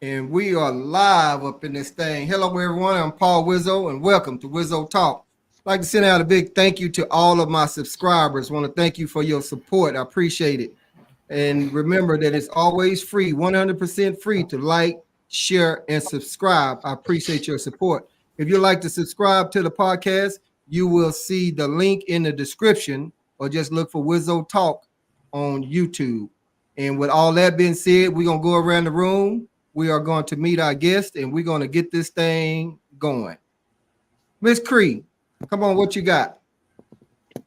And we are live up in this thing. Hello, everyone. I'm Paul Wizzo, and welcome to Wizzo Talk. I'd like to send out a big thank you to all of my subscribers. I want to thank you for your support. I appreciate it. And remember that it's always free, 100% free to like, share, and subscribe. I appreciate your support. If you'd like to subscribe to the podcast, you will see the link in the description or just look for Wizzo Talk on YouTube. And with all that being said, we're going to go around the room. We are going to meet our guest and we're going to get this thing going. Miss Cree, come on, what you got?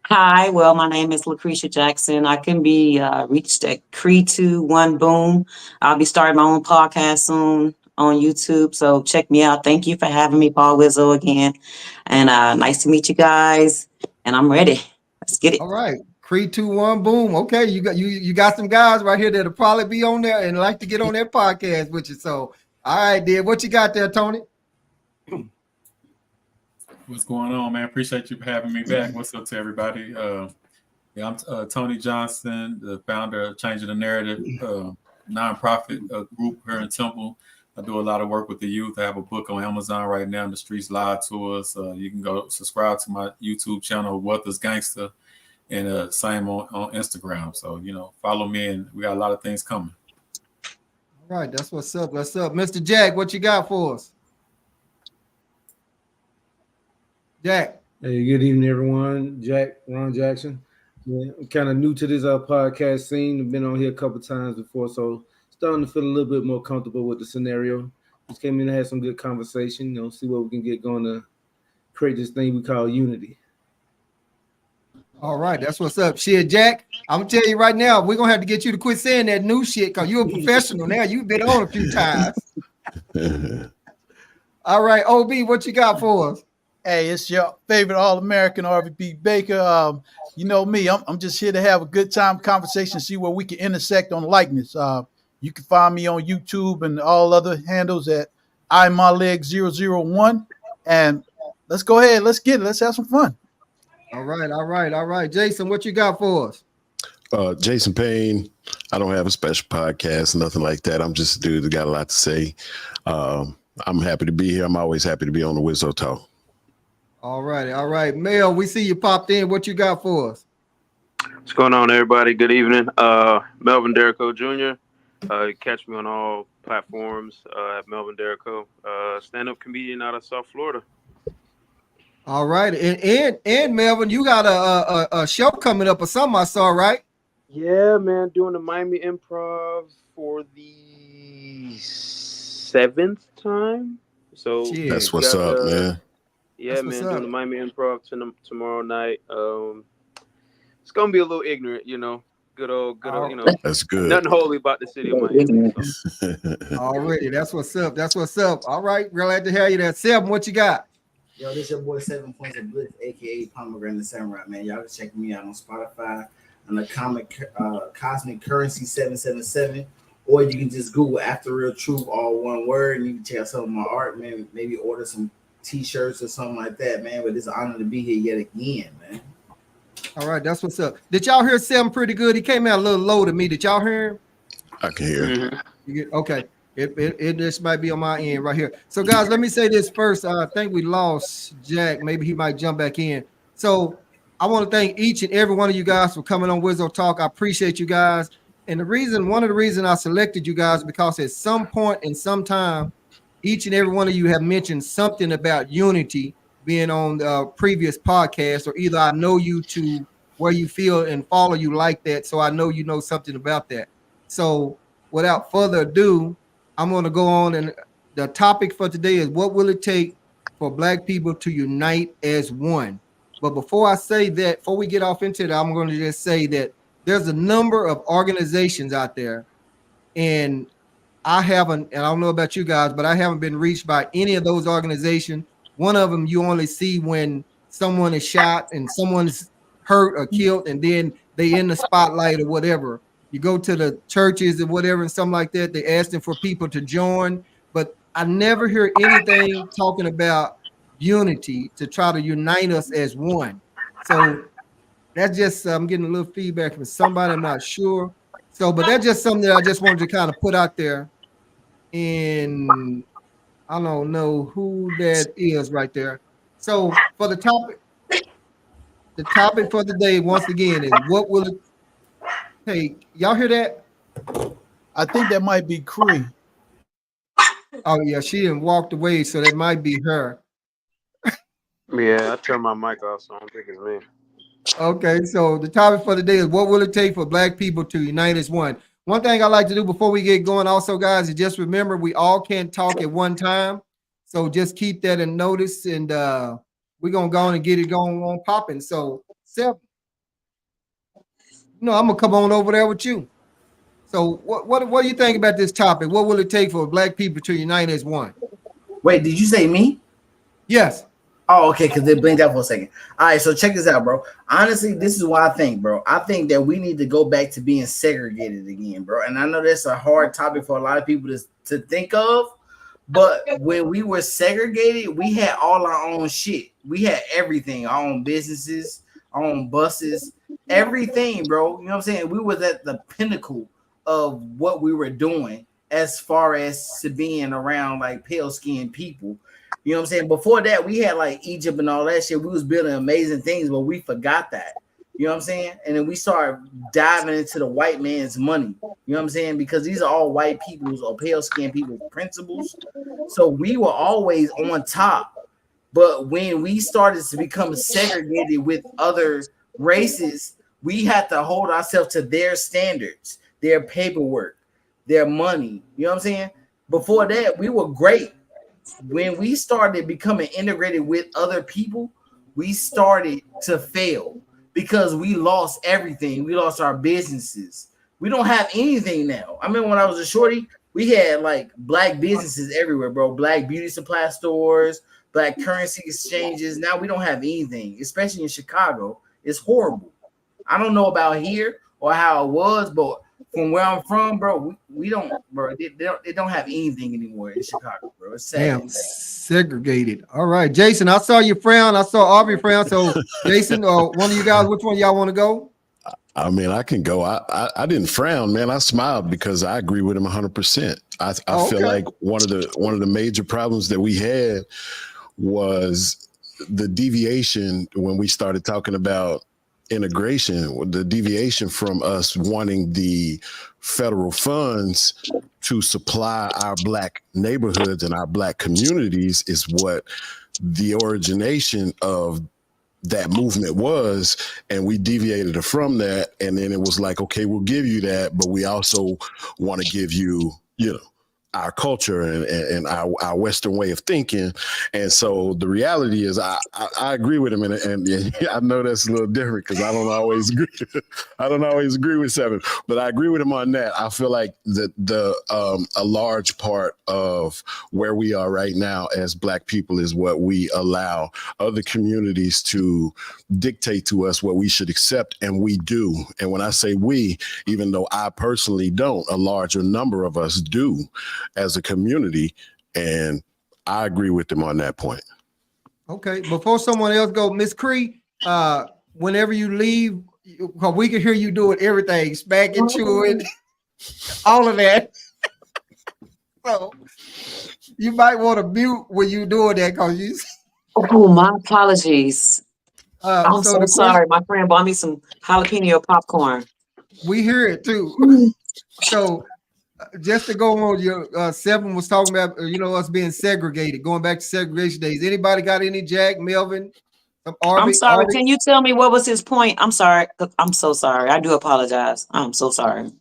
Hi, well, my name is Lucretia Jackson. I can be reached at Cree21Boom. I'll be starting my own podcast soon on YouTube, so check me out. Thank you for having me, Paul Wizzo, again. And nice to meet you guys. And I'm ready. Let's get it. All right. Cree 2-1 boom. Okay, you got some guys right here that'll probably be on there and like to get on that podcast with you. So, all right, dear. What you got there, Tony? What's going on, man? Appreciate you for having me back. What's up to everybody? I'm Tony Johnson, the founder of Changing the Narrative, nonprofit group here in Temple. I do a lot of work with the youth. I have a book on Amazon right now, The Streets Live to Us. You can go subscribe to my YouTube channel, Wealth is Gangster, and same on Instagram. So, follow me, and we got a lot of things coming. All right, that's what's up. What's up? Mr. Jack, what you got for us? Jack. Hey, good evening, everyone. Ron Jackson. Yeah, I'm kind of new to this podcast scene. I've been on here a couple times before, so starting to feel a little bit more comfortable with the scenario. Just came in to have some good conversation, see what we can get going to create this thing we call unity. All right, that's what's up. Shit, Jack, I'm gonna tell you right now, we're gonna have to get you to quit saying that new shit because you're a professional now. You've been on a few times. All right, OB, what you got for us? Hey, it's your favorite All-American, RVP Baker. You know me, I'm just here to have a good time conversation, see where we can intersect on likeness. You can find me on YouTube and all other handles at iMyLeg001. And let's go ahead, let's get it. Let's have some fun. All right. Jason, what you got for us? Jason Payne. I don't have a special podcast, nothing like that. I'm just a dude that got a lot to say. I'm happy to be here. I'm always happy to be on the Wizzo Talk. All right. Mel, we see you popped in. What you got for us? What's going on, everybody? Good evening. Melvin Derrico Jr. Catch me on all platforms at Melvin Derrico. Stand-up comedian out of South Florida. All right. And Melvin, you got a show coming up or something I saw, right? Yeah, man. Doing the Miami Improv for the 7th time. So that's what's up, man. Yeah, that's man. Doing the Miami Improv tomorrow night. It's gonna be a little ignorant, Good old, That's good. Nothing holy about the city of Miami. So. Already, that's what's up. All right, glad to have you there. 7, what you got? Yo, this your boy 7 Points of Bliss, aka Pomegranate Samurai, man. Y'all can check me out on Spotify on the Cosmic Currency 777, or you can just Google After Real Truth, all one word, and you can check out some of my art, man. Maybe order some T-shirts or something like that, man. But it's an honor to be here yet again, man. All right, that's what's up. Did y'all hear Sam pretty good? He came out a little low to me. Did y'all hear him? I can hear. Okay. It just might be on my end right here. So, guys, let me say this first. I think we lost Jack. Maybe he might jump back in. So, I want to thank each and every one of you guys for coming on Wizzo Talk. I appreciate you guys. And one of the reasons I selected you guys because at some point in some time, each and every one of you have mentioned something about unity being on the previous podcast, or either I know you to where you feel and follow you like that. So I know you know something about that. So without further ado, I'm going to go on. And the topic for today is what will it take for Black people to unite as one? But before I say that, before we get off into that, I'm going to just say that there's a number of organizations out there, and I haven't, and I don't know about you guys, but I haven't been reached by any of those organizations. One of them you only see when someone is shot and someone's hurt or killed, and then they in the spotlight or whatever. You go to the churches and whatever and something like that, they asking for people to join, but I never hear anything talking about unity to try to unite us as one. So that's just, I'm getting a little feedback from somebody, I'm not sure. So, but that's just something that I just wanted to kind of put out there. and I don't know who that is right there. So for the topic for the day once again is what will it take? Y'all hear that? I think that might be Cree. Oh yeah, she didn't walked away, so that might be her. Yeah, I turned my mic off, so I don't think it's me. Okay, so the topic for the day is what will it take for black people to unite as one? One thing I like to do before we get going, also, guys, is just remember we all can't talk at one time. So just keep that in notice, and we're gonna go on and get it going on popping. So, Seth, I'm gonna come on over there with you. So, what do you think about this topic? What will it take for black people to unite as one? Wait, did you say me? Yes. Oh, okay, because they blinked out for a second. All right, so check this out, bro. Honestly, this is what I think, bro. I think that we need to go back to being segregated again, bro. And I know that's a hard topic for a lot of people to think of, but when we were segregated, we had all our own shit. We had everything, our own businesses, our own buses, everything, bro. You know what I'm saying? We was at the pinnacle of what we were doing as far as to being around like pale skinned people. You know what I'm saying? Before that, we had like Egypt and all that shit. We was building amazing things, but we forgot that. You know what I'm saying? And then we started diving into the white man's money. You know what I'm saying? Because these are all white people's or pale skinned people's principles. So we were always on top. But when we started to become segregated with other races, we had to hold ourselves to their standards, their paperwork, their money. You know what I'm saying? Before that, we were great. When we started becoming integrated with other people, we started to fail because we lost everything. We lost our businesses. We don't have anything now. I mean, when I was a shorty, we had like black businesses everywhere, bro. Black beauty supply stores, black currency exchanges. Now we don't have anything, especially in Chicago. It's horrible. I don't know about here or how it was, but from where I'm from, bro, we don't, bro. They don't have anything anymore in Chicago, bro. It's sad. Damn, segregated. All right, Jason, I saw you frown. I saw Aubrey frown. So, Jason, one of you guys, which one y'all want to go? I mean, I can go. I didn't frown, man. I smiled because I agree with him 100%. I feel like one of the major problems that we had was the deviation when we started talking about integration, the deviation from us wanting the federal funds to supply our black neighborhoods and our black communities is what the origination of that movement was, and we deviated from that, and then it was like, okay, we'll give you that, but we also want to give you, our culture and our Western way of thinking. And so the reality is I agree with him, and I know that's a little different because I don't always agree. I don't always agree with Seven, but I agree with him on that. I feel like a large part of where we are right now as black people is what we allow other communities to dictate to us what we should accept, and we do. And when I say we, even though I personally don't, a larger number of us do as a community, and I agree with them on that point. Okay, before someone else go, Miss Cree, whenever you leave, because we can hear you doing everything, smacking, chewing, all of that. So you might want to mute when you doing that because you. Oh, my apologies. I'm So so the question, sorry. My friend bought me some jalapeno popcorn. we hear it too. So just to go on, your Seven was talking about us being segregated, going back to segregation days. Anybody got any? Jack, Melvin, I'm Arby, sorry. Can you tell me what was his point? I'm sorry. I'm so sorry. I do apologize. I'm so sorry.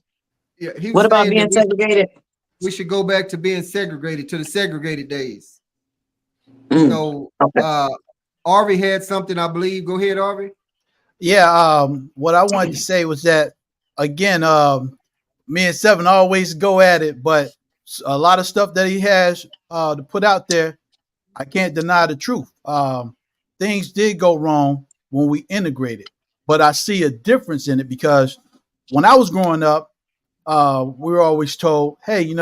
Yeah, he was What about saying being that segregated? we should go back to being segregated, to the segregated days. Mm, So okay. Arby had something, I believe. Go ahead, Arby. Yeah, what I wanted to say was that again, me and Seven always go at it, but a lot of stuff that he has to put out there, I can't deny the truth. Things did go wrong when we integrated, but I see a difference in it because when I was growing up, we were always told, hey,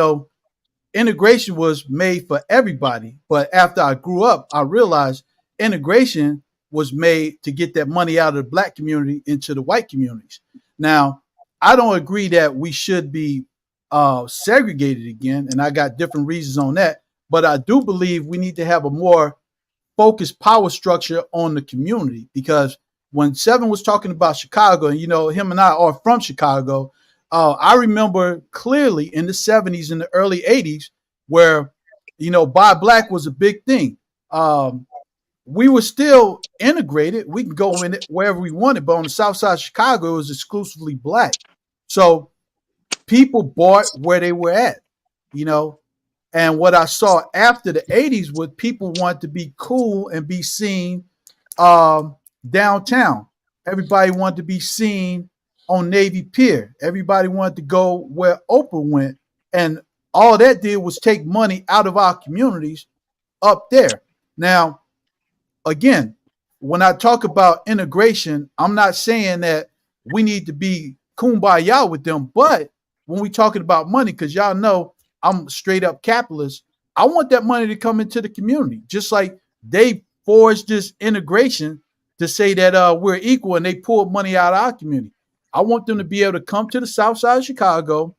integration was made for everybody. But after I grew up, I realized integration was made to get that money out of the black community into the white communities. Now, I don't agree that we should be segregated again, and I got different reasons on that. But I do believe we need to have a more focused power structure on the community, because when Seven was talking about Chicago, and him and I are from Chicago, I remember clearly in the 70s and the early 80s where buy black was a big thing. We were still integrated. We can go in it wherever we wanted, but on the south side of Chicago, it was exclusively black. So people bought where they were at, And what I saw after the 80s was people want to be cool and be seen downtown. Everybody wanted to be seen on Navy Pier. Everybody wanted to go where Oprah went. And all that did was take money out of our communities up there. Now, again, when I talk about integration, I'm not saying that we need to be kumbaya with them, but when we talking about money, because y'all know I'm straight up capitalist, I want that money to come into the community, just like they forged this integration to say that we're equal, and they pulled money out of our community. I want them to be able to come to the south side of Chicago,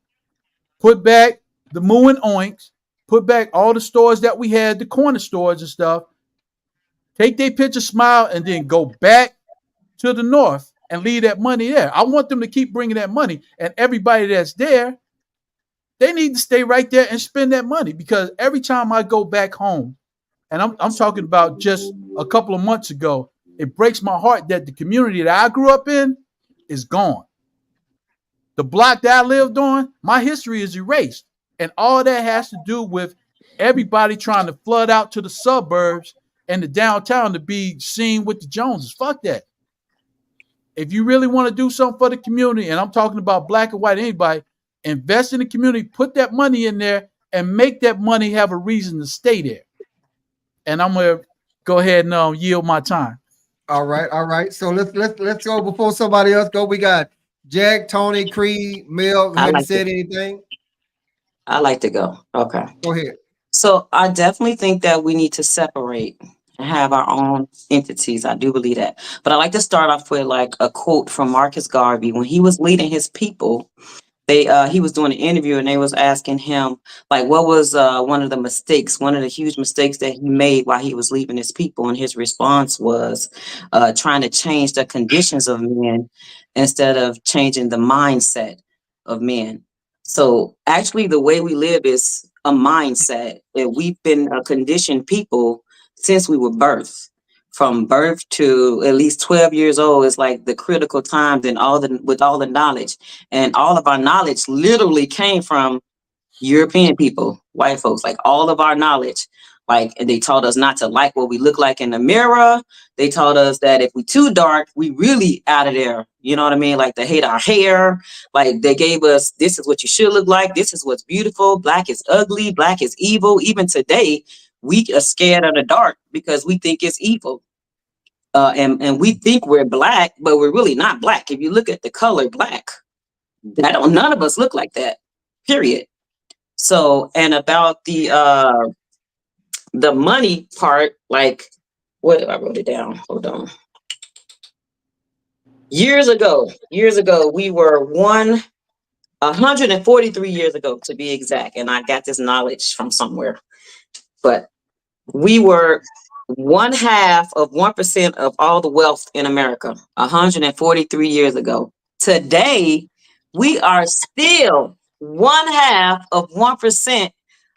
put back the Moo and Oinks, put back all the stores that we had, the corner stores and stuff, take their picture, smile, and then go back to the north and leave that money there. I want them to keep bringing that money, and everybody that's there, they need to stay right there and spend that money, because every time I go back home, and I'm talking about just a couple of months ago, it breaks my heart that the community that I grew up in is gone. The block that I lived on, my history is erased. And all that has to do with everybody trying to flood out to the suburbs and the downtown to be seen with the Joneses. Fuck that. If you really want to do something for the community, and I'm talking about black and white, anybody, invest in the community, put that money in there, and make that money have a reason to stay there. And I'm gonna go ahead and yield my time. All right. So let's go before somebody else go. We got Jack, Tony, Creed, Mel. Have you said anything? I like to go. Okay. Go ahead. So I definitely think that we need to separate and have our own entities. I do believe that. But I like to start off with like a quote from Marcus Garvey when he was leading his people. He was doing an interview, and they was asking him like what was one of the huge mistakes that he made while he was leaving his people, and his response was trying to change the conditions of men instead of changing the mindset of men. So actually the way we live is a mindset that we've been a conditioned people since we were birthed. From birth to at least 12 years old is like the critical times, and with all the knowledge. And all of our knowledge literally came from European people, white folks, like all of our knowledge. Like, and they taught us not to like what we look like in the mirror. They taught us that if we too dark, we really out of there. You know what I mean? Like they hate our hair. Like they gave us, this is what you should look like. This is what's beautiful. Black is ugly. Black is evil. Even today, we are scared of the dark because we think it's evil. And we think we're black, but we're really not black. If you look at the color black, none of us look like that, period. So, and about the money part, like, what, I wrote it down. Hold on. Years ago, we were 143 years ago, to be exact. And I got this knowledge from somewhere, but we were 1/2 of 1% of all the wealth in America 143 years ago. Today, we are still 1/2 of 1%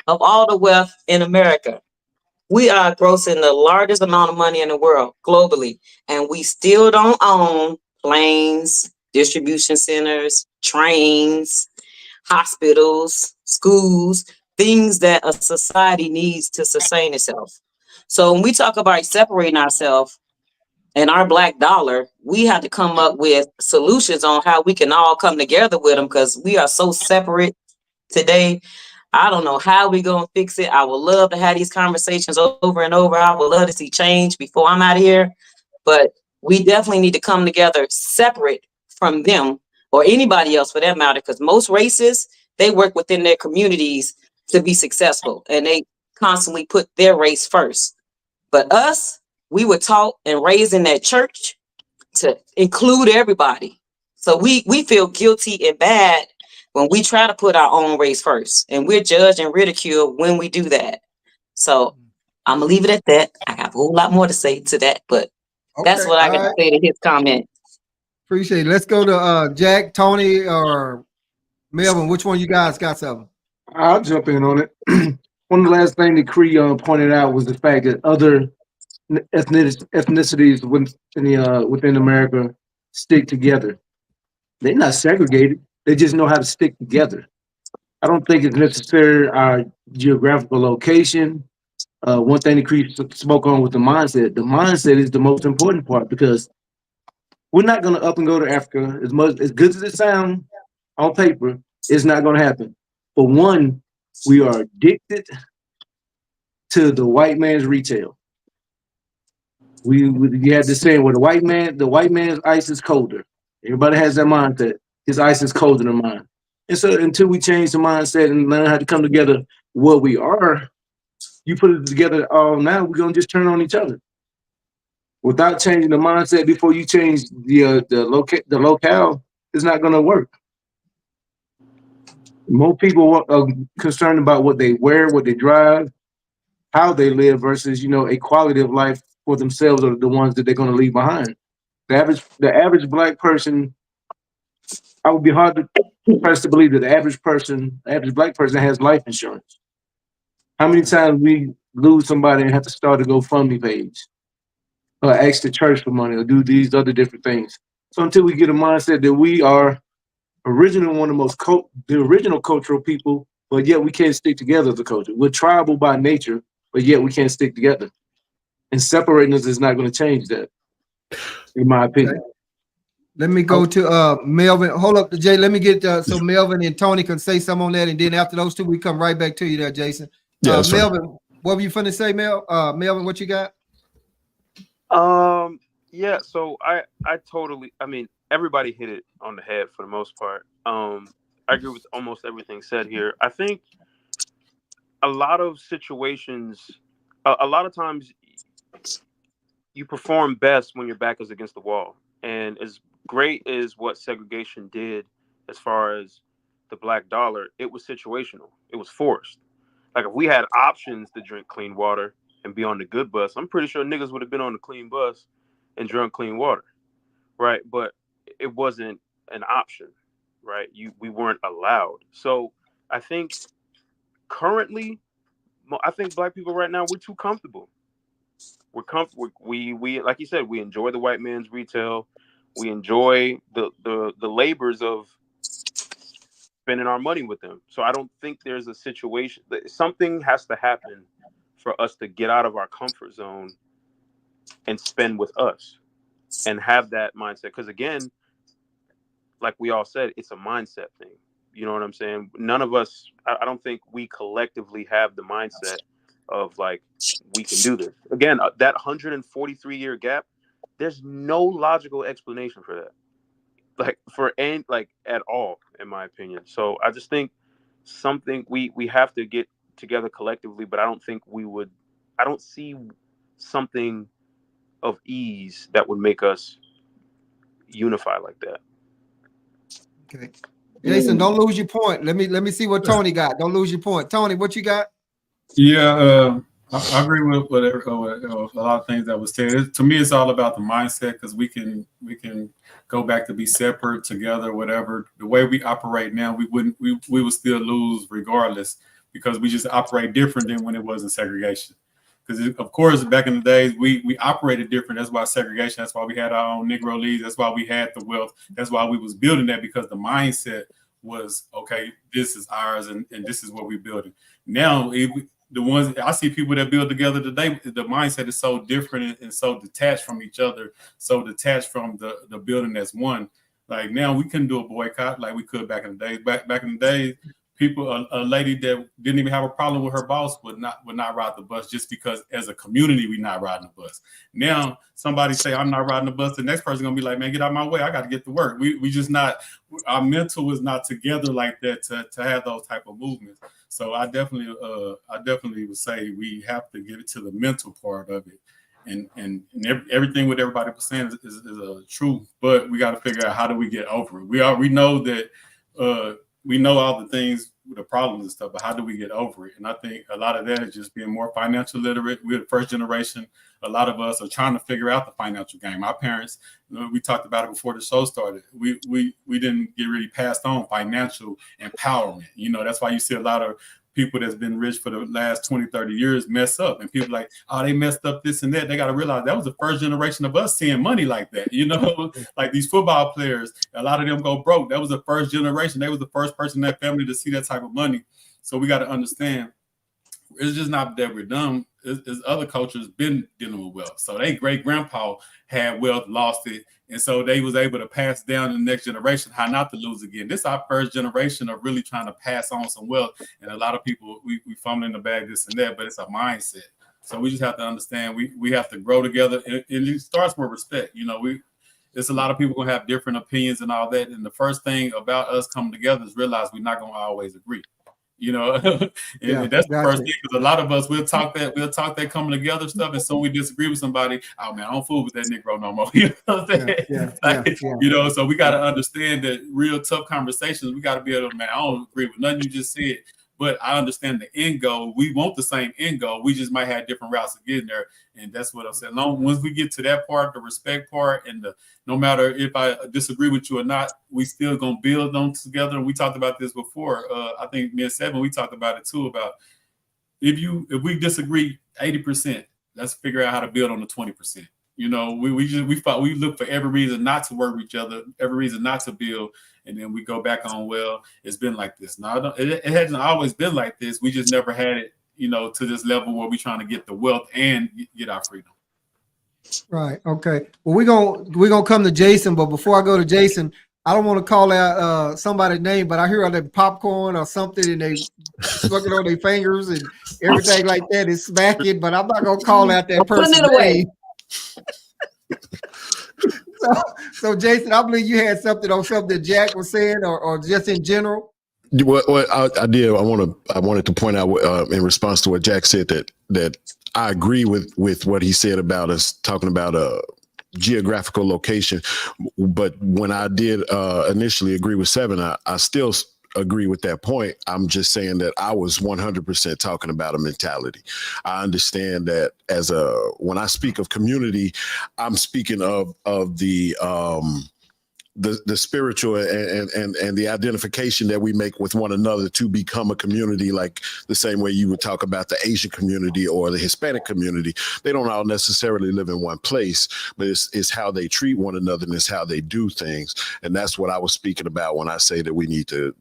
of all the wealth in America. We are grossing the largest amount of money in the world globally, and we still don't own planes, distribution centers, trains, hospitals, schools, things that a society needs to sustain itself. So when we talk about separating ourselves and our black dollar, we have to come up with solutions on how we can all come together with them, because we are so separate today. I don't know how we gonna fix it. I would love to have these conversations over and over. I would love to see change before I'm out of here, but we definitely need to come together separate from them or anybody else for that matter, because most races, they work within their communities to be successful, and they constantly put their race first. But us, we were taught and raised in that church to include everybody. So we feel guilty and bad when we try to put our own race first, and we're judged and ridiculed when we do that. So I'm gonna leave it at that. I got a whole lot more to say to that, but that's Okay, what I all got to right. say to his comment. Appreciate it. Let's go to Jack, Tony, or Melvin. Which one you guys got something? I'll jump in on it. One of the last things that Cree pointed out was the fact that other ethnicities within America stick together. They're not segregated. They just know how to stick together. I don't think it's necessary our geographical location. One thing that Cree spoke on was the mindset. The mindset is the most important part because we're not going to up and go to Africa as good as it sounds on paper. It's not going to happen. For one, we are addicted to the white man's retail. You had this saying where the white man's ice is colder. Everybody has that mindset. His ice is colder than mine. And so until we change the mindset and learn how to come together what we are, you put it together all now, we're gonna just turn on each other. Without changing the mindset before you change the locale, it's not gonna work. More people are concerned about what they wear, what they drive, how they live versus a quality of life for themselves or the ones that they're going to leave behind. The average black person, I would be hard to press to believe that the average black person has life insurance. How many times we lose somebody and have to start a GoFundMe page, or ask the church for money, or do these other different things? So until we get a mindset that we are originally one of the original cultural people, but yet we can't stick together as a culture. We're tribal by nature, but yet we can't stick together. And separating us is not going to change that, in my opinion. Okay. Let me go to Melvin. Hold up, Jay. Let me get so Melvin and Tony can say some on that, and then after those two, we come right back to you there, Jason. Yeah, that's fine. Melvin, what were you finna say, Melvin, what you got? Yeah, so I totally, I mean, everybody hit it on the head for the most part. I agree with almost everything said here. I think a lot of situations, a lot of times you perform best when your back is against the wall. And as great as what segregation did as far as the black dollar, it was situational. It was forced. Like if we had options to drink clean water and be on the good bus, I'm pretty sure niggas would have been on the clean bus and drunk clean water, right? But it wasn't an option, right? We weren't allowed. So I think currently, I think black people right now, we're too comfortable. We're comfortable. We like you said, we enjoy the white man's retail. We enjoy the labors of spending our money with them. So I don't think there's a situation that something has to happen for us to get out of our comfort zone and spend with us and have that mindset. Because again, like we all said, it's a mindset thing. You know what I'm saying? None of us, I don't think we collectively have the mindset of like, we can do this. Again, that 143-year gap, there's no logical explanation for that. Like for any, like at all, in my opinion. So I just think something we have to get together collectively, but I don't think I don't see something of ease that would make us unify like that. Okay. Jason, don't lose your point. Let me see what Tony got. Don't lose your point. Tony, what you got? Yeah, I agree with a lot of things that was said. To me, it's all about the mindset because we can go back to be separate together, whatever. The way we operate now, we would still lose regardless because we just operate different than when it was in segregation. Because of course, back in the days, we operated different. That's why segregation. That's why we had our own Negro leagues. That's why we had the wealth. That's why we was building that because the mindset was okay. This is ours, and this is what we're building. Now, the ones I see people that build together today, the mindset is so different and so detached from each other, so detached from the building as one. Like now, we couldn't do a boycott like we could back in the days. Back in the days. People, a lady that didn't even have a problem with her boss would not ride the bus just because as a community we not riding the bus. Now somebody say I'm not riding the bus, the next person gonna be like, man, get out of my way, I got to get to work. We just not, our mental is not together like that to have those type of movements. So I definitely would say we have to get it to the mental part of it, and everything what everybody was saying is true, but we got to figure out how do we get over it. We know that. we know all the things, the problems and stuff, but how do we get over it? And I think a lot of that is just being more financial literate. We're the first generation. A lot of us are trying to figure out the financial game. My parents, we talked about it before the show started. We didn't get really passed on financial empowerment. That's why you see a lot of people that's been rich for the last 20, 30 years mess up. And people like, oh, they messed up this and that. They got to realize that was the first generation of us seeing money like that. Like these football players, a lot of them go broke. That was the first generation. They was the first person in that family to see that type of money. So we got to understand, it's just not that we're dumb. It's other cultures been dealing with wealth. So they great grandpa had wealth, lost it. And so they was able to pass down to the next generation how not to lose again. This is our first generation of really trying to pass on some wealth. And a lot of people, we fumble in the bag, this and that, but it's a mindset. So we just have to understand we have to grow together. And it starts with respect. There's a lot of people going to have different opinions and all that. And the first thing about us coming together is realize we're not going to always agree. And that's the first thing, because a lot of us we'll talk that coming together stuff, and so we disagree with somebody. Oh man, I don't fool with that Negro no more. So we got to understand that real tough conversations. We got to be able to, man, I don't agree with nothing you just said, but I understand the end goal. We want the same end goal. We just might have different routes to get there, and that's what I'm saying. Once we get to that part, the respect part, and no matter if I disagree with you or not, we still gonna build on together. And we talked about this before. I think me and Seven, we talked about it too. About if we disagree 80%, let's figure out how to build on the 20%. We look for every reason not to work with each other, every reason not to build, and then we go back on, well, it's been like this. No, it hasn't always been like this. We just never had it, to this level where we're trying to get the wealth and get our freedom. Right. Okay. Well, we're gonna come to Jason, but before I go to Jason, I don't want to call out somebody's name, but I hear that popcorn or something, and they sucking on their fingers and everything like that is smacking. But I'm not gonna call out that person's name. So Jason, I believe you had something on something that Jack was saying, or just in general. What I did, I wanted to point out in response to what Jack said that I agree with what he said about us talking about a geographical location. But when I did initially agree with Seven, I still agree with that point. I'm just saying that I was 100% talking about a mentality. I understand that when I speak of community, I'm speaking of the spiritual and the identification that we make with one another to become a community, like the same way you would talk about the Asian community or the Hispanic community. They don't all necessarily live in one place, but it's how they treat one another and it's how they do things. And that's what I was speaking about when I say that we need to,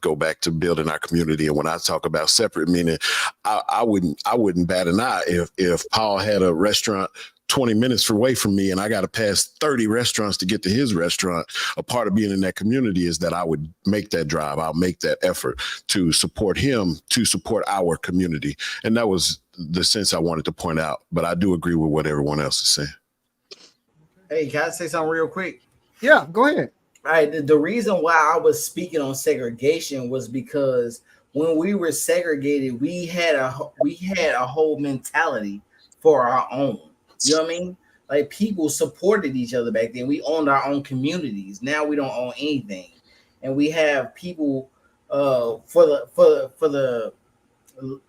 go back to building our community. And when I talk about separate, meaning I wouldn't bat an eye if Paul had a restaurant 20 minutes away from me and I got to pass 30 restaurants to get to his restaurant. A part of being in that community is that I would make that drive. I'll make that effort to support him, to support our community. And that was the sense I wanted to point out. But I do agree with what everyone else is saying. Hey, can I say something real quick? Yeah, go ahead. All right. The reason why I was speaking on segregation was because when we were segregated, we had a whole mentality for our own. You know what I mean? Like people supported each other back then. We owned our own communities. Now we don't own anything, and we have people. For the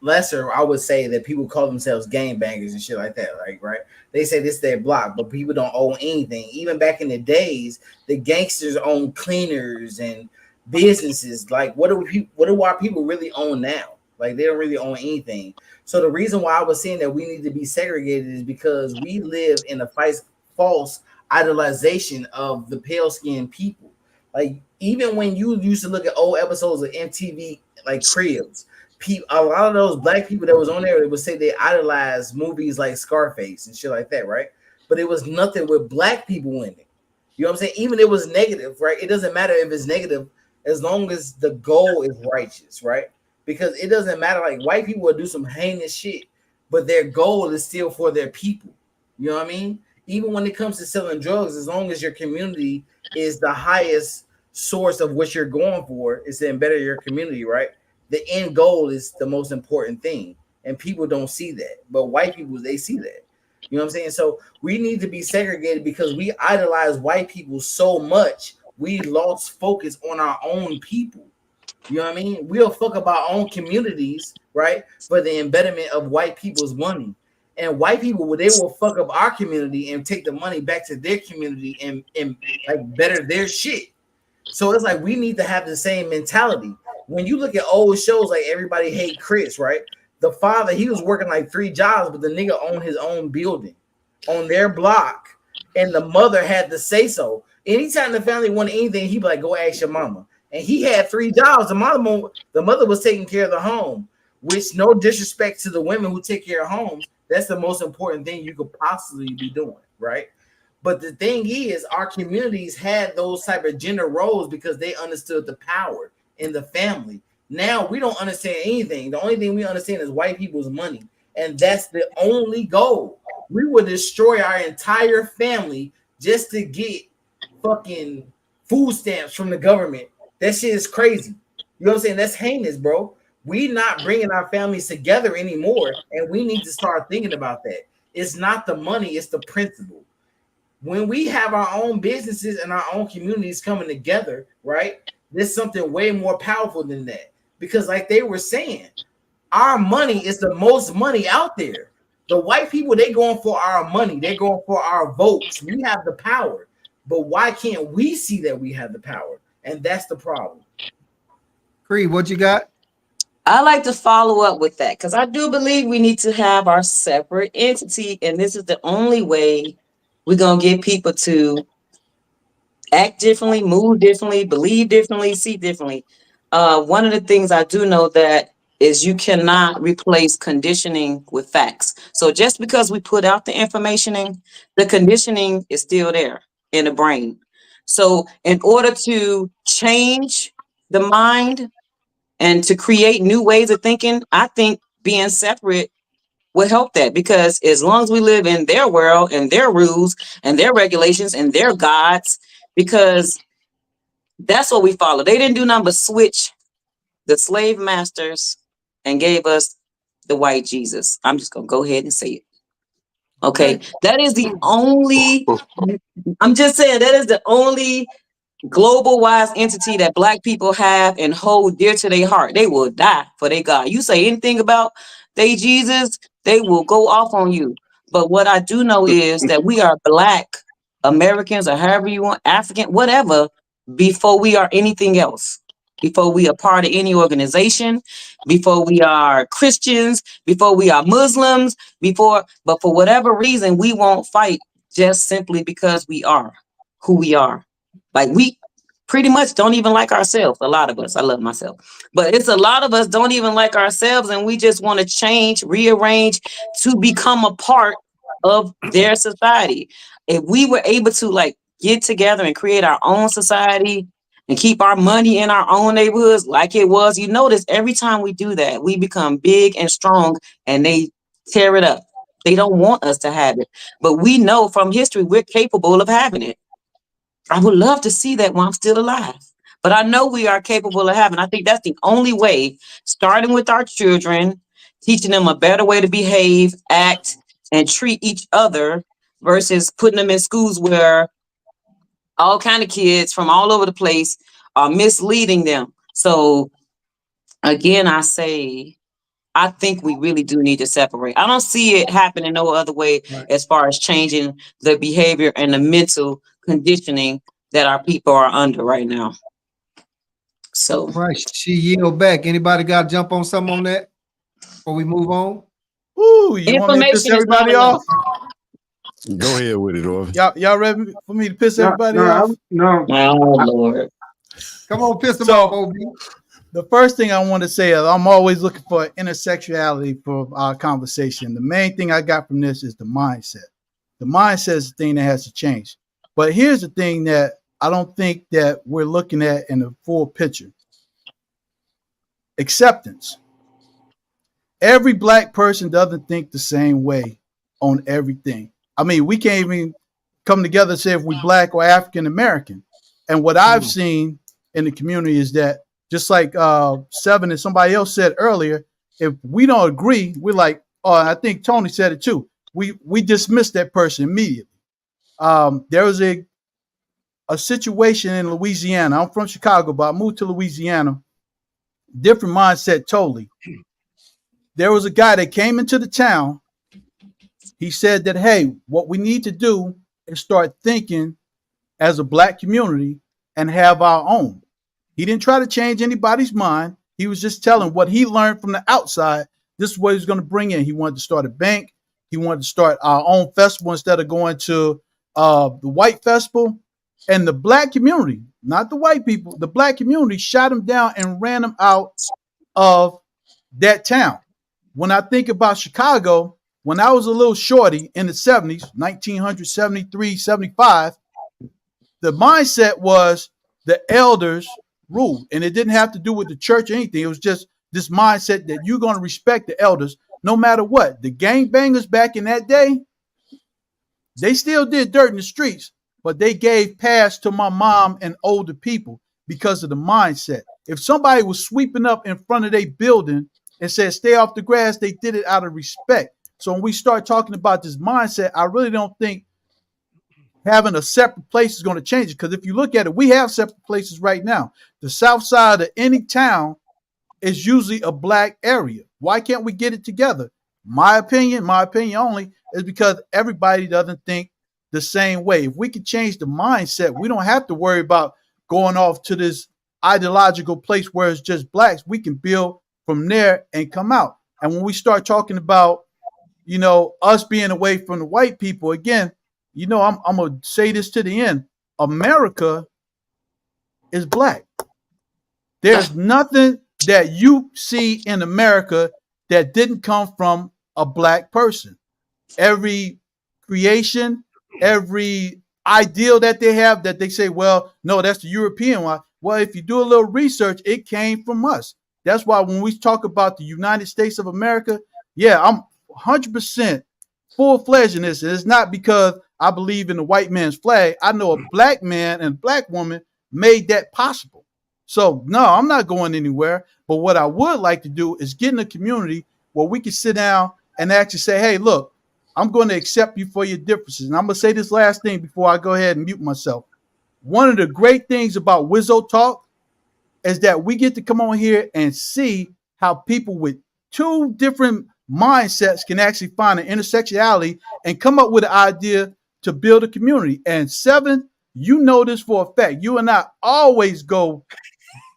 lesser, I would say that people call themselves gangbangers and shit like that. Like, right? They say this their block, but people don't own anything. Even back in the days, the gangsters owned cleaners and businesses. Like, what do our people really own now? Like, they don't really own anything. So the reason why I was saying that we need to be segregated is because we live in a false idolization of the pale-skinned people. Like, even when you used to look at old episodes of MTV, like Cribs, a lot of those black people that was on there, they would say they idolized movies like Scarface and shit like that, right? But it was nothing with black people in it. You know what I'm saying? Even if it was negative, right? It doesn't matter if it's negative as long as the goal is righteous, right? Because it doesn't matter, like white people will do some heinous shit, but their goal is still for their people. You know what I mean? Even when it comes to selling drugs, as long as your community is the highest source of what you're going for, is to better your community, right? The end goal is the most important thing. And people don't see that. But white people, they see that. You know what I'm saying? So we need to be segregated because we idolize white people so much, we lost focus on our own people. You know what I mean? We'll fuck up our own communities, right? For the embedment of white people's money. And white people, they will fuck up our community and take the money back to their community and like better their shit. So it's like we need to have the same mentality. When you look at old shows like Everybody Hate Chris, right? The father, he was working like 3 jobs, but the nigga owned his own building on their block, and the mother had to say so. Anytime the family wanted anything, he'd be like, "Go ask your mama." And he had 3 jobs. The mother was taking care of the home, which, no disrespect to the women who take care of homes, that's the most important thing you could possibly be doing, right? But the thing is, our communities had those type of gender roles because they understood the power in the family. Now we don't understand anything. The only thing we understand is white people's money, and that's the only goal. We would destroy our entire family just to get fucking food stamps from the government. That shit is crazy. You know what I'm saying? That's heinous, bro. We not bringing our families together anymore, and we need to start thinking about that. It's not the money, it's the principle. When we have our own businesses and our own communities coming together, right? There's something way more powerful than that. Because like they were saying, our money is the most money out there. The white people, they going for our money. They're going for our votes. We have the power. But why can't we see that we have the power? And that's the problem. Creed, what you got? I like to follow up with that because I do believe we need to have our separate entity, and this is the only way we're gonna get people to act differently, move differently, believe differently, see differently. One of the things I do know that is you cannot replace conditioning with facts. So just because we put out the information, the conditioning is still there in the brain. So in order to change the mind and to create new ways of thinking, I think being separate will help that, because as long as we live in their world and their rules and their regulations and their gods, because that's what we follow. They didn't do nothing but switch the slave masters and gave us the white Jesus. I'm just gonna go ahead and say it. Okay. That is the only, I'm just saying that is the only global wise entity that black people have and hold dear to their heart. They will die for their God. You say anything about they Jesus, they will go off on you. But what I do know is that we are black Americans, or however you want, African, whatever, before we are anything else. Before we are part of any organization, before we are Christians, before we are Muslims, but for whatever reason, we won't fight just simply because we are who we are. Like, we pretty much don't even like ourselves. A lot of us, I love myself, but it's a lot of us don't even like ourselves, and we just want to change, rearrange to become a part of their society. If we were able to like get together and create our own society and keep our money in our own neighborhoods like it was, you notice every time we do that, we become big and strong, and they tear it up. They don't want us to have it, but we know from history we're capable of having it. I would love to see that while I'm still alive. But I know we are capable of having. I think that's the only way, starting with our children, teaching them a better way to behave, act, and treat each other, versus putting them in schools where all kind of kids from all over the place are misleading them. So again, I say, I think we really do need to separate. I don't see it happening no other way, Right. as far as changing the behavior and the mental conditioning that our people are under right now. So, Right. She yield back. Anybody got to jump on something on that before we move on? Ooh, you want me to piss information is not everybody enough. off? Go ahead with it, Orv. Y'all ready for me to piss everybody No, off? Oh Lord. Come on, piss them So- off, OB. The first thing I want to say is I'm always looking for intersectionality for our conversation. The main thing I got from this is the mindset. The mindset is the thing that has to change. But here's the thing that I don't think that we're looking at in the full picture. Acceptance. Every black person doesn't think the same way on everything. I mean, we can't even come together and say if we're black or African American. And what I've seen in the community is that, just like Seven and somebody else said earlier, if we don't agree, we're like, oh, I think Tony said it too. We dismiss that person immediately. There was a situation in Louisiana. I'm from Chicago, but I moved to Louisiana Different mindset totally. There was a guy that came into the town. He said that, hey, what we need to do is start thinking as a black community and have our own. He didn't try to change anybody's mind. He was just telling what he learned from the outside. This is what he was going to bring in. He wanted to start a bank. He wanted to start our own festival instead of going to the white festival. And the black community, not the white people, the black community shot him down and ran him out of that town. When I think about Chicago, when I was a little shorty in the 70s, 1973, 75, the mindset was the elders ruled. And it didn't have to do with the church or anything. It was just this mindset that you're going to respect the elders no matter what. The gangbangers back in that day, they still did dirt in the streets, but they gave pass to my mom and older people because of the mindset. If somebody was sweeping up in front of their building and said, stay off the grass, they did it out of respect. So when we start talking about this mindset, I really don't think having a separate place is going to change it. Because if you look at it, we have separate places right now. The south side of any town is usually a black area. Why can't we get it together? My opinion only, is because everybody doesn't think the same way. If we can change the mindset, we don't have to worry about going off to this ideological place where it's just blacks. We can build from there and come out. And when we start talking about, us being away from the white people, again, I'm going to say this to the end. America is black. There's nothing that you see in America that didn't come from a black person. Every creation, every ideal that they have that they say, well, no, that's the European one. Well, if you do a little research, it came from us. That's why when we talk about the United States of America, yeah, I'm 100% full-fledged in this. And it's not because I believe in the white man's flag. I know a black man and black woman made that possible. So, no, I'm not going anywhere. But what I would like to do is get in a community where we can sit down and actually say, hey, look, I'm going to accept you for your differences. And I'm going to say this last thing before I go ahead and mute myself. One of the great things about Wizzo Talk is that we get to come on here and see how people with two different mindsets can actually find an intersectionality and come up with an idea to build a community. And Seven, you know this for a fact. You and I always go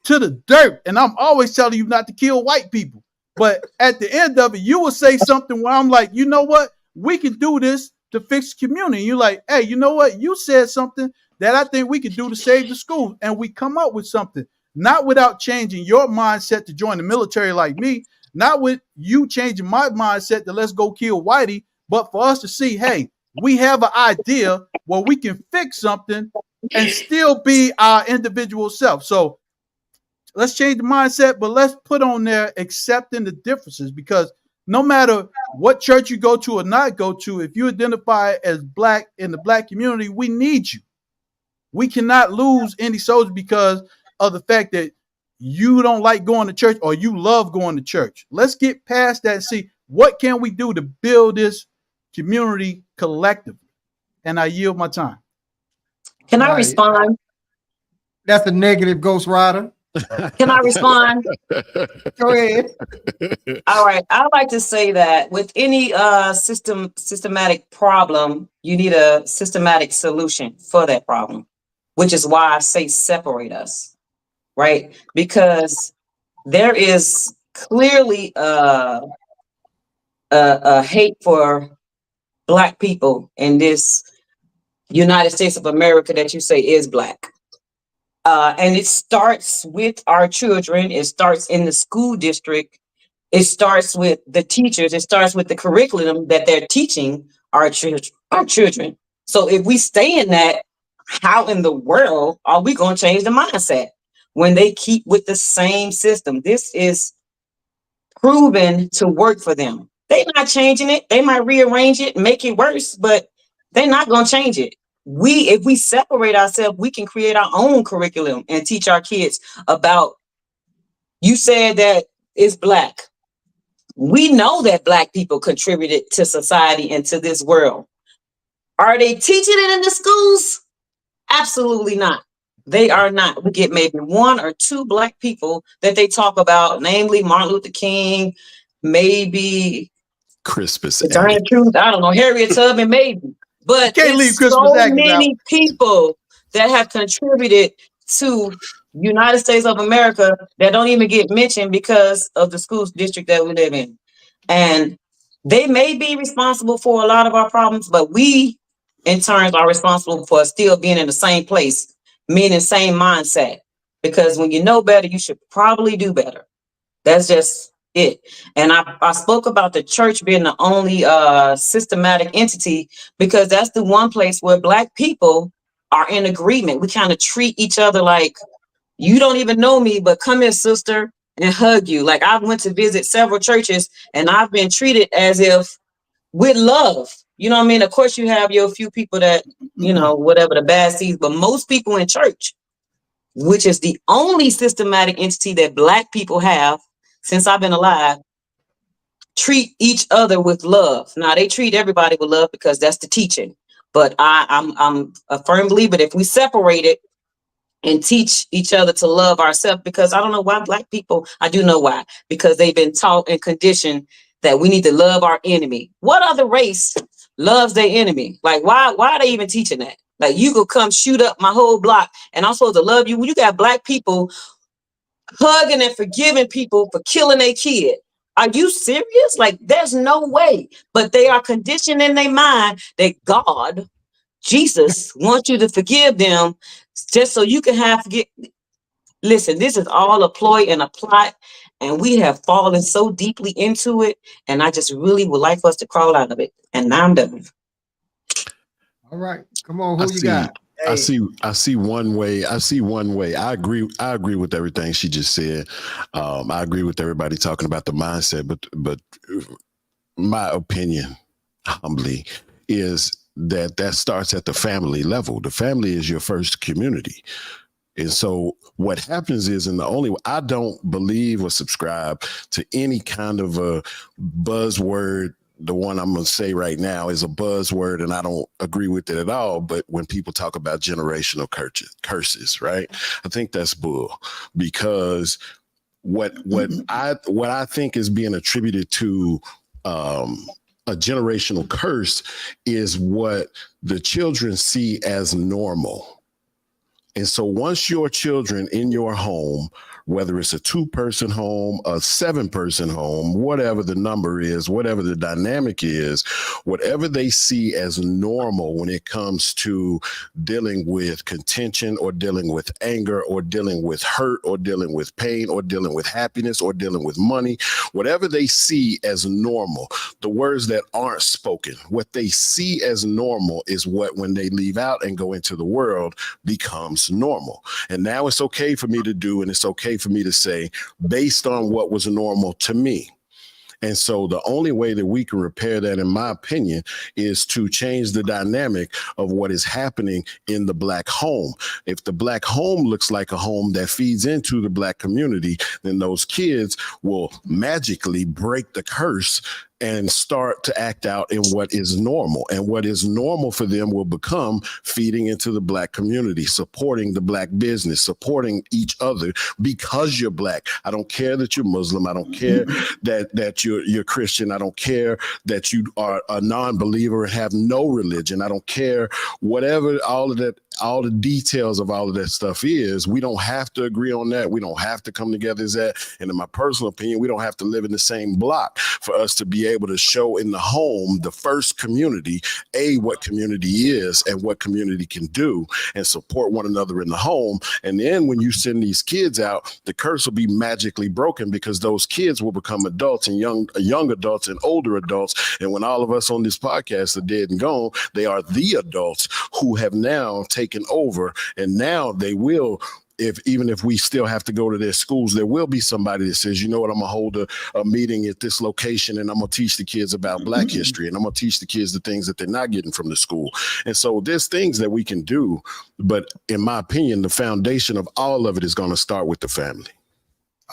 to the dirt, and I'm always telling you not to kill white people. But at the end of it, you will say something where I'm like, you know what? We can do this to fix the community. You're like, hey, you know what? You said something that I think we could do to save the schools. And we come up with something, not without changing your mindset to join the military like me, not with you changing my mindset to let's go kill Whitey, but for us to see, hey, we have an idea where we can fix something and still be our individual self. So let's change the mindset, but let's put on there accepting the differences, because no matter what church you go to or not go to, if you identify as black in the black community, we need you. We cannot lose any soldiers because of the fact that you don't like going to church or you love going to church. Let's get past that and see what can we do to build this community collectively. And I yield my time. Can I respond? That's a negative, Ghost Rider. Can I respond? Go ahead. All right. I like to say that with any systematic problem, you need a systematic solution for that problem, which is why I say separate us, right? Because there is clearly a hate for Black people in this United States of America that you say is Black. And it starts with our children. It starts in the school district. It starts with the teachers. It starts with the curriculum that they're teaching our children. So if we stay in that, how in the world are we going to change the mindset when they keep with the same system? This is proven to work for them. They're not changing it. They might rearrange it and make it worse, but they're not going to change it. If we separate ourselves, we can create our own curriculum and teach our kids about, you said that it's Black. We know that Black people contributed to society and to this world. Are they teaching it in the schools? Absolutely not. They are not. We get maybe one or two Black people that they talk about, namely Martin Luther King, maybe Crispus to tell you the Attucks. truth, I don't know, Harriet Tubman, maybe. But Can't leave it's Christmas so Atkins out. many people that have contributed to United States of America that don't even get mentioned because of the school district that we live in. And they may be responsible for a lot of our problems, but we in turn are responsible for still being in the same place, meaning same mindset. Because when you know better, you should probably do better. That's just it. And I spoke about the church being the only systematic entity because that's the one place where Black people are in agreement. We kind of treat each other like, you don't even know me, but come here, sister, and hug you. Like I went to visit several churches and I've been treated as if with love. You know what I mean? Of course, you have your few people that, you know, whatever the bad seeds, but most people in church, which is the only systematic entity that Black people have since I've been alive, treat each other with love. Now they treat everybody with love because that's the teaching. But I'm a firm believer that if we separate it and teach each other to love ourselves, because I don't know why Black people, I do know why, because they've been taught and conditioned that we need to love our enemy. What other race loves their enemy? Like why are they even teaching that? Like you could come shoot up my whole block and I'm supposed to love you when you got Black people hugging and forgiving people for killing their kid. Are you serious? Like there's no way. But they are conditioned in their mind that God, Jesus, wants you to forgive them just so you can have forget. Listen, this is all a ploy and a plot, and we have fallen so deeply into it. And I just really would like for us to crawl out of it. And now I'm done. All right. Come on, I who you see. got? I see one way. I agree with everything she just said. I agree with everybody talking about the mindset, but my opinion, humbly, is that starts at the family level. The family is your first community. And so what happens is, I don't believe or subscribe to any kind of a buzzword. The one I'm going to say right now is a buzzword, and I don't agree with it at all. But when people talk about generational curses, right? I think that's bull, because what I think is being attributed to a generational curse is what the children see as normal. And so once your children in your home, whether it's a 2-person home, a 7-person home, whatever the number is, whatever the dynamic is, whatever they see as normal when it comes to dealing with contention or dealing with anger or dealing with hurt or dealing with pain or dealing with happiness or dealing with money, whatever they see as normal, the words that aren't spoken, what they see as normal is what, when they leave out and go into the world, becomes normal. And now it's okay for me to do, and it's okay for me to say, based on what was normal to me. And so the only way that we can repair that, in my opinion, is to change the dynamic of what is happening in the Black home. If the Black home looks like a home that feeds into the Black community, then those kids will magically break the curse and start to act out in what is normal. And what is normal for them will become feeding into the Black community, supporting the Black business, supporting each other because you're Black. I don't care that you're Muslim. I don't care that you're Christian. I don't care that you are a non-believer and have no religion. I don't care whatever all the details of all of that stuff is. We don't have to agree on that. We don't have to come together as that. And in my personal opinion, we don't have to live in the same block for us to be able to show in the home, the first community, what community is and what community can do, and support one another in the home. And then when you send these kids out, the curse will be magically broken, because those kids will become adults and young adults and older adults. And when all of us on this podcast are dead and gone, they are the adults who have now taken over. And now they will, even if we still have to go to their schools, there will be somebody that says, you know what, I'm gonna hold a meeting at this location, and I'm gonna teach the kids about Black history, and I'm gonna teach the kids the things that they're not getting from the school. And so there's things that we can do, but in my opinion, the foundation of all of it is gonna start with the family.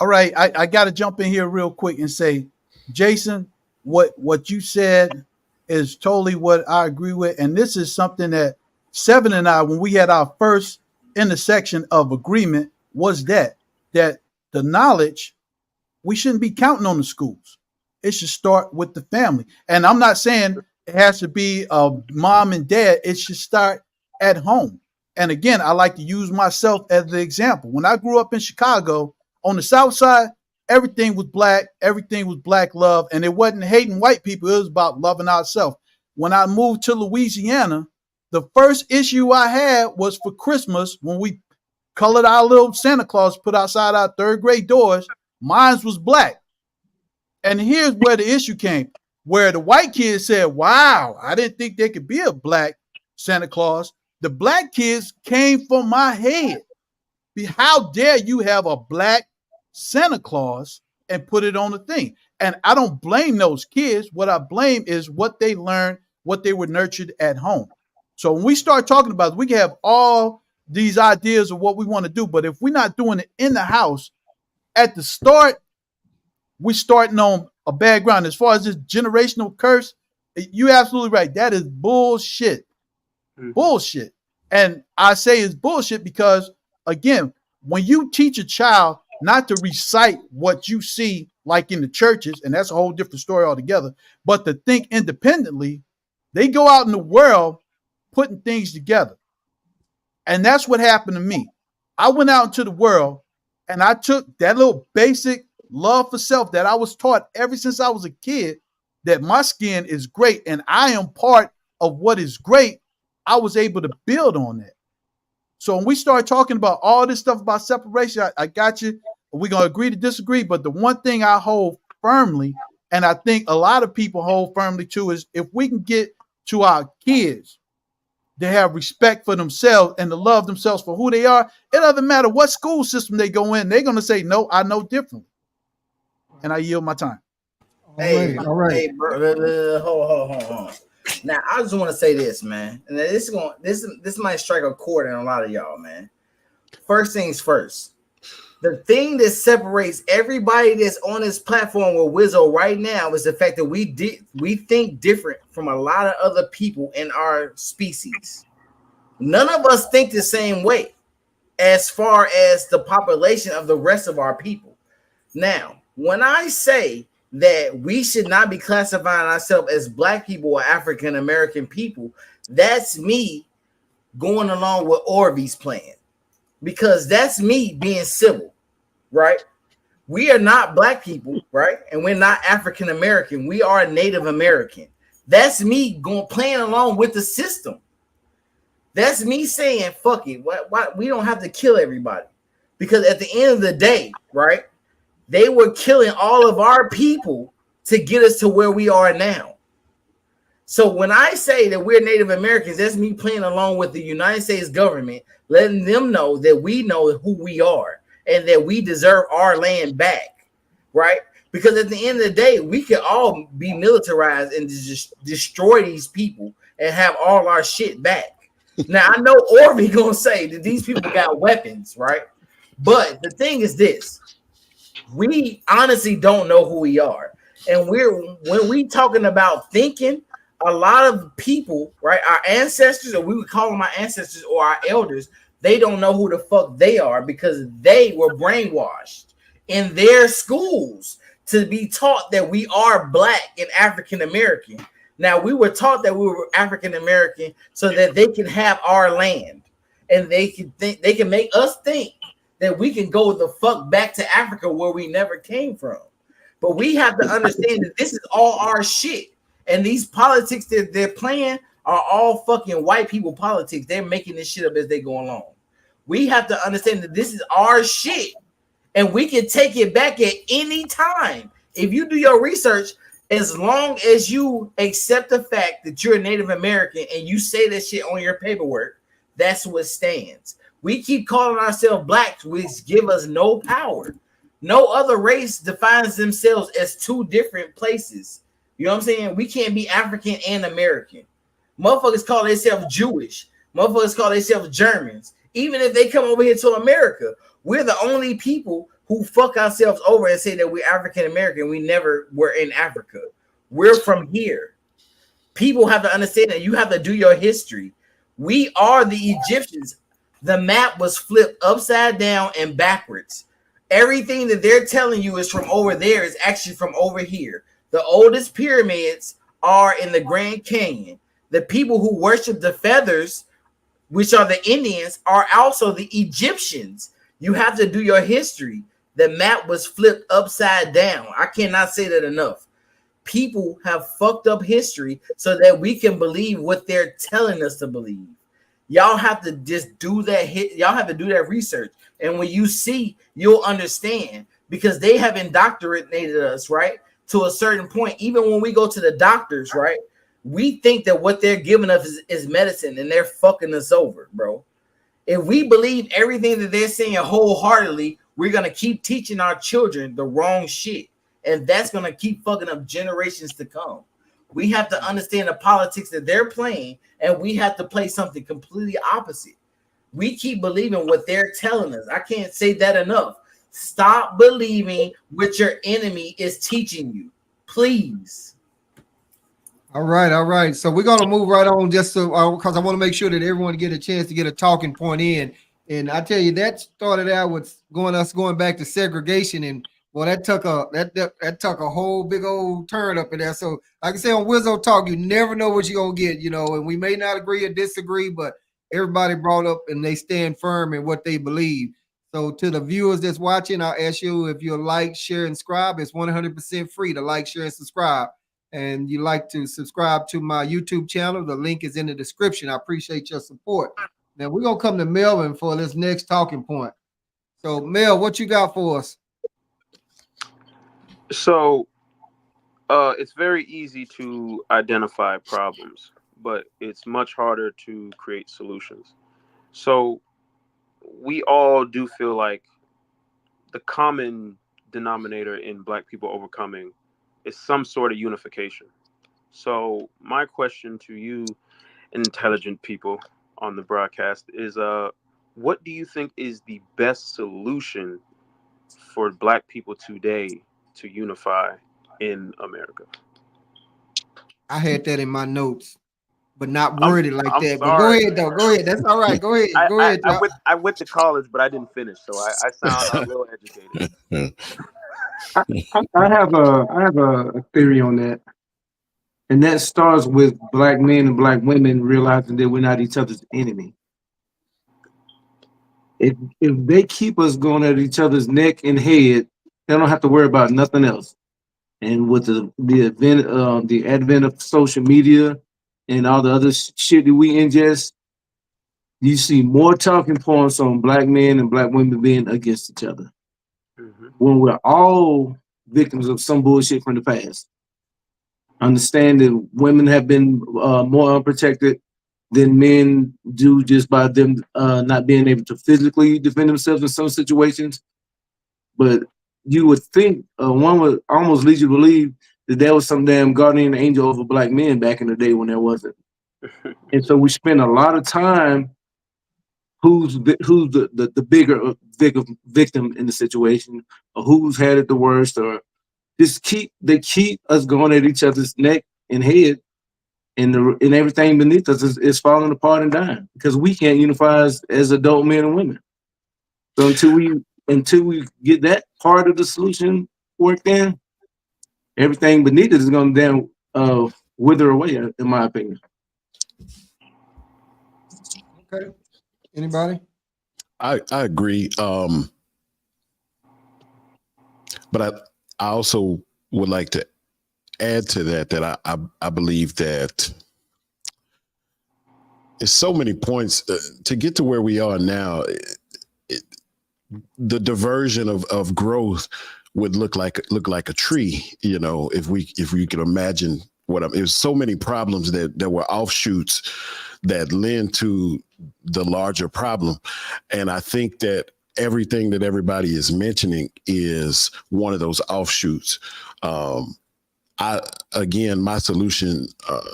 All right, I got to jump in here real quick and say, Jason, what you said is totally what I agree with. And this is something that Seven and I, when we had our first intersection of agreement was that the knowledge, we shouldn't be counting on the schools. It should start with the family. And I'm not saying it has to be mom and dad. It should start at home. And again, I like to use myself as the example. When I grew up in Chicago, on the South Side, everything was black love, and it wasn't hating white people. It was about loving ourselves. When I moved to Louisiana, the first issue I had was for Christmas when we colored our little Santa Claus put outside our third grade doors. Mine was black. And here's where the issue came, where the white kids said, wow, I didn't think there could be a black Santa Claus. The black kids came for my head. How dare you have a black Santa Claus and put it on the thing? And I don't blame those kids. What I blame is what they learned, what they were nurtured at home. So when we start talking about it, we can have all these ideas of what we want to do, but if we're not doing it in the house, at the start, we're starting on a bad ground. As far as this generational curse, you're absolutely right. That is bullshit. Bullshit. And I say it's bullshit because, again, when you teach a child not to recite what you see like in the churches, and that's a whole different story altogether, but to think independently, they go out in the world putting things together. And that's what happened to me. I went out into the world and I took that little basic love for self that I was taught ever since I was a kid, that my skin is great and I am part of what is great. I was able to build on that. So when we start talking about all this stuff about separation, I got you. We're going to agree to disagree. But the one thing I hold firmly, and I think a lot of people hold firmly too, is if we can get to our kids to have respect for themselves and to love themselves for who they are, it doesn't matter what school system they go in, they're going to say, no, I know differently. And I yield my time. Hey, all right. Hey, bro, hold on. Now, I just want to say this, man, and this might strike a chord in a lot of y'all, man. First things first, the thing that separates everybody that's on this platform with Wizzo right now is the fact that we think different from a lot of other people in our species. None of us think the same way as far as the population of the rest of our people. Now, when I say that we should not be classifying ourselves as black people or African American people, that's me going along with Orvy's plan, because that's me being civil, right? We are not black people, right? And we're not African American. We are Native American. That's me playing along with the system. That's me saying, fuck it. Why we don't have to kill everybody? Because at the end of the day, right, they were killing all of our people to get us to where we are now. So when I say that we're Native Americans, that's me playing along with the United States government, letting them know that we know who we are and that we deserve our land back, right? Because at the end of the day, we could all be militarized and just destroy these people and have all our shit back. Now, I know Orby gonna say that these people got weapons, right? But the thing is this. We honestly don't know who we are. And when we talking about thinking, a lot of people, right, our ancestors, or we would call them our ancestors or our elders, they don't know who the fuck they are because they were brainwashed in their schools to be taught that we are black and African American. Now, we were taught that we were African American so that they can have our land and they can make us think that we can go the fuck back to Africa where we never came from. But we have to understand that this is all our shit. And these politics that they're playing are all fucking white people politics. They're making this shit up as they go along. We have to understand that this is our shit. And we can take it back at any time. If you do your research, as long as you accept the fact that you're a Native American and you say that shit on your paperwork, that's what stands. We keep calling ourselves blacks, which give us no power. No other race defines themselves as two different places. You know what I'm saying? We can't be African and American. Motherfuckers call themselves Jewish. Motherfuckers call themselves Germans. Even if they come over here to America, we're the only people who fuck ourselves over and say that we're African American. We never were in Africa. We're from here. People have to understand that you have to do your history. We are the Egyptians. The map was flipped upside down and backwards. Everything that they're telling you is from over there is actually from over here. The oldest pyramids are in the Grand Canyon. The people who worship the feathers, which are the Indians, are also the Egyptians. You have to do your history. The map was flipped upside down. I cannot say that enough. People have fucked up history so that we can believe what they're telling us to believe. Y'all have to just do that. Y'all have to do that research. And when you see, you'll understand, because they have indoctrinated us, right? To a certain point. Even when we go to the doctors, right? We think that what they're giving us is medicine, and they're fucking us over, bro. If we believe everything that they're saying wholeheartedly, we're going to keep teaching our children the wrong shit. And that's going to keep fucking up generations to come. We have to understand the politics that they're playing, and we have to play something completely opposite. We keep believing what they're telling us. I can't say that enough. Stop believing what your enemy is teaching you, please. All right. So we're gonna move right on, just so because I want to make sure that everyone get a chance to get a talking point in. And I tell you, that started out with going back to segregation, and well, that took a whole big old turn up in there. So, like I say on Wizzo Talk, you never know what you're gonna get, and we may not agree or disagree, but everybody brought up and they stand firm in what they believe. So, to the viewers that's watching, I'll ask you if you like, share, and subscribe. It's 100% free to like, share, and subscribe. And you like to subscribe to my YouTube channel, the link is in the description. I appreciate your support. Now we're gonna come to Melvin for this next talking point. So, Mel, what you got for us? So, it's very easy to identify problems, but it's much harder to create solutions. So, we all do feel like the common denominator in Black people overcoming is some sort of unification. So, my question to you, intelligent people on the broadcast, is what do you think is the best solution for Black people today to unify in America? I had that in my notes, but not I'm worded like I'm that. But go sorry, ahead, though. man. Go ahead. That's all right. Go ahead. Go ahead. I went to college, but I didn't finish, so I sound a little educated. I have a theory on that, and that starts with Black men and Black women realizing that we're not each other's enemy. If they keep us going at each other's neck and head, they don't have to worry about nothing else. And with the advent of social media and all the other shit that we ingest, you see more talking points on Black men and Black women being against each other, when we're all victims of some bullshit from the past. Understand that women have been more unprotected than men do, just by them not being able to physically defend themselves in some situations. But you would think, one would almost lead you to believe that there was some damn guardian angel over Black men back in the day when there wasn't. And so we spend a lot of time who's the bigger victim in the situation, or who's had it the worst, or they keep us going at each other's neck and head, and everything beneath us is falling apart and dying because we can't unify as adult men and women. So until we get that part of the solution worked in, everything beneath it is going to damn wither away, in my opinion. Okay. Anybody? I agree. But I also would like to add to that I believe that there's so many points to get to where we are now. The diversion of growth would look like a tree, if we could imagine there's so many problems that were offshoots that lend to the larger problem. And I think that everything that everybody is mentioning is one of those offshoots. My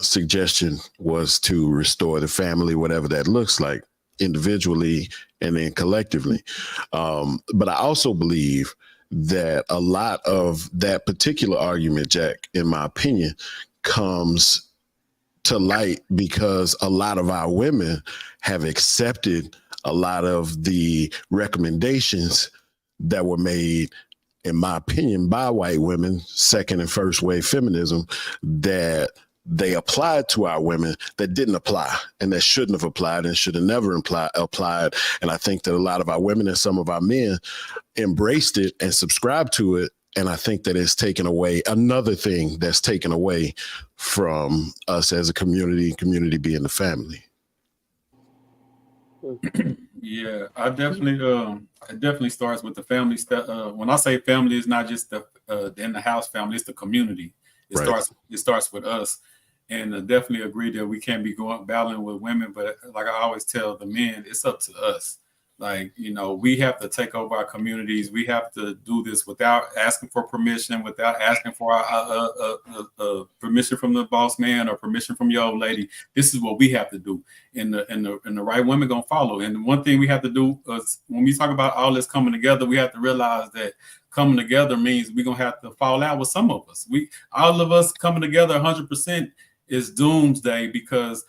suggestion was to restore the family, whatever that looks like, individually and then collectively. But I also believe that a lot of that particular argument, Jack, in my opinion, comes to light because a lot of our women have accepted a lot of the recommendations that were made, in my opinion, by white women, second and first wave feminism, that they applied to our women that didn't apply and that shouldn't have applied and should have never applied. And I think that a lot of our women and some of our men embraced it and subscribed to it. And I think that it's taken away, another thing that's taken away from us as a community being the family. Yeah, I definitely it definitely starts with the family stuff. When I say family, it's not just the in the house family, it's the community. It starts with us. And definitely agree that we can't be going battling with women, but like I always tell the men, it's up to us. Like, you know, we have to take over our communities. We have to do this without asking for permission, without asking for our permission from the boss man or permission from your old lady. This is what we have to do, and the right women gonna follow. And one thing we have to do is when we talk about all this coming together, we have to realize that coming together means we're gonna have to fall out with some of us. All of us coming together 100% is doomsday, because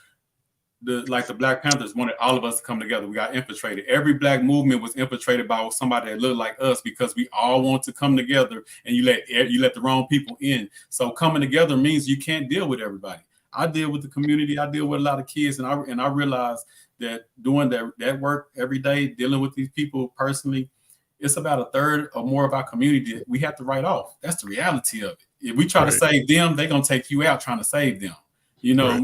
the Black Panthers wanted all of us to come together. We got infiltrated. Every Black movement was infiltrated by somebody that looked like us, because we all want to come together, and you let the wrong people in. So coming together means you can't deal with everybody. I deal with the community. I deal with a lot of kids, and I realize that doing that work every day, dealing with these people personally, it's about a third or more of our community that we have to write off. That's the reality of it. If we try to save them, they're gonna take you out trying to save them. You know,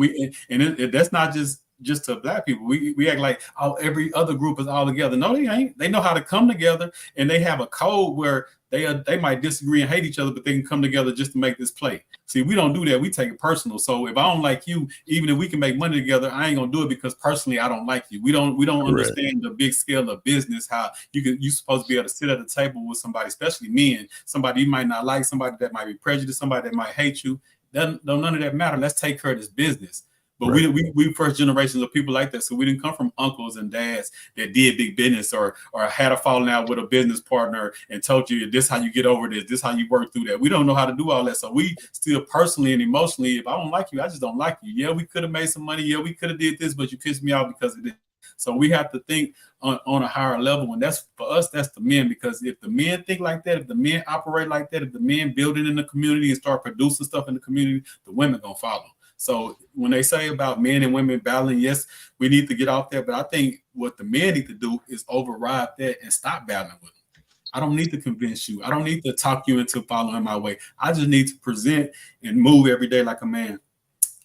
that's not just to Black people. We act like every other group is all together. No, they ain't. They know how to come together, and they have a code where they might disagree and hate each other, but they can come together just to make this play. See, we don't do that. We take it personal. So if I don't like you, even if we can make money together, I ain't gonna do it because personally I don't like you. We don't understand the big scale of business. How you supposed to be able to sit at a table with somebody, especially men, somebody you might not like, somebody that might be prejudiced, somebody that might hate you. None of that matter. Let's take care of this business. But we first generations of people like that. So we didn't come from uncles and dads that did big business or had a falling out with a business partner and told you this how you get over this how you work through that. We don't know how to do all that. So we still personally and emotionally, if I don't like you, I just don't like you. Yeah, we could have made some money. Yeah, we could have did this, but you pissed me off because of this. So we have to think on a higher level. And that's for us, that's the men, because if the men think like that, if the men operate like that, if the men build it in the community and start producing stuff in the community, the women gonna follow. So when they say about men and women battling, yes, we need to get off there. But I think what the men need to do is override that and stop battling with them. I don't need to convince you. I don't need to talk you into following my way. I just need to present and move every day like a man.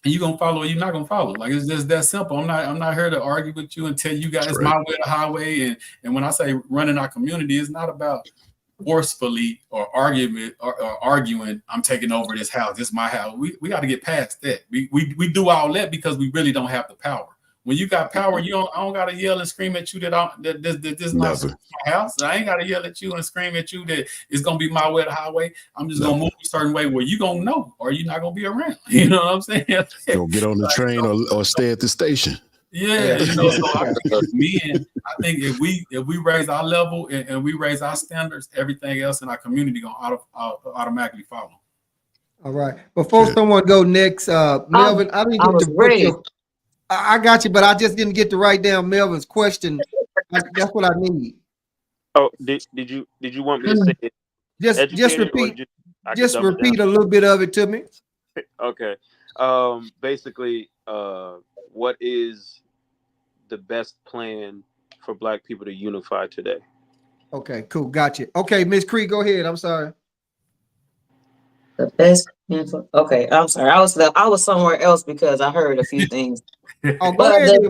And you're gonna follow or you're not gonna follow. Like, it's just that simple. I'm not here to argue with you and tell you guys my way or the highway. And when I say running our community, it's not about forcefully or arguing, I'm taking over this house, this is my house. We got to get past that. We do all that because we really don't have the power. When you got power, I don't gotta yell and scream at you that this is not my house. I ain't gotta yell at you and scream at you that it's gonna be my way or the highway. I'm just gonna move a certain way where you gonna know, or you're not gonna be around. You know what I'm saying? Go get on the train or stay at the station. Yeah, you know, so I think men, I think if we raise our level and we raise our standards, everything else in our community gonna automatically follow. All right. Before someone go next, Melvin, I didn't get to put your. I got you, but I just didn't get to write down Melvin's question. That's what I need. Oh, did you want me to say it? Just repeat. Just repeat a little bit of it to me. Okay. Basically, what is the best plan for Black people to unify today? Okay, cool. Gotcha. Okay, Miss Cree, go ahead. I'm sorry. The best. Okay, I'm sorry. I was somewhere else because I heard a few things. Oh, go But ahead.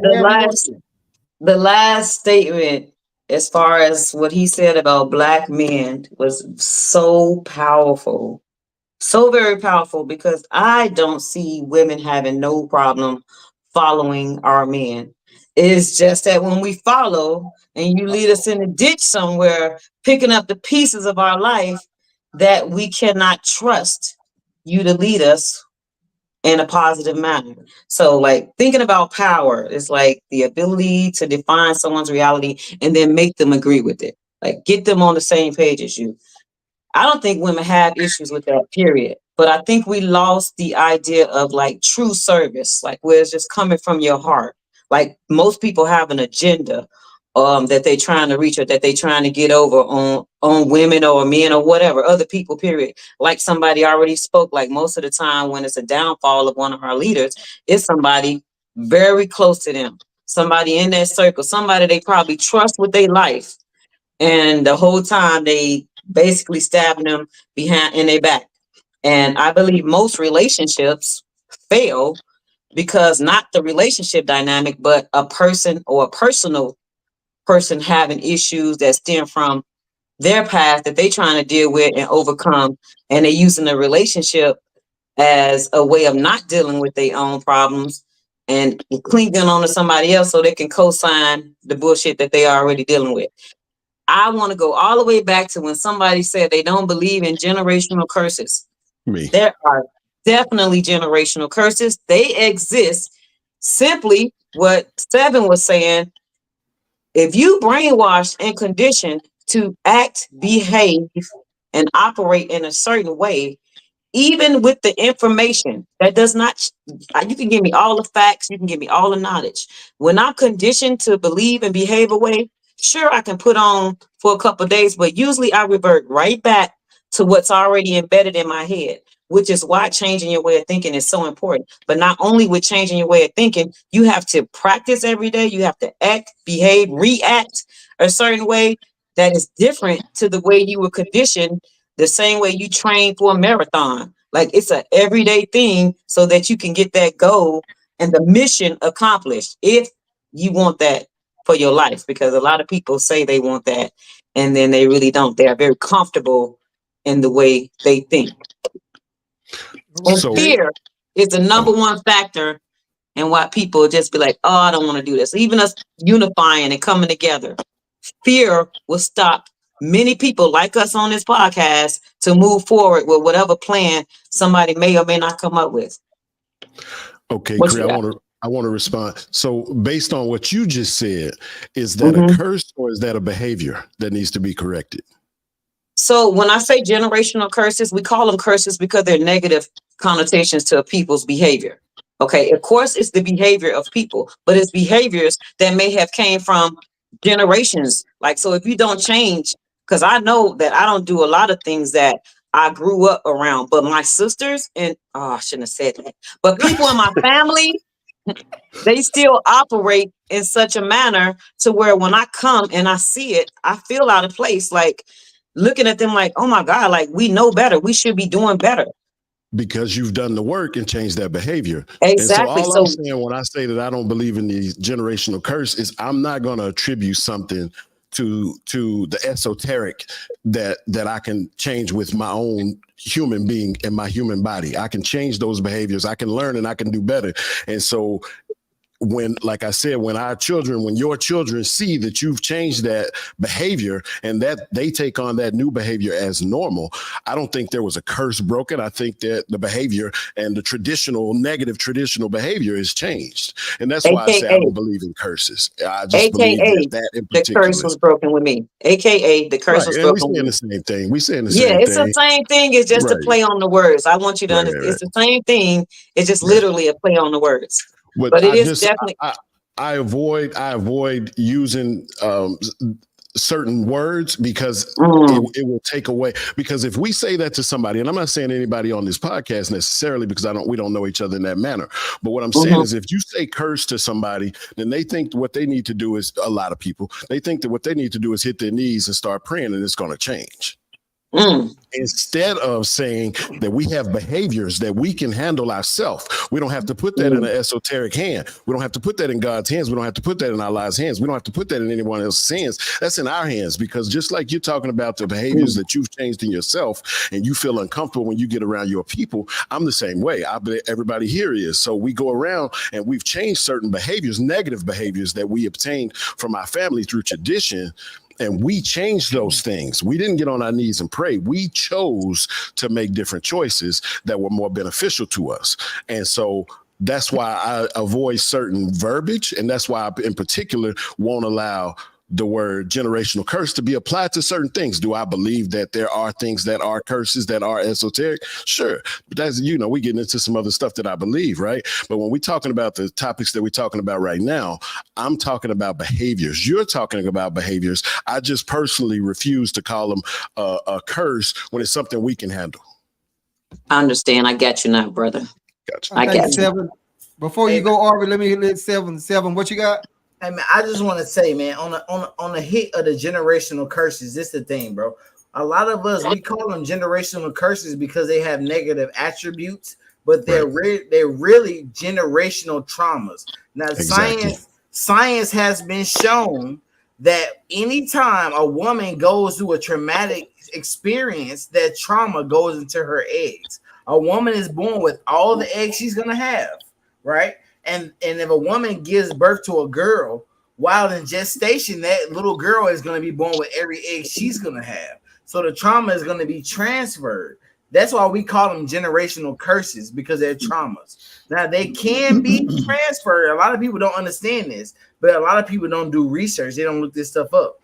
the last statement, as far as what he said about Black men, was so powerful, so very powerful, because I don't see women having no problem following our men. It's just that when we follow and you lead us in a ditch somewhere, picking up the pieces of our life, that we cannot trust you to lead us in a positive manner. So, like, thinking about power is like the ability to define someone's reality and then make them agree with it. Like, get them on the same page as you. I don't think women have issues with that, period. But I think we lost the idea of like true service, like where it's just coming from your heart. Like, most people have an agenda that they trying to reach or that they trying to get over on women or men or whatever, other people, period. Like somebody already spoke, like most of the time when it's a downfall of one of our leaders, it's somebody very close to them, somebody in that circle, somebody they probably trust with their life. And the whole time they basically stabbing them behind in their back. And I believe most relationships fail because not the relationship dynamic, but a person or a personal person having issues that stem from their past that they trying to deal with and overcome. And they're using the relationship as a way of not dealing with their own problems and clinging on to somebody else so they can co-sign the bullshit that they are already dealing with. I want to go all the way back to when somebody said they don't believe in generational curses. Me. There are definitely generational curses. They exist. Simply what Seven was saying, if you brainwashed and conditioned to act, behave, and operate in a certain way, even with the information that does not, you can give me all the facts, you can give me all the knowledge. When I'm conditioned to believe and behave a way, sure, I can put on for a couple of days, but usually I revert right back to what's already embedded in my head, which is why changing your way of thinking is so important. But not only with changing your way of thinking, you have to practice every day. You have to act, behave, react a certain way that is different to the way you were conditioned, the same way you train for a marathon. Like it's an everyday thing so that you can get that goal and the mission accomplished if you want that for your life. Because a lot of people say they want that and then they really don't. They are very comfortable in the way they think. And So fear is the number one factor in why people just be like, oh, I don't want to do this. Even us unifying and coming together, fear will stop many people like us on this podcast to move forward with whatever plan somebody may or may not come up with. okay, What Cree, you got? I want to respond. So based on what you just said, is that a Mhm. curse or is that a behavior that needs to be corrected? So when I say generational curses, we call them curses because they're negative connotations to people's behavior. Okay, of course, it's the behavior of people, but it's behaviors that may have came from generations. Like, so if you don't change, because I know that I don't do a lot of things that I grew up around, but my sisters and I shouldn't have said that, but people in my family, they still operate in such a manner to where when I come and I see it, I feel out of place. Like looking at them like, oh my God, like we know better. We should be doing better. Because you've done the work and changed that behavior. And so Exactly. all I'm So saying when I say that I don't believe in the generational curse is I'm not going to attribute something to the esoteric that I can change with my own human being and my human body. I can change those behaviors. I can learn and I can do better. And so when, like I said, when your children see that you've changed that behavior and that they take on that new behavior as normal, I don't think there was a curse broken. I think that the behavior and the negative traditional behavior has changed. And that's why I say I AKA, don't believe in curses. I just believe that in the curse particular. was broken with me. AKA the curse Right. was And we're broken with saying me. the same thing. We're saying the Yeah, same it's the thing. same thing. It's just a Right. play on the words. I want you to Right, understand. right, It's the same thing. It's just right. literally a play on the words. But But it is definitely. I avoid using certain words because it will take away. Because if we say that to somebody, and I'm not saying anybody on this podcast necessarily because we don't know each other in that manner. But what I'm saying is if you say curse to somebody, then they think what they need to do is, a lot of people, they think that what they need to do is hit their knees and start praying and it's going to change. Instead of saying that we have behaviors that we can handle ourselves. We don't have to put that in an esoteric hand. We don't have to put that in God's hands. We don't have to put that in our lives' hands. We don't have to put that in anyone else's hands. That's in our hands, because just like you're talking about the behaviors that you've changed in yourself and you feel uncomfortable when you get around your people, I'm the same way. I bet everybody here is. So we go around and we've changed certain behaviors, negative behaviors that we obtained from our family through tradition. And we changed those things. We didn't get on our knees and pray. We chose to make different choices that were more beneficial to us. And so that's why I avoid certain verbiage. And that's why I, in particular, won't allow the word generational curse to be applied to certain things. Do I believe that there are things that are curses that are esoteric? Sure. But that's, we getting into some other stuff that I believe, right? But when we're talking about the topics that we're talking about right now, I'm talking about behaviors. You're talking about behaviors. I just personally refuse to call them a curse when it's something we can handle. I understand. I got you now, brother. Gotcha. I Thank got you, you. Seven. Before you go, Arby, let me hit seven. What you got? I mean, I just want to say, man, on the hit of the generational curses, this the thing, bro. A lot of us, we call them generational curses because they have negative attributes, but they're really generational traumas. Now, Exactly. science has been shown that anytime a woman goes through a traumatic experience, that trauma goes into her eggs. A woman is born with all the eggs she's gonna have, right? And if a woman gives birth to a girl while in gestation, that little girl is going to be born with every egg she's going to have. So the trauma is going to be transferred. That's why we call them generational curses, because they're traumas. Now, they can be transferred. A lot of people don't understand this, but a lot of people don't do research. They don't look this stuff up.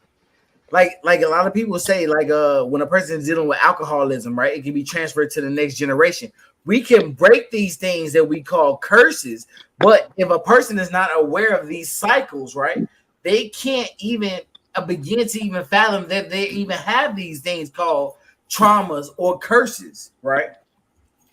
Like a lot of people say, when a person is dealing with alcoholism, right, it can be transferred to the next generation. We can break these things that we call curses, but if a person is not aware of these cycles, right, they can't even begin to even fathom that they even have these things called traumas or curses, right?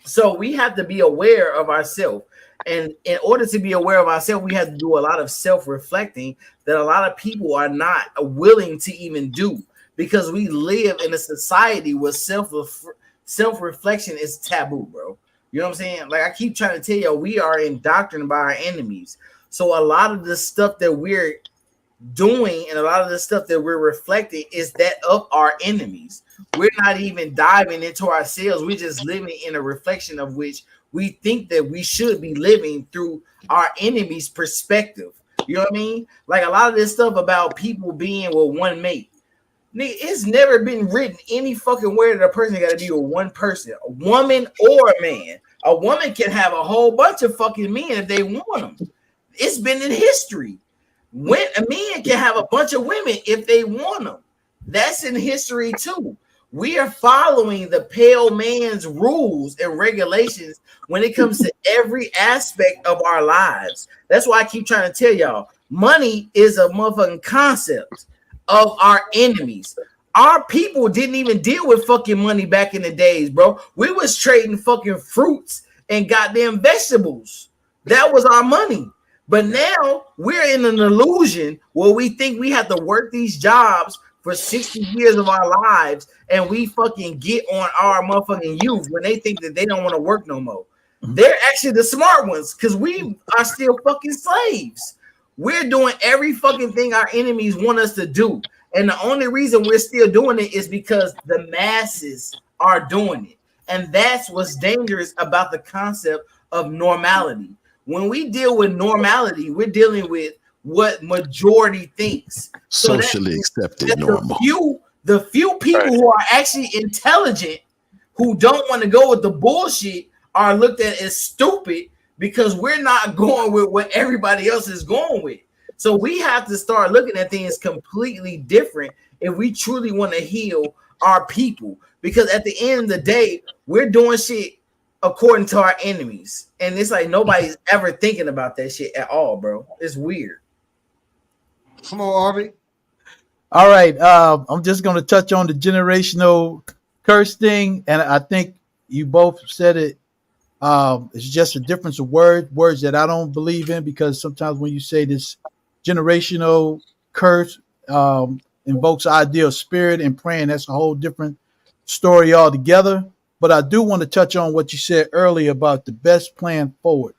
So we have to be aware of ourselves. And in order to be aware of ourselves, we have to do a lot of self-reflecting that a lot of people are not willing to even do, because we live in a society where self-reflection is taboo, bro. You know what I'm saying? Like I keep trying to tell you, we are indoctrinated by our enemies. So a lot of the stuff that we're doing and a lot of the stuff that we're reflecting is that of our enemies. We're not even diving into ourselves. We're just living in a reflection of which we think that we should be living through our enemy's perspective. You know what I mean? Like a lot of this stuff about people being with one mate. It's never been written any fucking where that a person got to be with one person, a woman or a man. A woman can have a whole bunch of fucking men if they want them. It's been in history. When a man can have a bunch of women if they want them. That's in history too. We are following the pale man's rules and regulations when it comes to every aspect of our lives. That's why I keep trying to tell y'all, money is a motherfucking concept of our enemies. Our people didn't even deal with fucking money back in the days, bro. We was trading fucking fruits and goddamn vegetables. That was our money. But now we're in an illusion where we think we have to work these jobs for 60 years of our lives, and we fucking get on our motherfucking youth when they think that they don't want to work no more. They're actually the smart ones, because we are still fucking slaves. We're doing every fucking thing our enemies want us to do. And the only reason we're still doing it is because the masses are doing it. And that's what's dangerous about the concept of normality. When we deal with normality, we're dealing with what majority thinks. Socially accepted normal. The few people who are actually intelligent, who don't want to go with the bullshit, are looked at as stupid because we're not going with what everybody else is going with. So we have to start looking at things completely different if we truly want to heal our people. Because at the end of the day, we're doing shit according to our enemies. And it's like nobody's ever thinking about that shit at all, bro. It's weird. Come on, Arby. All right. I'm just going to touch on the generational curse thing. And I think you both said it. It's just a difference of words that I don't believe in, because sometimes when you say this generational curse invokes the idea of spirit and praying, that's a whole different story altogether. But I do want to touch on what you said earlier about the best plan forward.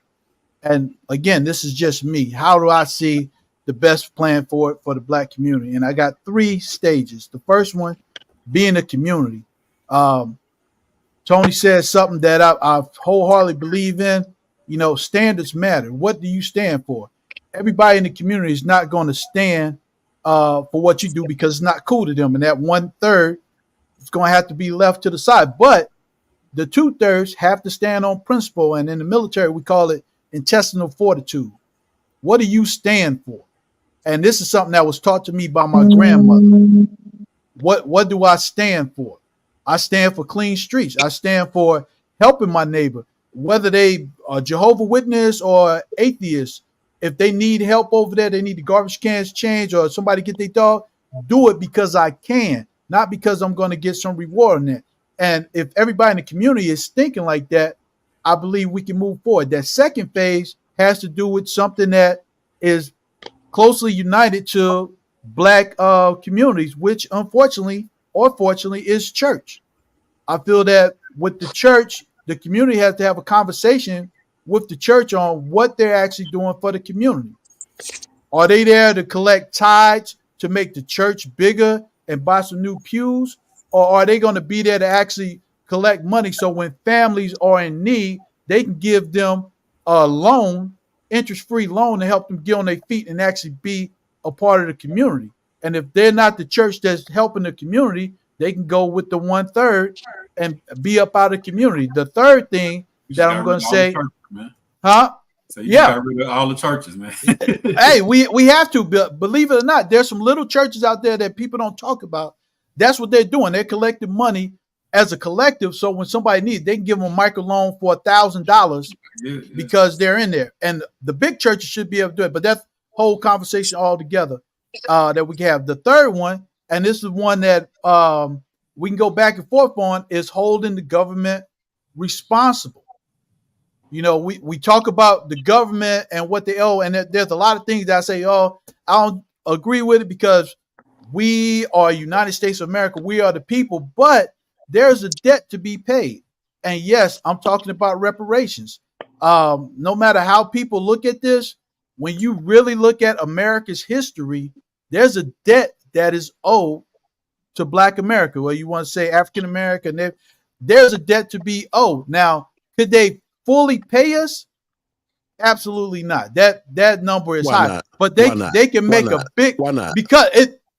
And again, this is just me. How do I see the best plan forward for the Black community? And I got 3 stages. The first one being a community. Tony said something that I wholeheartedly believe in. You know, standards matter. What do you stand for? Everybody in the community is not going to stand for what you do because it's not cool to them. And that 1/3 is going to have to be left to the side. But the 2/3 have to stand on principle. And in the military, we call it intestinal fortitude. What do you stand for? and this is something that was taught to me by my grandmother. What do I stand for? I stand for clean streets. I stand for helping my neighbor, whether they are Jehovah's Witness or atheists. If they need help over there, they need the garbage cans changed or somebody get their dog, do it because I can, not because I'm going to get some reward on that. And if everybody in the community is thinking like that, I believe we can move forward. That second phase has to do with something that is closely united to Black communities, which unfortunately or fortunately is church. I feel that with the church, the community has to have a conversation with the church on what they're actually doing for the community. Are they there to collect tithes to make the church bigger and buy some new pews? Or are they going to be there to actually collect money so when families are in need, they can give them a loan, interest-free loan to help them get on their feet and actually be a part of the community? And if they're not the church that's helping the community, they can go with the 1/3 and be up out of the community. The third thing that I'm going to say, huh? So you got rid of all the churches, man. Hey, we have to, believe it or not, there's some little churches out there that people don't talk about. That's what they're doing. They're collecting money as a collective. So when somebody needs, they can give them a microloan for $1,000 because they're in there. And the big churches should be able to do it. But that's whole conversation altogether that we can have. The third one, and this is one that we can go back and forth on, is holding the government responsible. You know, we talk about the government and what they owe, and there's a lot of things that I say, oh, I don't agree with it because we are United States of America. We are the people, but there's a debt to be paid. And yes, I'm talking about reparations. No matter how people look at this, when you really look at America's history, there's a debt that is owed to Black America, where you want to say African American. There's a debt to be owed. Now, could they fully pay us? Absolutely not. That number is high, but they can make a big, because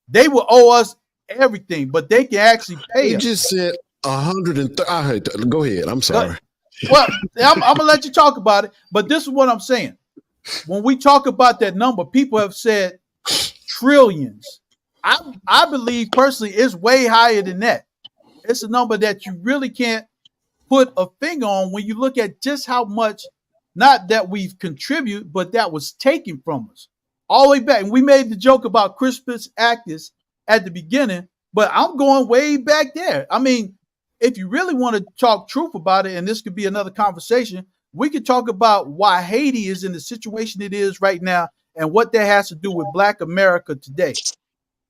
they will owe us everything, but they can actually pay us. You just said 130. Go ahead. I'm sorry. Well, I'm gonna let you talk about it, but this is what I'm saying. When we talk about that number, people have said trillions. I believe personally it's way higher than that. It's a number that you really can't put a finger on when you look at just how much, not that we've contributed, but that was taken from us all the way back. And we made the joke about Crispus Attucks at the beginning, but I'm going way back there. I mean, if you really want to talk truth about it, and this could be another conversation, we could talk about why Haiti is in the situation it is right now and what that has to do with Black America today.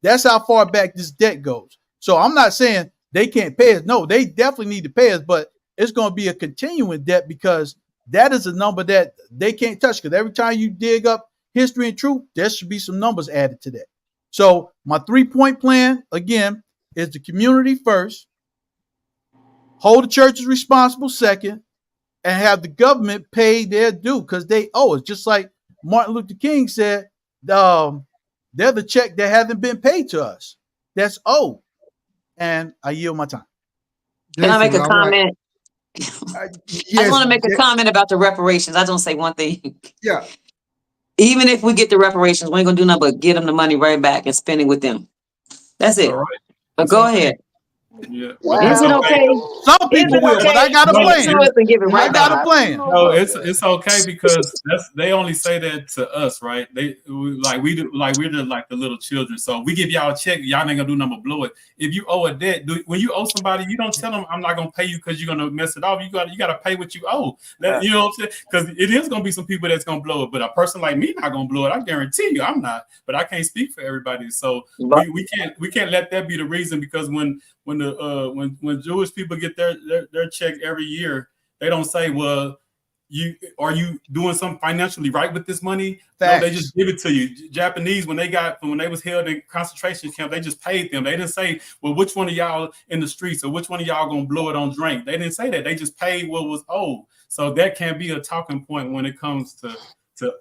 That's how far back this debt goes. So I'm not saying they can't pay us. No, they definitely need to pay us, but it's going to be a continuing debt because that is a number that they can't touch. Because every time you dig up history and truth, there should be some numbers added to that. So my 3-point plan, again, is the community first, hold the churches responsible second, and have the government pay their due because they owe us. Just like Martin Luther King said, they're the check that hasn't been paid to us. That's owed. And I yield my time. Can I make a comment? Yes, I just want to make a comment about the reparations. I just want to say one thing. Yeah. Even if we get the reparations, we ain't gonna do nothing but get them the money right back and spend it with them. That's it. Right. But go ahead. Yeah. Is it okay? Some people will, but I got a plan. I got a plan. No, it's okay because they only say that to us, right? We're like the little children. So we give y'all a check, y'all ain't gonna do nothing but blow it. If you owe a debt, when you owe somebody, you don't tell them I'm not gonna pay you because you're gonna mess it off. You gotta pay what you owe. You know what I'm saying? Because it is gonna be some people that's gonna blow it, but a person like me not gonna blow it. I guarantee you, I'm not. But I can't speak for everybody. So we can't let that be the reason because when Jewish people get their check every year, they don't say, well, are you doing something financially right with this money? No, they just give it to you. Japanese, when they was held in concentration camp, they just paid them. They didn't say, well, which one of y'all in the streets or which one of y'all gonna blow it on drink. They didn't say that. They just paid what was owed. So that can be a talking point when it comes to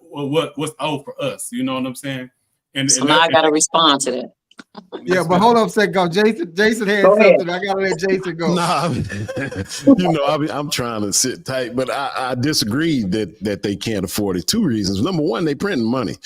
what's owed for us. You know what I'm saying? So now I gotta respond to that. Yeah, but hold on a second. Go, Jason had something. I gotta let Jason go. Nah, I'm trying to sit tight, but I disagree that they can't afford it. Two reasons. Number one, they printing money,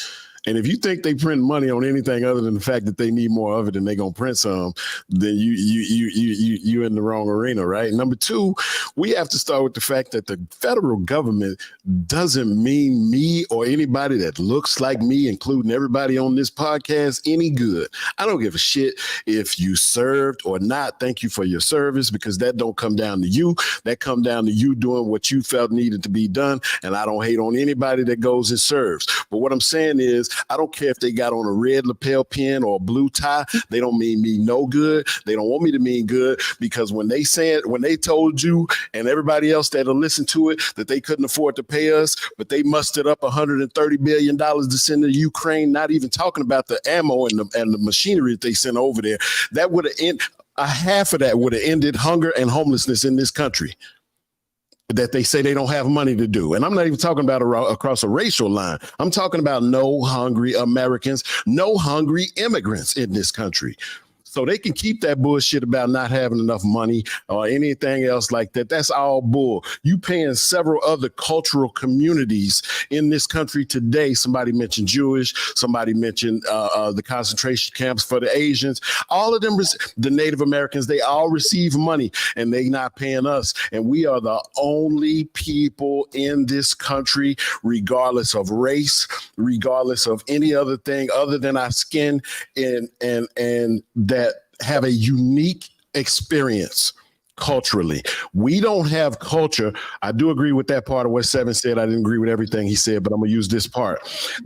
And if you think they print money on anything other than the fact that they need more of it and they're gonna print some, then you in the wrong arena, right? Number two, we have to start with the fact that the federal government doesn't mean me or anybody that looks like me, including everybody on this podcast, any good. I don't give a shit if you served or not. Thank you for your service, because that don't come down to you. That come down to you doing what you felt needed to be done. And I don't hate on anybody that goes and serves. But what I'm saying is, I don't care if they got on a red lapel pin or a blue tie. They don't mean me no good. They don't want me to mean good, because when they told you and everybody else that'll listen to it that they couldn't afford to pay us, but they mustered up $130 billion to send to Ukraine, not even talking about the ammo and the machinery that they sent over there, that would have ended, a half of that would have ended hunger and homelessness in this country that they say they don't have money to do. And I'm not even talking about across a racial line. I'm talking about no hungry Americans, no hungry immigrants in this country. So they can keep that bullshit about not having enough money or anything else like that. That's all bull. You paying several other cultural communities in this country today. Somebody mentioned Jewish. Somebody mentioned the concentration camps for the Asians. All of them, the Native Americans, they all receive money and they not paying us. And we are the only people in this country, regardless of race, regardless of any other thing other than our skin and that have a unique experience culturally. We don't have culture. I do agree with that part of what Seven said. I didn't agree with everything he said, but I'm going to use this part.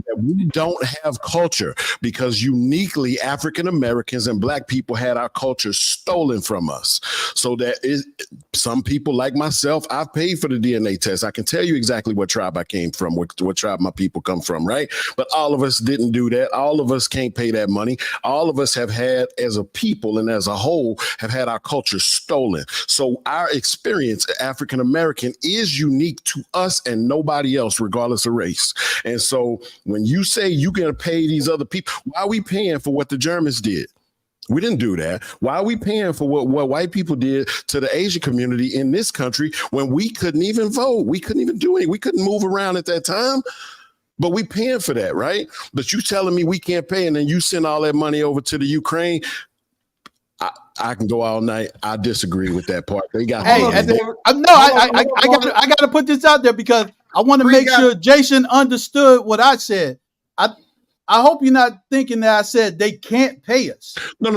That we don't have culture because uniquely African Americans and Black people had our culture stolen from us. So that is, some people like myself, I've paid for the DNA test. I can tell you exactly what tribe I came from, what tribe my people come from, right? But all of us didn't do that. All of us can't pay that money. All of us have had, as a people and as a whole, have had our culture stolen. So our experience, African American, is unique to us and nobody else, regardless of race. And so when you say you're going to pay these other people, why are we paying for what the Germans did? We didn't do that. Why are we paying for what white people did to the Asian community in this country when we couldn't even vote? We couldn't even do anything. We couldn't move around at that time. But we paying for that, right? But you telling me we can't pay, and then you send all that money over to the Ukraine. I can go all night. I disagree with that part. They got. Hey, I got to put this out there because I want to make sure Jason understood what I said. I hope you're not thinking that I said they can't pay us. No.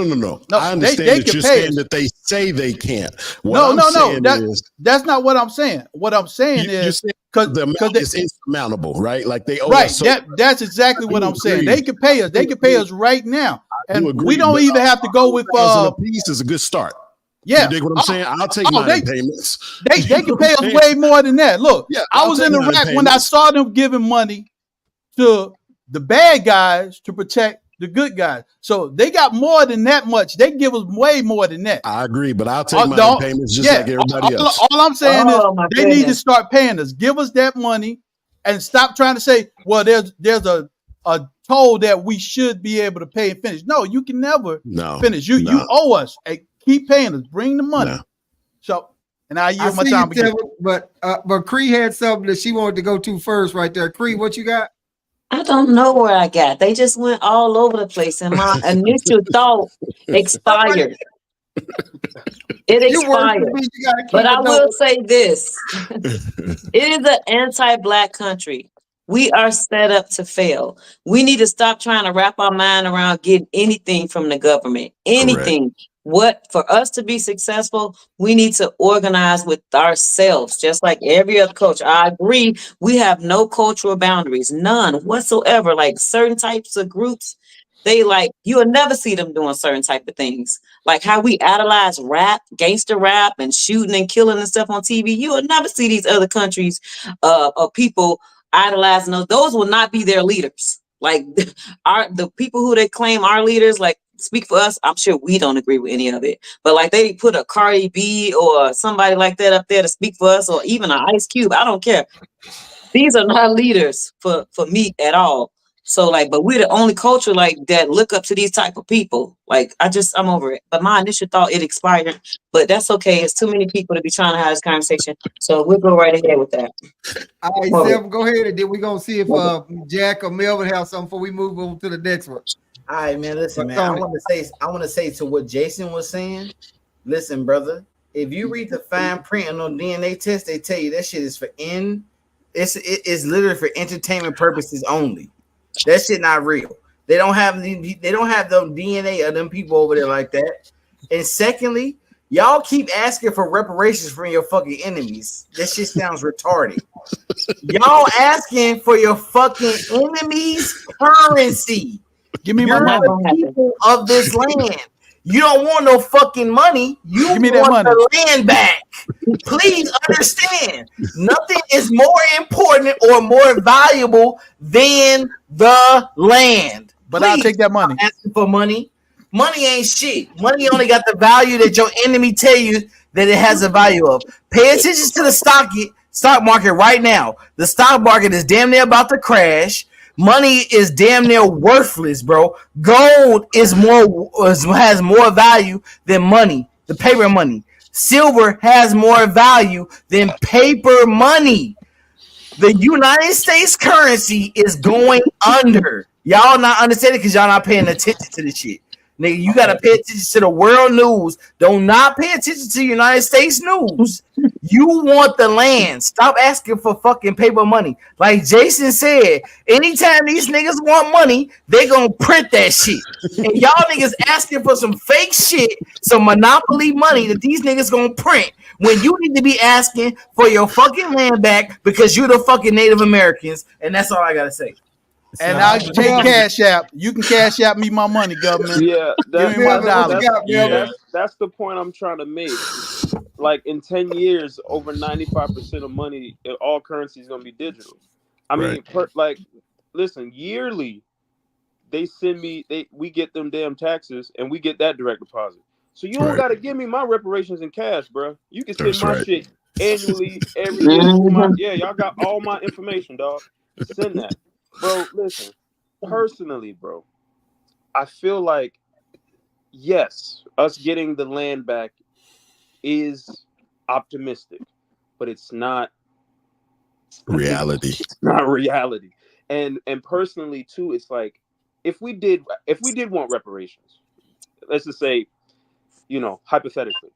I understand that you're saying that they say they can't. No. That's not what I'm saying. What I'm saying is because the amount is insurmountable, right? Like they owe right. us. So that's exactly what I'm saying. They can pay us. They can pay us right now, and we don't even have to go with. A piece is a good start. Yeah, you dig what I'm saying? I'll take my payments. They can pay us way more than that. Look, I was in Iraq when I saw them giving money to the bad guys to protect the good guys. So they got more than that much. They give us way more than that. I agree, but I'll take my payments just like everybody else. All I'm saying is they need to start paying us. Give us that money and stop trying to say, well, there's a toll that we should be able to pay and finish. No, you can never finish. You owe us. Hey, keep paying us. Bring the money. No. So, and I yield my time again. But Cree had something that she wanted to go to first right there. Cree, what you got? I don't know where I got. They just went all over the place, and my initial thought expired. It expired. But I will say this. It is an anti-Black country. We are set up to fail. We need to stop trying to wrap our mind around getting anything from the government. Anything. Correct. What for us to be successful, we need to organize with ourselves, just like every other culture. I agree. We have no cultural boundaries, none whatsoever. Like certain types of groups, you will never see them doing certain type of things. Like how we idolize rap, gangster rap, and shooting and killing and stuff on TV. You will never see these other countries of people idolizing those. Those will not be their leaders. Like the people who they claim are leaders, like speak for us. I'm sure we don't agree with any of it, but like they put a Cardi B or somebody like that up there to speak for us, or even an Ice Cube. I don't care. These are not leaders for me at all. So like, but we're the only culture like that look up to these type of people. Like I'm over it. But my initial thought it expired, but that's okay. It's too many people to be trying to have this conversation. So we'll go right ahead with that. All right, Well, Seven, go ahead, and then we're gonna see if Jack or Melvin have something before we move on to the next one. All right, man. Listen, man. Tony. I want to say to what Jason was saying. Listen, brother. If you read the fine print on no DNA test, they tell you that shit is it's literally for entertainment purposes only. That shit not real. They don't have the DNA of them people over there like that. And secondly, y'all keep asking for reparations from your fucking enemies. That shit sounds retarded. Y'all asking for your fucking enemies' currency. Give me my You're money. the people of this land. You don't want no fucking money. You Give me that want money. the land back. Please understand. Nothing is more important or more valuable than the land. But I'll take that money. Asking for money. Money ain't shit. Money only got the value that your enemy tell you that it has a value of. Pay attention to the stock market right now. The stock market is damn near about to crash. Money is damn near worthless, bro. Gold has more value than money, the paper money. Silver has more value than paper money. The United States currency is going under. Y'all not understanding because y'all not paying attention to this shit. Nigga, you gotta pay attention to the world news. Don't not pay attention to United States news. You want the land. Stop asking for fucking paper money. Like Jason said, anytime these niggas want money, they gonna print that shit. And y'all niggas asking for some fake shit, some monopoly money that these niggas gonna print when you need to be asking for your fucking land back because you're the fucking Native Americans. And that's all I gotta say. And I'll take Cash App. You can Cash App me my money, government. Yeah, Give me my dollar. that's the point I'm trying to make. Like in 10 years, over 95% of money, all currency is going to be digital. I mean, listen, yearly, we get them damn taxes and we get that direct deposit. So you don't got to give me my reparations in cash, bro. You can send my shit annually every year. Y'all got all my information, dog. Send that. Bro, listen, personally, bro, I feel like, yes, us getting the land back is optimistic, but it's not reality. It's not reality. And personally, too, it's like, if we did want reparations, let's just say, hypothetically,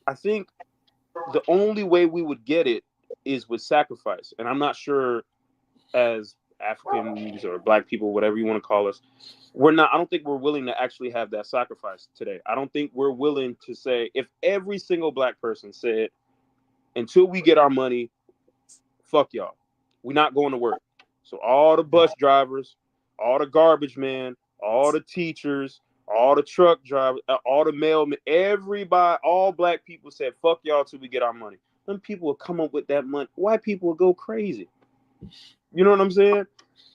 I think the only way we would get it is with sacrifice. And I'm not sure, as Africans or Black people, whatever you want to call us, I don't think we're willing to actually have that sacrifice today. I don't think we're willing to say, if every single Black person said, until we get our money, fuck y'all, we're not going to work. So all the bus drivers, all the garbage men, all the teachers, all the truck drivers, all the mailmen, everybody, all Black people said, fuck y'all till we get our money. Then people will come up with that money. White people will go crazy. You know what I'm saying?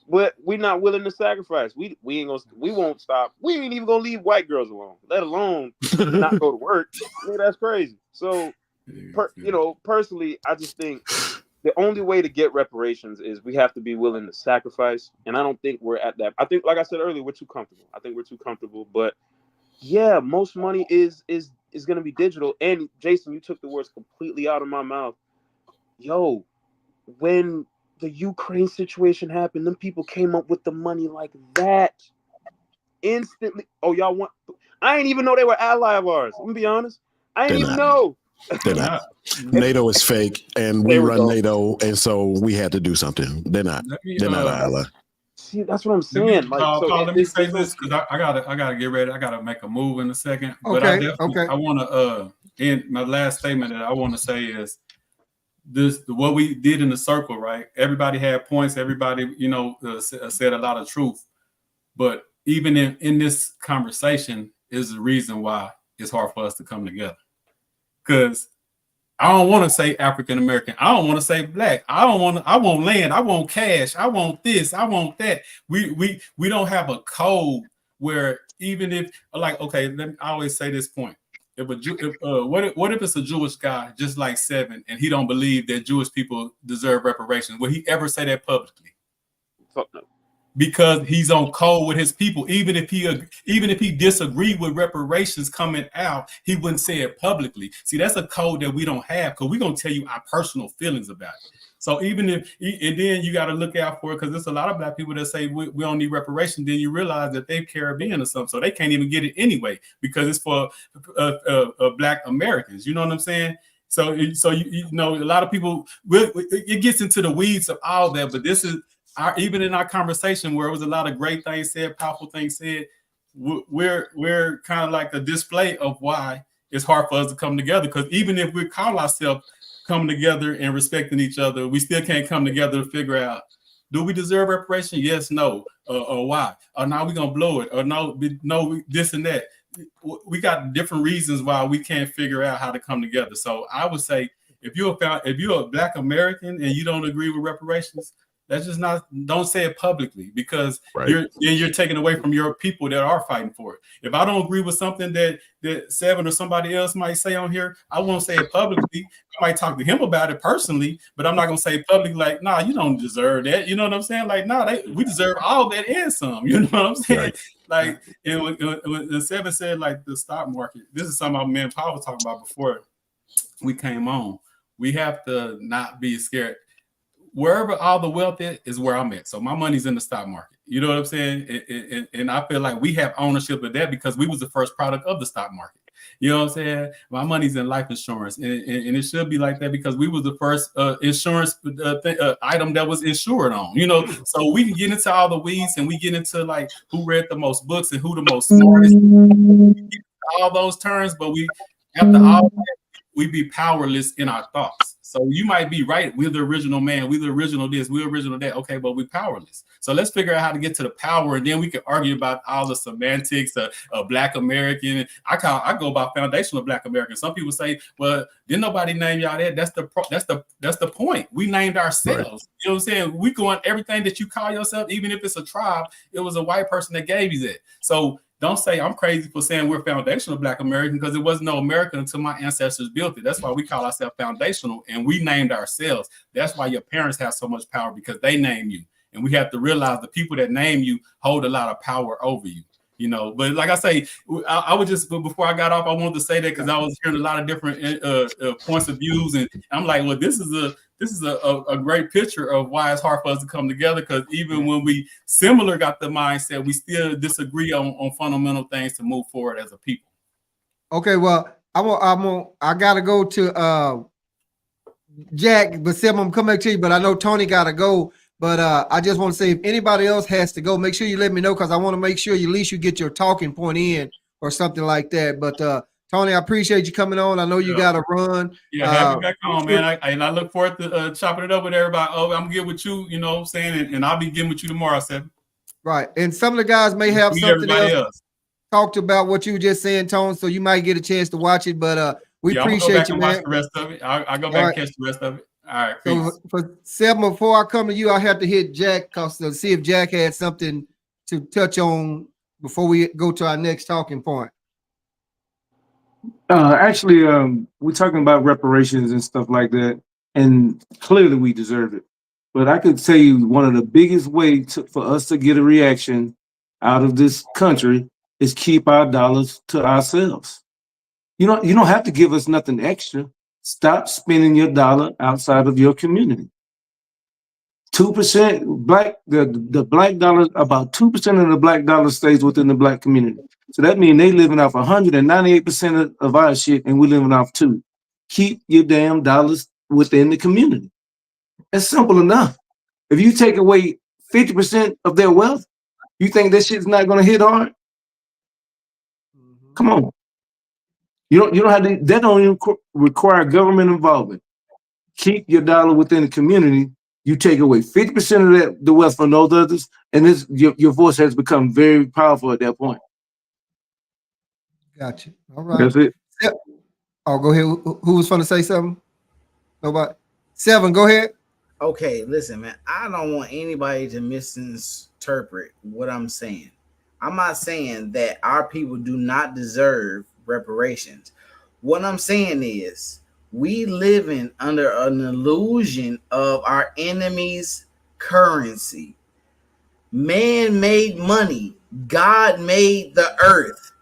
But we're not willing to sacrifice. We won't stop. We ain't even gonna leave white girls alone, let alone not go to work. That's crazy. So, personally, I just think the only way to get reparations is we have to be willing to sacrifice. And I don't think we're at that. I think, like I said earlier, we're too comfortable. I think we're too comfortable. But yeah, most money is gonna be digital. And Jason, you took the words completely out of my mouth. Yo, when the Ukraine situation happened, them people came up with the money like that instantly. Oh, y'all want? I didn't even know they were ally of ours. I'm gonna be honest. I didn't even know. They're not. NATO is fake, and we run NATO, and so we had to do something. They're not. They're not an ally. See, that's what I'm saying. Let me say this because I gotta get ready. I gotta make a move in a second. But I want to end my last statement that I want to say is what we did in the circle, right? Everybody had points. Everybody, said a lot of truth. But even in this conversation is the reason why it's hard for us to come together. Because I don't want to say African American. I don't want to say Black. I want land. I want cash. I want this. I want that. We don't have a code where even if I always say this point. What if it's a Jewish guy just like Seven and he don't believe that Jewish people deserve reparations? Will he ever say that publicly? Fuck no. because he's on code with his people. Even if he disagreed with reparations coming out, he wouldn't say it publicly. See, that's a code that we don't have, because we're gonna tell you our personal feelings about it. So even if, and then you got to look out for it, because there's a lot of black people that say we don't need reparations. Then you realize that they're Caribbean or something, so they can't even get it anyway because it's for black Americans. You know what I'm saying? So you know, a lot of people, it gets into the weeds of all that. But this is even in our conversation where it was a lot of great things said, powerful things said. We're kind of like a display of why it's hard for us to come together. Because even if we call ourselves coming together and respecting each other, we still can't come together to figure out, do we deserve reparation? Yes, no, or why? Or now we're gonna blow it, or no, this and that. We got different reasons why we can't figure out how to come together. So I would say, if you're a Black American and you don't agree with reparations, that's just don't say it publicly, because you're taking away from your people that are fighting for it. If I don't agree with something that Seven or somebody else might say on here, I won't say it publicly. I might talk to him about it personally, but I'm not gonna say it publicly like, nah, you don't deserve that. You know what I'm saying? Like, nah, we deserve all that and some. You know what I'm saying? Right. Like, and when Seven said, like, the stock market, this is something me and Paul was talking about before we came on. We have to not be scared. Wherever all the wealth is where I'm at. So my money's in the stock market. You know what I'm saying? And I feel like we have ownership of that because we was the first product of the stock market. You know what I'm saying? My money's in life insurance. And it should be like that because we was the first insurance item that was insured on. You know, so we can get into all the weeds and we get into like who read the most books and who the most smartest. All those terms, but after all that, we be powerless in our thoughts. So you might be right. We're the original man. We're the original this. We're original that. Okay, but we're powerless. So let's figure out how to get to the power, and then we can argue about all the semantics of Black American. I go by foundational Black American. Some people say, well, didn't nobody name y'all that? That's the point. We named ourselves. Right. You know what I'm saying? We go on everything that you call yourself, even if it's a tribe. It was a white person that gave you that. So don't say I'm crazy for saying we're foundational Black American, because it wasn't no American until my ancestors built it. That's why we call ourselves foundational, and we named ourselves. That's why your parents have so much power, because they name you. And we have to realize the people that name you hold a lot of power over you. You know, but like I say, I would just, before I got off, I wanted to say that because I was hearing a lot of different points of views, and I'm like, well, this is a great picture of why it's hard for us to come together, because even when we got the mindset, we still disagree on fundamental things to move forward as a people. Okay, well, I gotta go to Jack, but Sam, I'm coming back to you, but I know Tony gotta go. But I just want to say, if anybody else has to go, make sure you let me know, because I want to make sure at least you get your talking point in or something like that. But Tony, I appreciate you coming on. I know you got to run. Yeah, have me back on, man. I look forward to chopping it up with everybody. Oh, I'm good with you, you know what I'm saying? And I'll be getting with you tomorrow, Seth. Right. And some of the guys may have something else talked about what you were just saying, Tone, so you might get a chance to watch it. But we appreciate you, man. Watch the rest of it. I'll go back and catch the rest of it. All right. So for Seven, before I come to you, I have to hit Jack to see if Jack had something to touch on before we go to our next talking point. Actually, we're talking about reparations and stuff like that, and clearly we deserve it. But I could tell you one of the biggest ways for us to get a reaction out of this country is keep our dollars to ourselves. You don't have to give us nothing extra. Stop spending your dollar outside of your community. 2% black, the black dollar, about 2% of the black dollar stays within the black community. So that means they living off 198% of our shit, and we living off 2%. Keep your damn dollars within the community. It's simple enough. If you take away 50% of their wealth, you think that shit's not gonna hit hard? Come on. You don't have to, that don't even require government involvement. Keep your dollar within the community. You take away 50% of the wealth from those others, and your voice has become very powerful at that point. Gotcha. All right. That's it. Yep. Oh, go ahead. Who was going to say something? Nobody. Seven, go ahead. Okay, listen, man. I don't want anybody to misinterpret what I'm saying. I'm not saying that our people do not deserve reparations. What I'm saying is we living under an illusion of our enemy's currency. Man made money. God made the earth.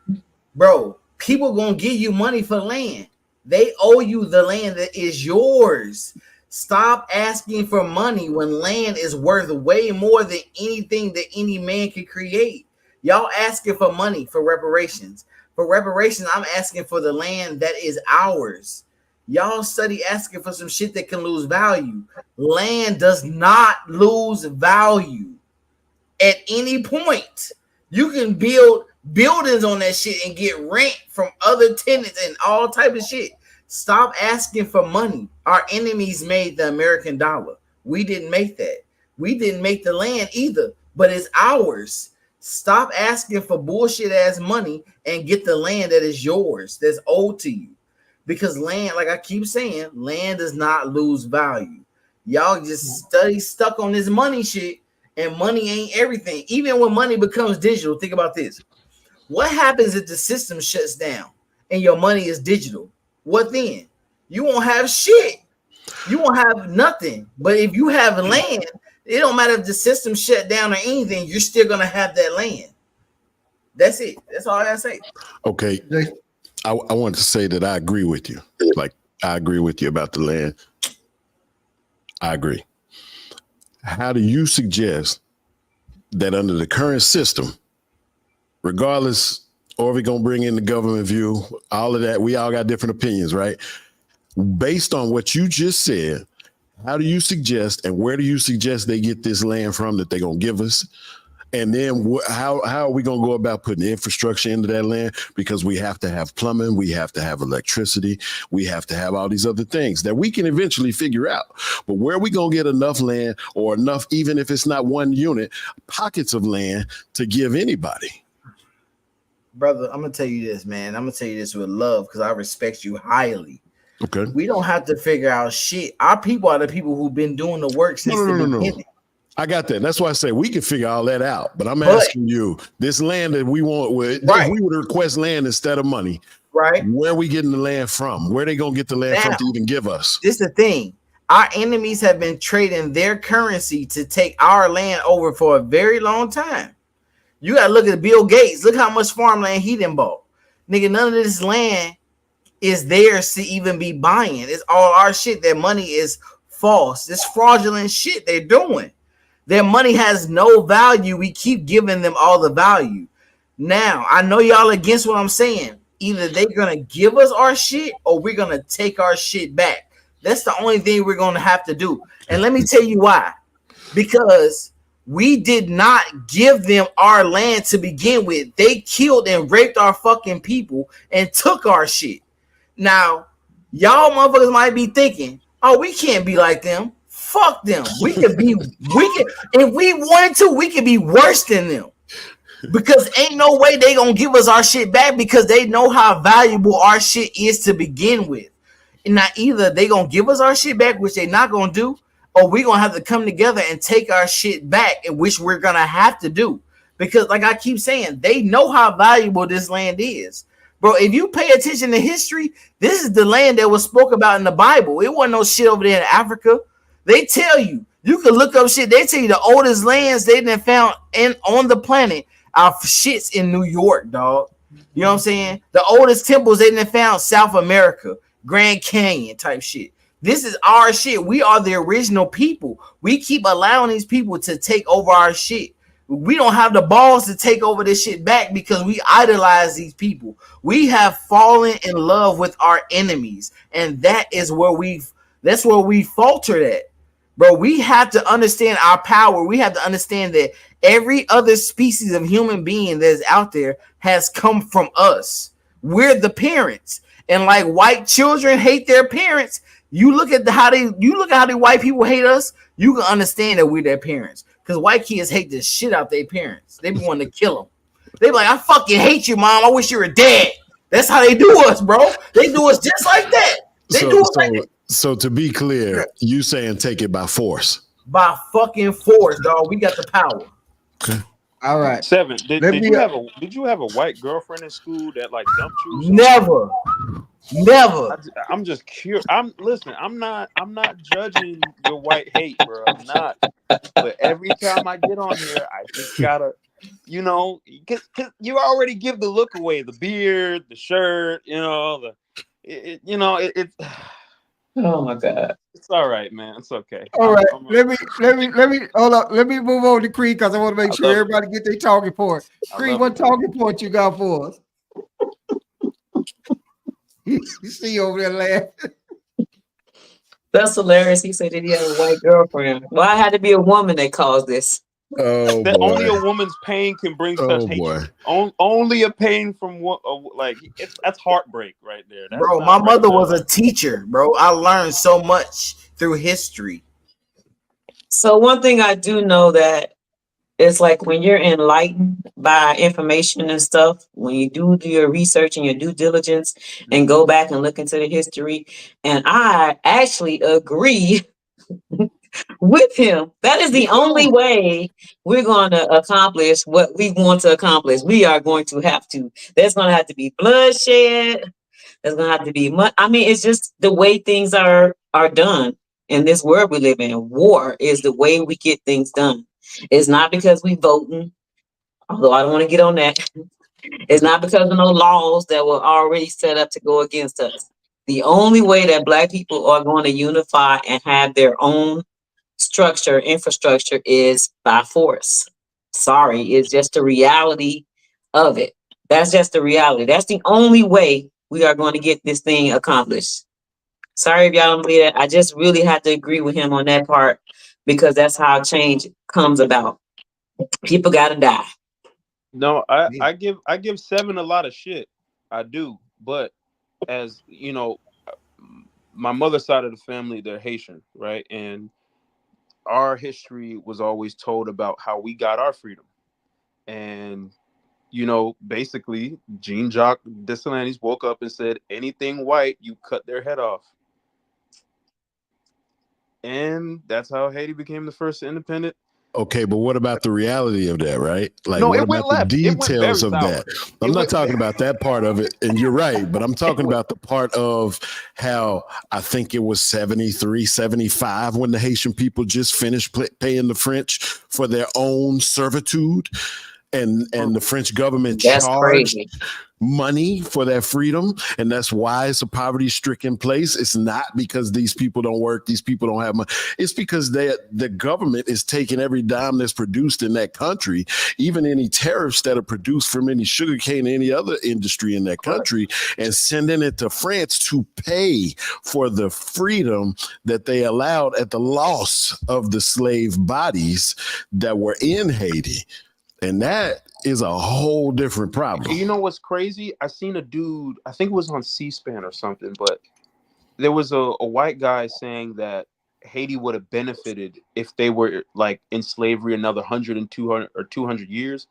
Bro, people gonna give you money for land. They owe you the land that is yours. Stop asking for money when land is worth way more than anything that any man can create. Y'all asking for money for reparations. For reparations, I'm asking for the land that is ours. Y'all study asking for some shit that can lose value. Land does not lose value at any point. You can build buildings on that shit and get rent from other tenants and all type of shit. Stop asking for money. Our enemies made the American dollar. We didn't make that. We didn't make the land either, but it's ours. Stop asking for bullshit ass money and get the land that is yours, that's owed to you. Because land, like I keep saying, land does not lose value. Y'all just stuck on this money shit, and money ain't everything. Even when money becomes digital, think about this. What happens if the system shuts down and your money is digital? What then? You won't have shit. You won't have nothing. But if you have land, it don't matter if the system shut down or anything, you're still gonna have that land. That's it. That's all I gotta say. Okay. I want to say that I agree with you. Like, I agree with you about the land. I agree. How do you suggest that under the current system, regardless, or are we going to bring in the government view, all of that, we all got different opinions, right? Based on what you just said, how do you suggest and where do you suggest they get this land from that they're going to give us? And then how are we going to go about putting infrastructure into that land? Because we have to have plumbing, we have to have electricity, we have to have all these other things that we can eventually figure out. But where are we going to get enough land or enough, even if it's not one unit, pockets of land to give anybody? Brother, I'm going to tell you this, man. I'm going to tell you this with love because I respect you highly. Okay. We don't have to figure out shit. Our people are the people who've been doing the work since the beginning. No. I got that. That's why I say we can figure all that out. But I'm asking you, this land that we want, if we would request land instead of money, right? Where are we getting the land from? Where are they going to get the land from to even give us? This is the thing. Our enemies have been trading their currency to take our land over for a very long time. You got to look at Bill Gates. Look how much farmland he done bought. Nigga, none of this land is theirs to even be buying. It's all our shit. Their money is false. It's fraudulent shit they're doing. Their money has no value. We keep giving them all the value. Now, I know y'all against what I'm saying. Either they're going to give us our shit or we're going to take our shit back. That's the only thing we're going to have to do. And let me tell you why. Because we did not give them our land to begin with. They killed and raped our fucking people and took our shit. Now, y'all motherfuckers might be thinking, oh, we can't be like them. Fuck them. We could be, if we wanted to, we could be worse than them. Because ain't no way they gonna give us our shit back because they know how valuable our shit is to begin with. And now either they gonna give us our shit back, which they not gonna do, or we gonna have to come together and take our shit back, and which we're gonna have to do. Because like I keep saying, they know how valuable this land is. Bro, if you pay attention to history, this is the land that was spoke about in the Bible. It wasn't no shit over there in Africa. They tell you, you can look up shit. They tell you the oldest lands they done found on the planet are shits in New York, dog. You know what I'm saying? The oldest temples they done found South America, Grand Canyon type shit. This is our shit. We are the original people. We keep allowing these people to take over our shit. We don't have the balls to take over this shit back because we idolize these people. We have fallen in love with our enemies, and that's where we faltered at. Bro, we have to understand our power. We have to understand that every other species of human being that is out there has come from us. We're the parents. And like white children hate their parents, you look at how the white people hate us, you can understand that we're their parents. Because white kids hate the shit out their parents. They be wanting to kill them. They be like, I fucking hate you, mom. I wish you were dead. That's how they do us, bro. They do us just like that. So to be clear, you saying take it by force? By fucking force, dog. We got the power. Okay. All right. 7. Let Did me. you have a white girlfriend in school that like dumped you or something? Never. Never. I'm just curious. I'm not judging your white hate, bro. I'm not. But every time I get on here, I just gotta, cause you already give the look away, the beard, the shirt, it's Oh my God. it's all right, man. It's okay. All right. Let me hold up. Let me move on to Creed because I want to make I sure love it. everybody get their talking point. I Creed, love what it. talking point you got for us? You see you over there laughing. That's hilarious. He said that he had a white girlfriend. Well, I had to be a woman that caused this. Oh That only boy. a woman's pain can bring such Oh boy. hatred. Only a pain from what, that's heartbreak right there. That's Bro, my not mother regular. was a teacher, bro. I learned so much through history. So one thing I do know that it's like when you're enlightened by information and stuff, when you do your research and your due diligence and go back and look into the history, and I actually agree with him. That is the only way we're going to accomplish what we want to accomplish. We are going to have to. There's going to have to be bloodshed. There's going to have to be much. I mean, it's just the way things are done in this world we live in. War is the way we get things done. It's not because we voting, although I don't want to get on that. It's not because of no laws that were already set up to go against us. The only way that Black people are going to unify and have their own structure, infrastructure is by force. Sorry, it's just the reality of it. That's just the reality. That's the only way we are going to get this thing accomplished. Sorry if y'all don't believe that. I just really have to agree with him on that part because that's how change comes about. People got to die. No, I give 7 a lot of shit. I do, but as you know, my mother's side of the family, they're Haitian, right? And our history was always told about how we got our freedom. And basically, Jean-Jacques Dessalines woke up and said, anything white, you cut their head off. And that's how Haiti became the first independent. Okay, but what about the reality of that, right? Like, No, what it went about the left. It went very details of sour. that? I'm not talking about that part of it, and you're right, but I'm talking about the part of how I think it was 73, 75 when the Haitian people just finished paying the French for their own servitude. And the French government That's charged crazy. money for their freedom, and that's why it's a poverty-stricken place. It's not because these people don't work, these people don't have money. It's because the government is taking every dime that's produced in that country, even any tariffs that are produced from any sugarcane, any other industry in that country, and sending it to France to pay for the freedom that they allowed at the loss of the slave bodies that were in Haiti. And that is a whole different problem. You know what's crazy? I seen a dude, I think it was on C-SPAN or something, but there was a white guy saying that Haiti would have benefited if they were like in slavery another 100 and 200 or 200 years.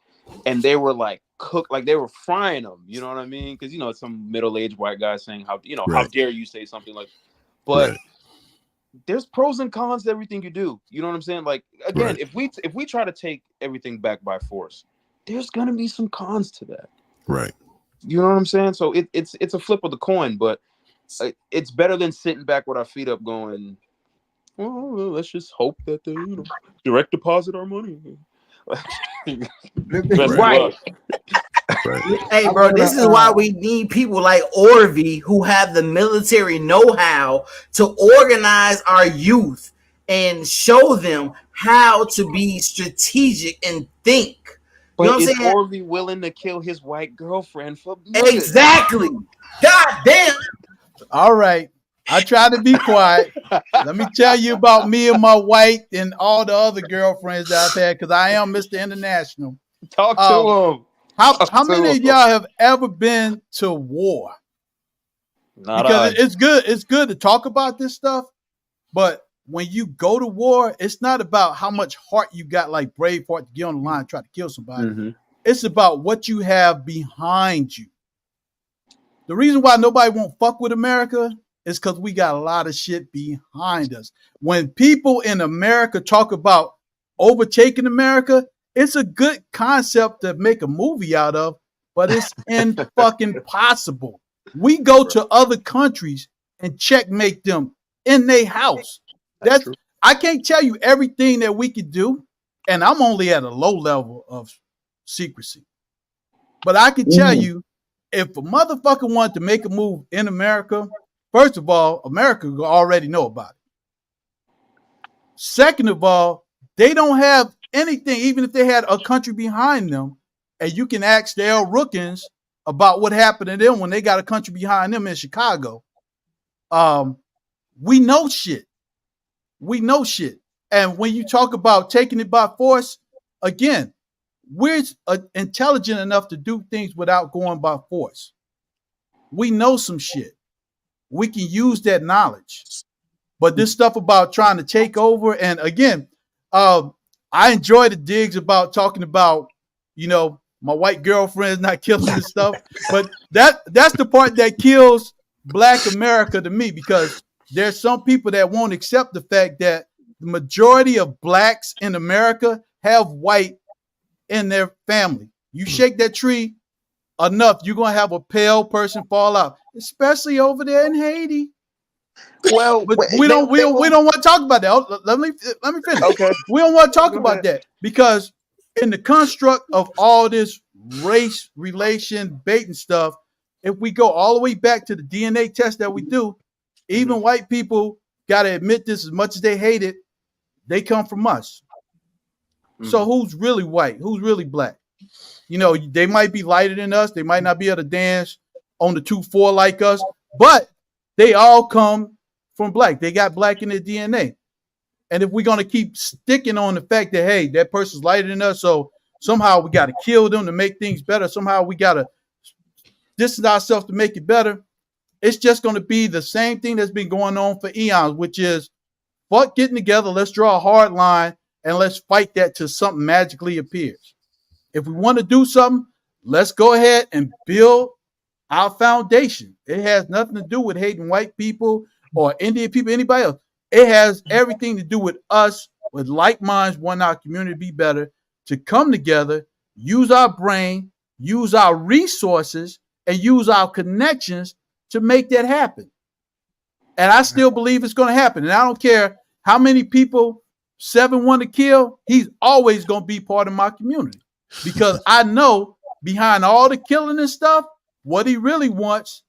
And they were like cooked, like they were frying them. You know what I mean? Because, it's some middle-aged white guy saying how Right. dare you say something like, but Right. there's pros and cons to everything you do. You know what I'm saying? Like, again, Right. if we try to take everything back by force, there's gonna be some cons to that. Right. You know what I'm saying? So it's a flip of the coin, but it's better than sitting back with our feet up, going, well, let's just hope that they direct deposit our money. Best of Right. luck. Right. Hey, bro, this is why we need people like Orvie who have the military know-how to organize our youth and show them how to be strategic and think. You know But what I'm is saying? Orvie willing to kill his white girlfriend for money? Exactly. God damn. All right. I try to be quiet. Let me tell you about me and my white and all the other girlfriends that I've had, because I am Mr. International. Talk to him. How many of y'all have ever been to war? Not Because I. it's good to talk about this stuff, but when you go to war, it's not about how much heart you got, like Braveheart, to get on the line and try to kill somebody. Mm-hmm. It's about what you have behind you. The reason why nobody won't fuck with America is because we got a lot of shit behind us. When people in America talk about overtaking America, It's a good concept to make a movie out of, but it's fucking possible. We go to other countries and checkmate them in their house. That's true. I can't tell you everything that we could do, and I'm only at a low level of secrecy. But I can tell you, if a motherfucker wanted to make a move in America, first of all, America will already know about it. Second of all, they don't have anything, even if they had a country behind them, and you can ask the El Rookins about what happened to them when they got a country behind them in Chicago. We know shit. We know shit. And when you talk about taking it by force, again, we're intelligent enough to do things without going by force. We know some shit. We can use that knowledge. But this stuff about trying to take over, and again, I enjoy the digs about talking about, my white girlfriend's not killing this stuff. But that's the part that kills Black America to me, because there's some people that won't accept the fact that the majority of Blacks in America have white in their family. You shake that tree enough, you're gonna have a pale person fall out, especially over there in Haiti. Well, but we don't want to talk about that. Let me finish. Okay. We don't want to talk about that, because in the construct of all this race relation baiting stuff, if we go all the way back to the DNA test that we do, even white people got to admit this, as much as they hate it, they come from us. So who's really white? Who's really Black? They might be lighter than us. They might not be able to dance on the 2/4 like us, but they all come from Black. They got Black in their DNA. And if we're going to keep sticking on the fact that, hey, that person's lighter than us, so somehow we got to kill them to make things better, somehow we got to distance ourselves to make it better, it's just going to be the same thing that's been going on for eons, which is, fuck getting together, let's draw a hard line, and let's fight that till something magically appears. If we want to do something, let's go ahead and build our foundation. It has nothing to do with hating white people or Indian people, anybody else. It has everything to do with us, with like minds, wanting our community to be better, to come together, use our brain, use our resources, and use our connections to make that happen. And I still believe it's going to happen. And I don't care how many people Seven want to kill, he's always going to be part of my community. Because I know behind all the killing and stuff, what he really wants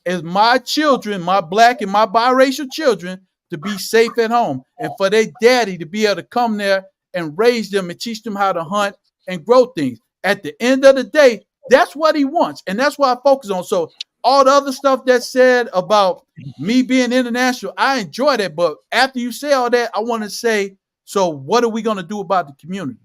is my children, my Black and my biracial children, to be safe at home, and for their daddy to be able to come there and raise them and teach them how to hunt and grow things. At the end of the day, that's what he wants, and that's what I focus on. So all the other stuff that's said about me being international, I enjoy that. But after you say all that, I want to say, so what are we going to do about the community?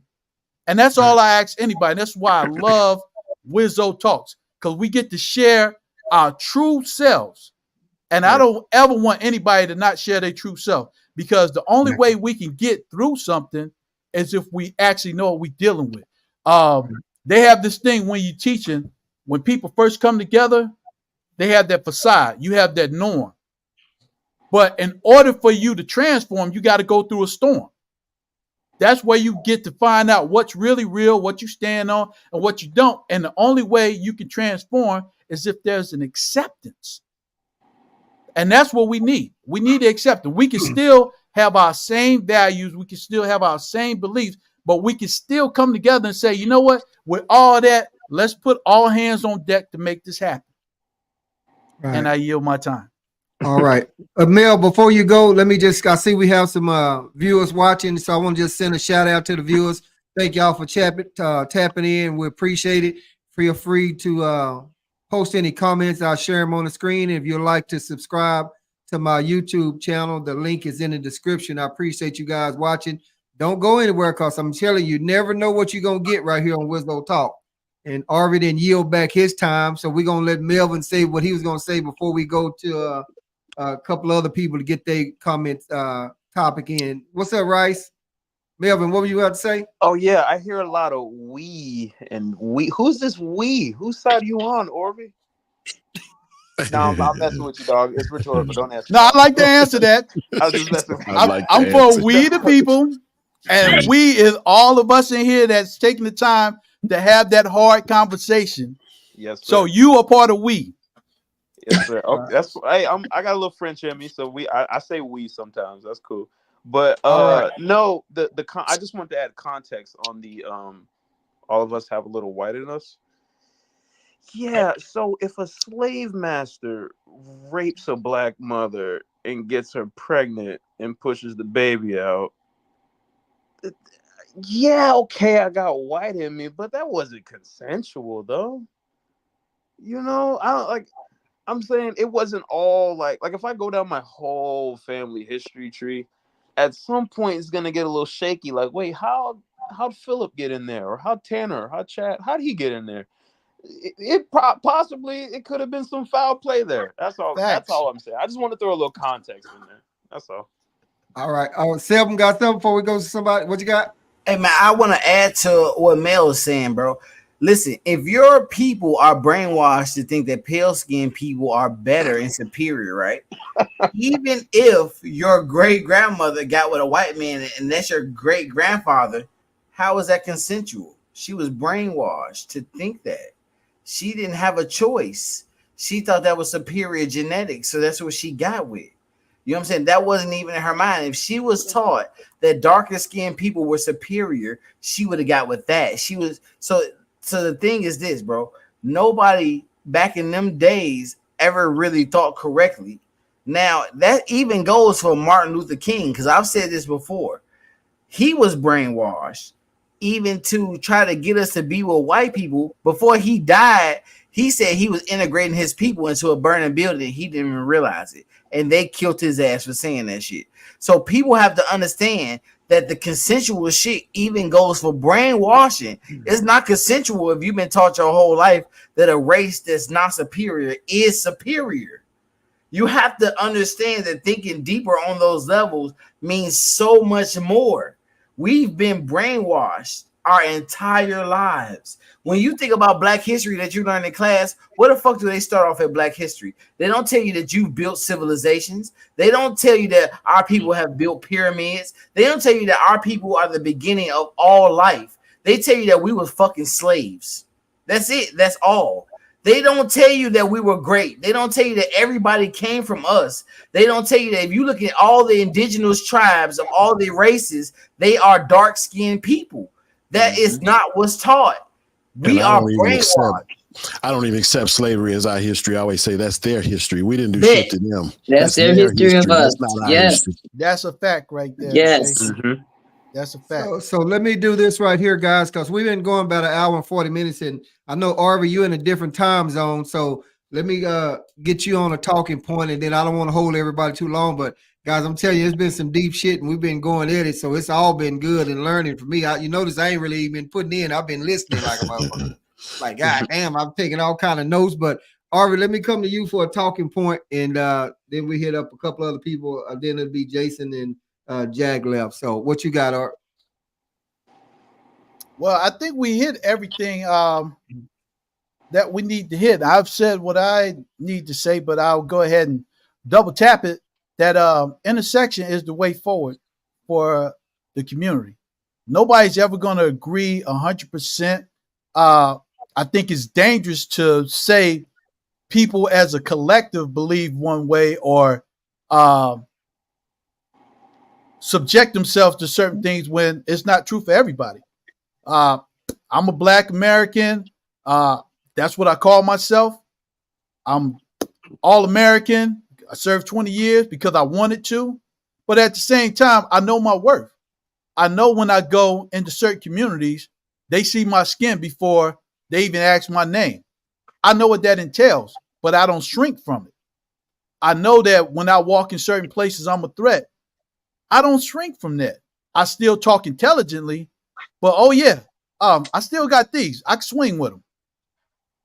And that's all I ask anybody. That's why I love Wizzo Talks, because we get to share our true selves. And I don't ever want anybody to not share their true self, because the only way we can get through something is if we actually know what we're dealing with. They have this thing when you're teaching, when people first come together, they have that facade. You have that norm. But in order for you to transform, you got to go through a storm. That's where you get to find out what's really real, what you stand on, and what you don't. And the only way you can transform is if there's an acceptance. And that's what we need. We need the acceptance. We can still have our same values. We can still have our same beliefs, but we can still come together and say, you know what? With all that, let's put all hands on deck to make this happen. Right. And I yield my time. All right. Mel, before you go, I see we have some viewers watching, so I want to just send a shout out to the viewers. Thank y'all for tapping in. We appreciate it. Feel free to post any comments. I'll share them on the screen. If you'd like to subscribe to my YouTube channel, the link is in the description. I appreciate you guys watching. Don't go anywhere, because I'm telling you, never know what you're going to get right here on Wizzo Talk. And Arvin didn't yield back his time, so we're going to let Melvin say what he was going to say before we go to a couple other people to get their comment topic in. What's up, Rice? Melvin, what were you about to say? Oh, yeah, I hear a lot of we and we. Who's this we? Whose side are you on, Orby? No, I'm messing with you, dog. It's rhetorical. Don't answer. No, I like to answer that. I was just messing with you. I'm for we the people. And we is all of us in here that's taking the time to have that hard conversation. Yes, sir. So you are part of we. Yes, sir. Okay, that's hey. I got a little French in me, so I say we sometimes. That's cool. But All right. no, I just want to add context on the all of us have a little white in us. Yeah. So if a slave master rapes a black mother and gets her pregnant and pushes the baby out, yeah, okay, I got white in me, but that wasn't consensual though. You know, I don't like. I'm saying it wasn't all like if I go down my whole family history tree, at some point it's gonna get a little shaky. Like, wait, how'd Philip get in there, or how'd Tanner, how'd Chad, how'd he get in there? Possibly it could have been some foul play there. That's all. That's Facts. all I'm saying. I just want to throw a little context in there. That's all. All right. Seven got something before we go to somebody. What you got? Hey man, I want to add to what Mel is saying, bro. Listen, if your people are brainwashed to think that pale skinned people are better and superior, right? Even if your great grandmother got with a white man and that's your great grandfather, how is that consensual? She was brainwashed to think that. She didn't have a choice. She thought that was superior genetics, so that's what she got with. You know what I'm saying? That wasn't even in her mind. If she was taught that darker skinned people were superior, she would have got with that. She was so the thing is this, bro. Nobody back in them days ever really thought correctly. Now, that even goes for Martin Luther King, because I've said this before. He was brainwashed even to try to get us to be with white people. Before he died, he said he was integrating his people into a burning building. He didn't even realize it. And they killed his ass for saying that shit. So people have to understand that the consensual shit even goes for brainwashing. It's not consensual if you've been taught your whole life that a race that's not superior is superior. You have to understand that thinking deeper on those levels means so much more. We've been brainwashed our entire lives. When you think about Black history that you learn in class, where the fuck do they start off at Black history? They don't tell you that you've built civilizations. They don't tell you that our people have built pyramids. They don't tell you that our people are the beginning of all life. They tell you that we were fucking slaves. That's it. That's all. They don't tell you that we were great. They don't tell you that everybody came from us. They don't tell you that if you look at all the indigenous tribes of all the races, they are dark-skinned people. That is not what's taught. We are brainwashed. I don't even accept slavery as our history. I always say that's their history. We didn't do shit to them. That's their history of us. That's not our Yes. history. That's a fact right there. Yes. Okay? That's a fact. So let me do this right here, guys, because we've been going about an hour and 40 minutes, and I know Arby, you're in a different time zone. So let me get you on a talking point, and then I don't want to hold everybody too long. But guys, I'm telling you, it's been some deep shit, and we've been going at it, so it's all been good and learning for me. You notice I ain't really been putting in. I've been listening like a motherfucker. Like, god damn, I'm taking all kind of notes. But Arby, let me come to you for a talking point, and then we hit up a couple other people. Then it'll be Jason and Jag left. So what you got, Art? Well, I think we hit everything that we need to hit. I've said what I need to say, but I'll go ahead and double tap it. That intersection is the way forward for the community. Nobody's ever going to agree 100%. I think it's dangerous to say people as a collective believe one way or subject themselves to certain things when it's not true for everybody. I'm a Black American. That's what I call myself. I'm all American. I served 20 years because I wanted to. But at the same time, I know my worth. I know when I go into certain communities, they see my skin before they even ask my name. I know what that entails, but I don't shrink from it. I know that when I walk in certain places, I'm a threat. I don't shrink from that. I still talk intelligently, but oh yeah, I still got these. I can swing with them.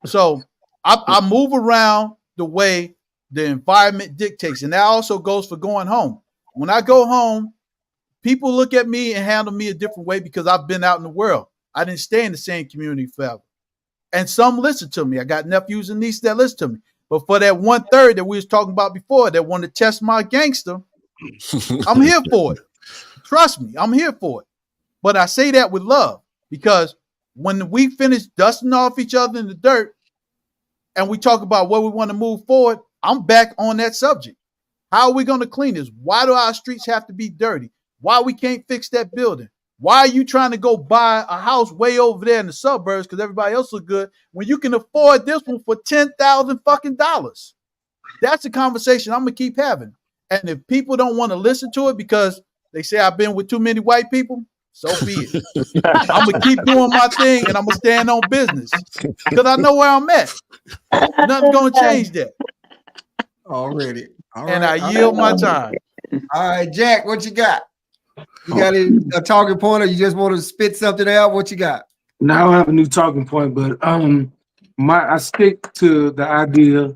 So I move around the way the environment dictates. And that also goes for going home. When I go home, people look at me and handle me a different way because I've been out in the world. I didn't stay in the same community forever. And some listen to me. I got nephews and nieces that listen to me. But for that 1/3 that we was talking about before that want to test my gangster, I'm here for it. Trust me, I'm here for it. But I say that with love, because when we finish dusting off each other in the dirt and we talk about where we want to move forward, I'm back on that subject. How are we going to clean this? Why do our streets have to be dirty? Why we can't fix that building? Why are you trying to go buy a house way over there in the suburbs because everybody else look good when you can afford this one for $10,000 fucking dollars? That's the conversation I'm gonna keep having. And if people don't want to listen to it because they say I've been with too many white people, so be it. I'm gonna keep doing my thing and I'm gonna stand on business because I know where I'm at. Nothing's gonna change that. Already. All And right. I yield my time. All right, Jack, what you got? You got a talking point, or you just want to spit something out? What you got? Now I don't have a new talking point, but I stick to the idea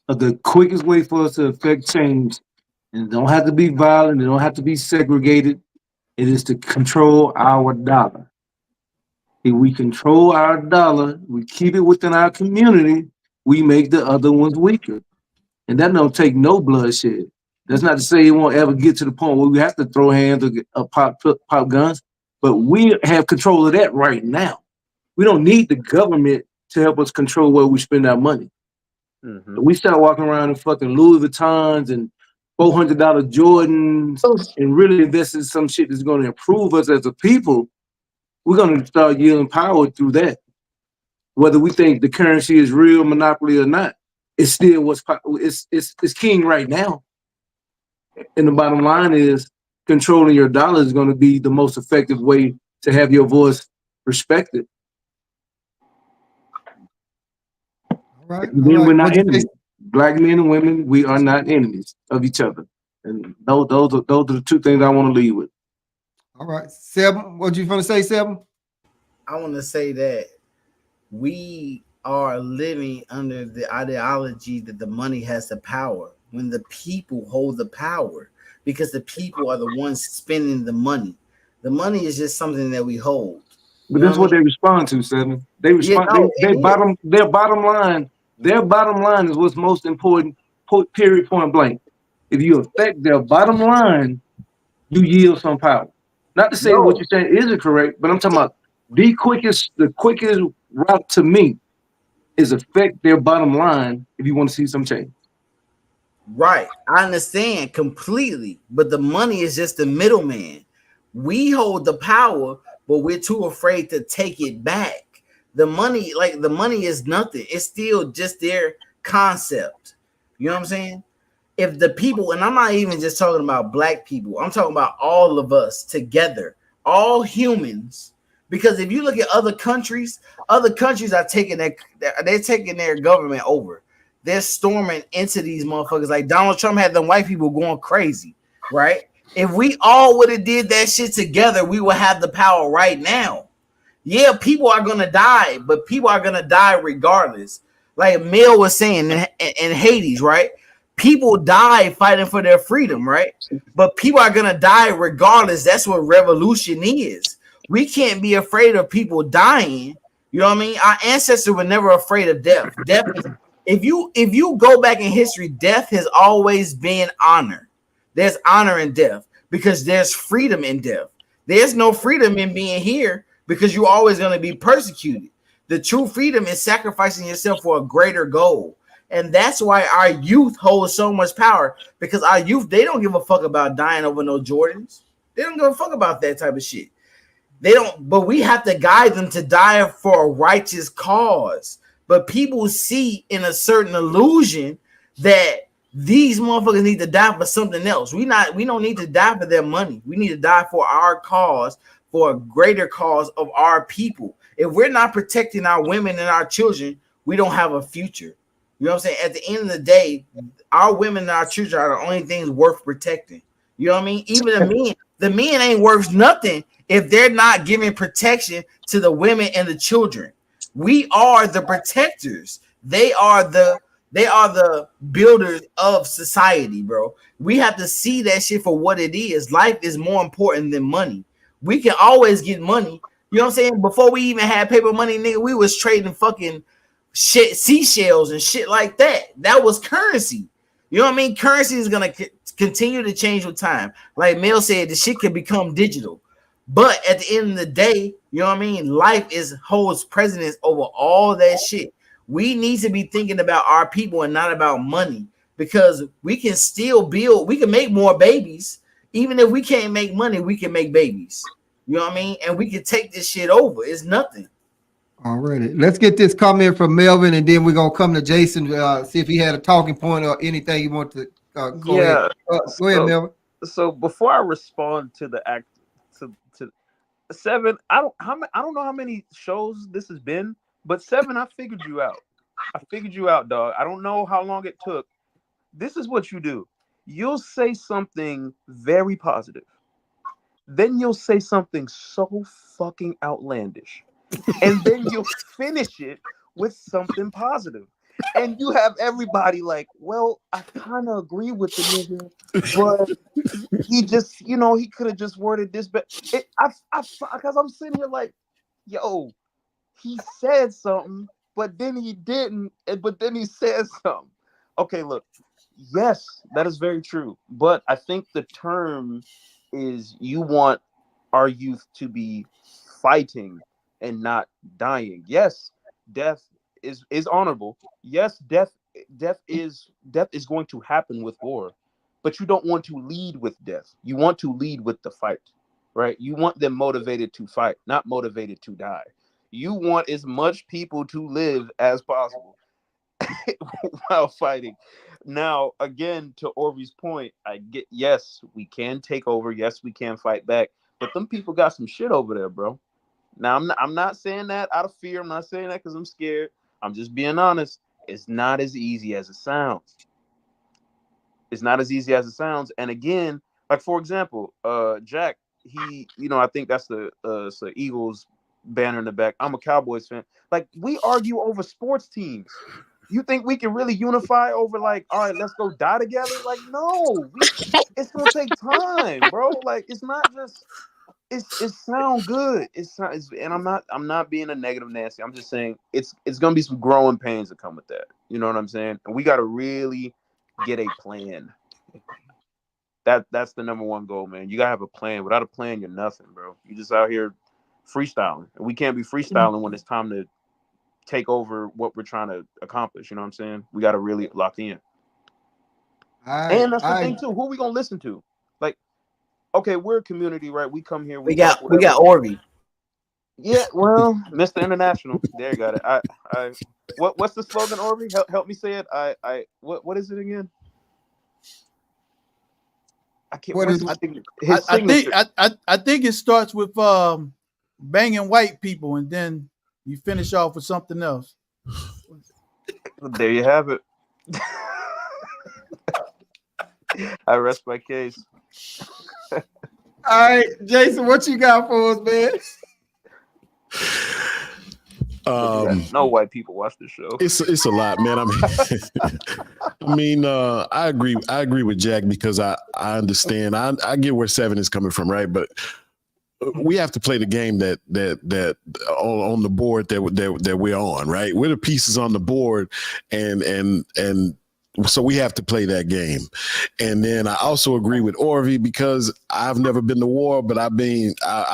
of the quickest way for us to affect change, and it don't have to be violent, it don't have to be segregated. It is to control our dollar. If we control our dollar, we keep it within our community, we make the other ones weaker. And that don't take no bloodshed. That's not to say it won't ever get to the point where we have to throw hands or pop guns, but we have control of that right now. We don't need the government to help us control where we spend our money. Mm-hmm. We start walking around in fucking Louis Vuittons and $400 Jordans and really invest in some shit that's going to improve us as a people. We're going to start yielding power through that. Whether we think the currency is real monopoly or not, it's still it's king right now. And the bottom line is controlling your dollar is going to be the most effective way to have your voice respected. All right. Then we're not enemies. Black men and women, we are not enemies of each other. And those are the two things I want to leave with. All right. Seven, what you want to say, Seven? I want to say that we are living under the ideology that the money has the power when the people hold the power, because the people are the ones spending the money. The money is just something that we hold. But that's what they respond to, Seven. They respond. Their bottom line is what's most important. Period. Point blank. If you affect their bottom line, you yield some power. Not to say what you're saying isn't correct, but I'm talking about the quickest route to me is affect their bottom line if you want to see some change. Right. I understand completely, but the money is just the middleman. We hold the power, but we're too afraid to take it back. The money is nothing. It's still just their concept. You know what I'm saying? If the people, and I'm not even just talking about black people, I'm talking about all of us together, all humans. Because if you look at other countries are taking their government over. They're storming into these motherfuckers. Like Donald Trump had them white people going crazy, right? If we all would have did that shit together, we would have the power right now. Yeah, people are gonna die, but people are gonna die regardless. Like Mel was saying in Hades, right? People die fighting for their freedom, right? But people are gonna die regardless. That's what revolution is. We can't be afraid of people dying. You know what I mean? Our ancestors were never afraid of death. Death is, if you go back in history, death has always been honor. There's honor in death because there's freedom in death. There's no freedom in being here because you're always going to be persecuted. The true freedom is sacrificing yourself for a greater goal. And that's why our youth holds so much power, because our youth, they don't give a fuck about dying over no Jordans. They don't give a fuck about that type of shit. They don't, but we have to guide them to die for a righteous cause. But people see in a certain illusion that these motherfuckers need to die for something else. We don't need to die for their money. We need to die for our cause, for a greater cause of our people. If we're not protecting our women and our children, we don't have a future. You know what I'm saying? At the end of the day, our women and our children are the only things worth protecting. You know what I mean? Even the men ain't worth nothing if they're not giving protection to the women and the children. We are the protectors. They are the builders of society, bro. We have to see that shit for what it is. Life is more important than money. We can always get money. You know what I'm saying? Before we even had paper money, nigga, we was trading fucking shit, seashells and shit like that. That was currency. You know what I mean? Currency is gonna continue to change with time. Like Mel said, the shit can become digital. But at the end of the day, you know what I mean? Life holds precedence over all that shit. We need to be thinking about our people and not about money, because we can still build, we can make more babies. Even if we can't make money, we can make babies. You know what I mean? And we can take this shit over. It's nothing. Alrighty, let's get this comment from Melvin, and then we're gonna come to Jason. See if he had a talking point or anything you want to go ahead. Yeah. Go ahead, Melvin. So before I respond to the act to Seven, I don't know how many shows this has been, but Seven, I figured you out. I figured you out, dog. I don't know how long it took. This is what you do. You'll say something very positive. Then you'll say something so fucking outlandish. And then you'll finish it with something positive. And you have everybody like, well, I kind of agree with the nigga, but he just, he could have just worded this better. Because I'm sitting here like, yo, he said something, but then he didn't, but then he said something. Okay, look, yes, that is very true. But I think the term is, you want our youth to be fighting and not dying. Yes, death is honorable. Yes, death is going to happen with war, but you don't want to lead with death. You want to lead with the fight, right? You want them motivated to fight, not motivated to die. You want as much people to live as possible while fighting. Now, again, to Orvy's point, I get, yes, we can take over. Yes, we can fight back, but them people got some shit over there, bro. Now, I'm not saying that out of fear. I'm not saying that because I'm scared. I'm just being honest. It's not as easy as it sounds. It's not as easy as it sounds. And again, like, for example, Jack, he, I think that's the Eagles banner in the back. I'm a Cowboys fan. Like, we argue over sports teams. You think we can really unify over, like, all right, let's go die together? Like, no, it's gonna take time, bro. Like, it's not just. It sound good. And I'm not being a negative Nancy. I'm just saying it's gonna be some growing pains that come with that. You know what I'm saying? And we got to really get a plan. That's the number one goal, man. You gotta have a plan. Without a plan, you're nothing, bro. You just out here freestyling, and we can't be freestyling when it's time to take over what we're trying to accomplish. You know what I'm saying? We got to really lock in. And that's the thing too. Who are we gonna listen to? Like, okay, we're a community, right? We come here. We got Orby. Yeah, well, Mr. International. There you got it. What's the slogan, Orby? Help me say it. What is it again? I can't. I think it starts with banging white people, and then you finish off with something else. There you have it. I rest my case. All right, Jason, what you got for us, man? No white people watch this show. It's a lot, man. I agree with Jack, because I understand. I get where Seven is coming from, right? But we have to play the game that on the board that we're on, right? We're the pieces on the board, and so we have to play that game. And then I also agree with Orvy, because I've never been to war, but I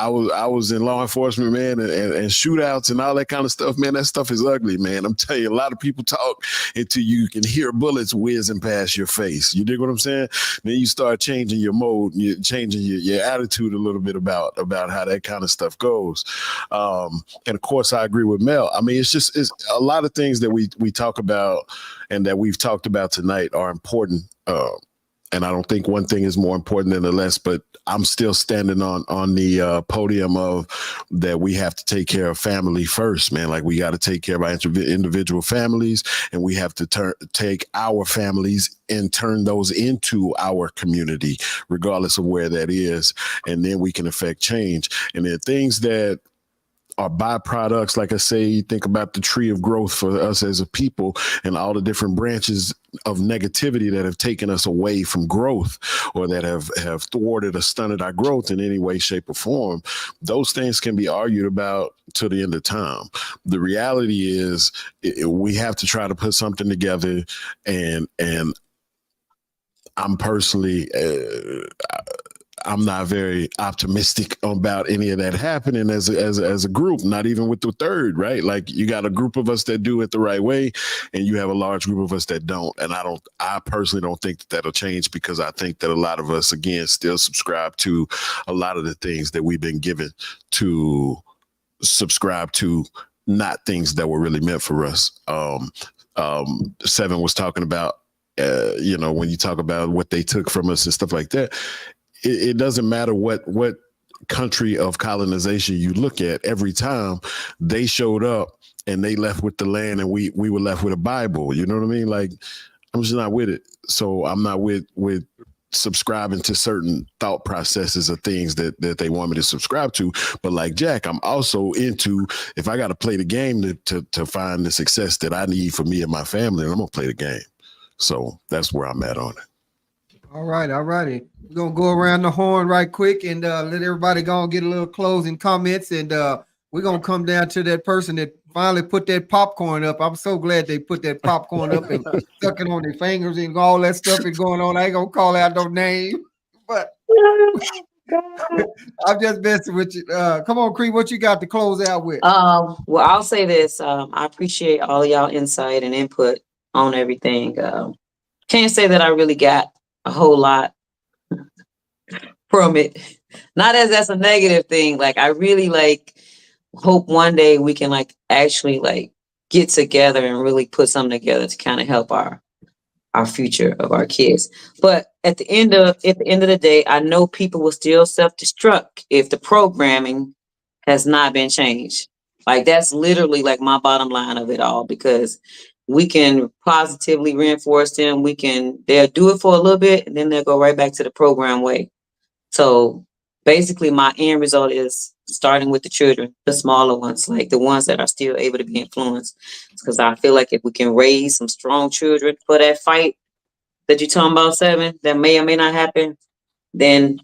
was in law enforcement, man, and shootouts and all that kind of stuff, man. That stuff is ugly, man. I'm telling you, a lot of people talk until you can hear bullets whizzing past your face. You dig what I'm saying? Then you start changing your mode, you're changing your attitude a little bit about how that kind of stuff goes. And of course, I agree with Mel. I mean, it's a lot of things that we talk about and that we've talked about tonight are important. And I don't think one thing is more important than the less, but I'm still standing on the podium of that we have to take care of family first, man. Like, we got to take care of our individual families, and we have to take our families and turn those into our community, regardless of where that is. And then we can affect change. And there are things that are byproducts. Like I say, you think about the tree of growth for us as a people and all the different branches of negativity that have taken us away from growth, or that have thwarted or stunted our growth in any way, shape, or form. Those things can be argued about to the end of time. The reality is we have to try to put something together, and I'm personally I'm not very optimistic about any of that happening as a group, not even with the third, right? Like you got a group of us that do it the right way and you have a large group of us that don't. And I personally don't think that that'll change, because I think that a lot of us, again, still subscribe to a lot of the things that we've been given to subscribe to, not things that were really meant for us. Seven was talking about, when you talk about what they took from us and stuff like that, it doesn't matter what country of colonization you look at. Every time they showed up and they left with the land, and we were left with a Bible. You know what I mean? Like, I'm just not with it. So I'm not with subscribing to certain thought processes of things that they want me to subscribe to. But like Jack, I'm also into, if I got to play the game to find the success that I need for me and my family, I'm gonna play the game. So that's where I'm at on it. All right, all righty. We're gonna go around the horn right quick and let everybody go and get a little closing comments, and we're gonna come down to that person that finally put that popcorn up. I'm so glad they put that popcorn up and sucking on their fingers and all that stuff is going on. I ain't gonna call out no name, but I'm just messing with you. Come on, Cree, what you got to close out with? Well, I'll say this. I appreciate all of y'all insight and input on everything. Can't say that I really got a whole lot from it. Not as that's a negative thing. Like, I really hope one day we can actually get together and really put something together to kind of help our future of our kids. But at the end of the day, I know people will still self-destruct if the programming has not been changed. Like, that's literally like my bottom line of it all, because we can positively reinforce them. They'll do it for a little bit and then they'll go right back to the program way. So basically my end result is starting with the children, the smaller ones, like the ones that are still able to be influenced. Because I feel like if we can raise some strong children for that fight that you're talking about, Seven, that may or may not happen, then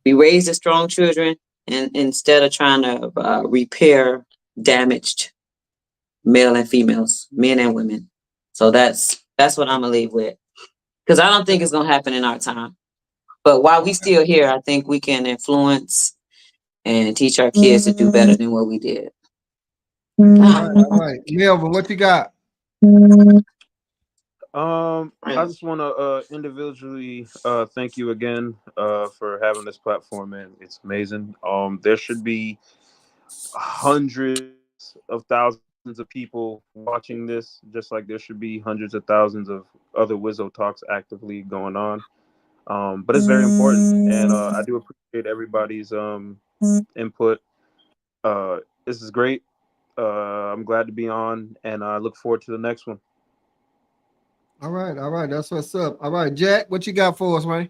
we raise the strong children, and instead of trying to repair damaged male and females, men and women. So that's what I'm gonna leave with, because I don't think it's gonna happen in our time. But while we still here, I think we can influence and teach our kids to do better than what we did. All right. Melvin, what you got? I just want to individually thank you again for having this platform, man. It's amazing. There should be hundreds of thousands of people watching this, just like there should be hundreds of thousands of other Wizzo Talks actively going on. But it's very important, and I do appreciate everybody's input. This is great. I'm glad to be on, and I look forward to the next one. All right. That's what's up. All right, Jack, what you got for us, man?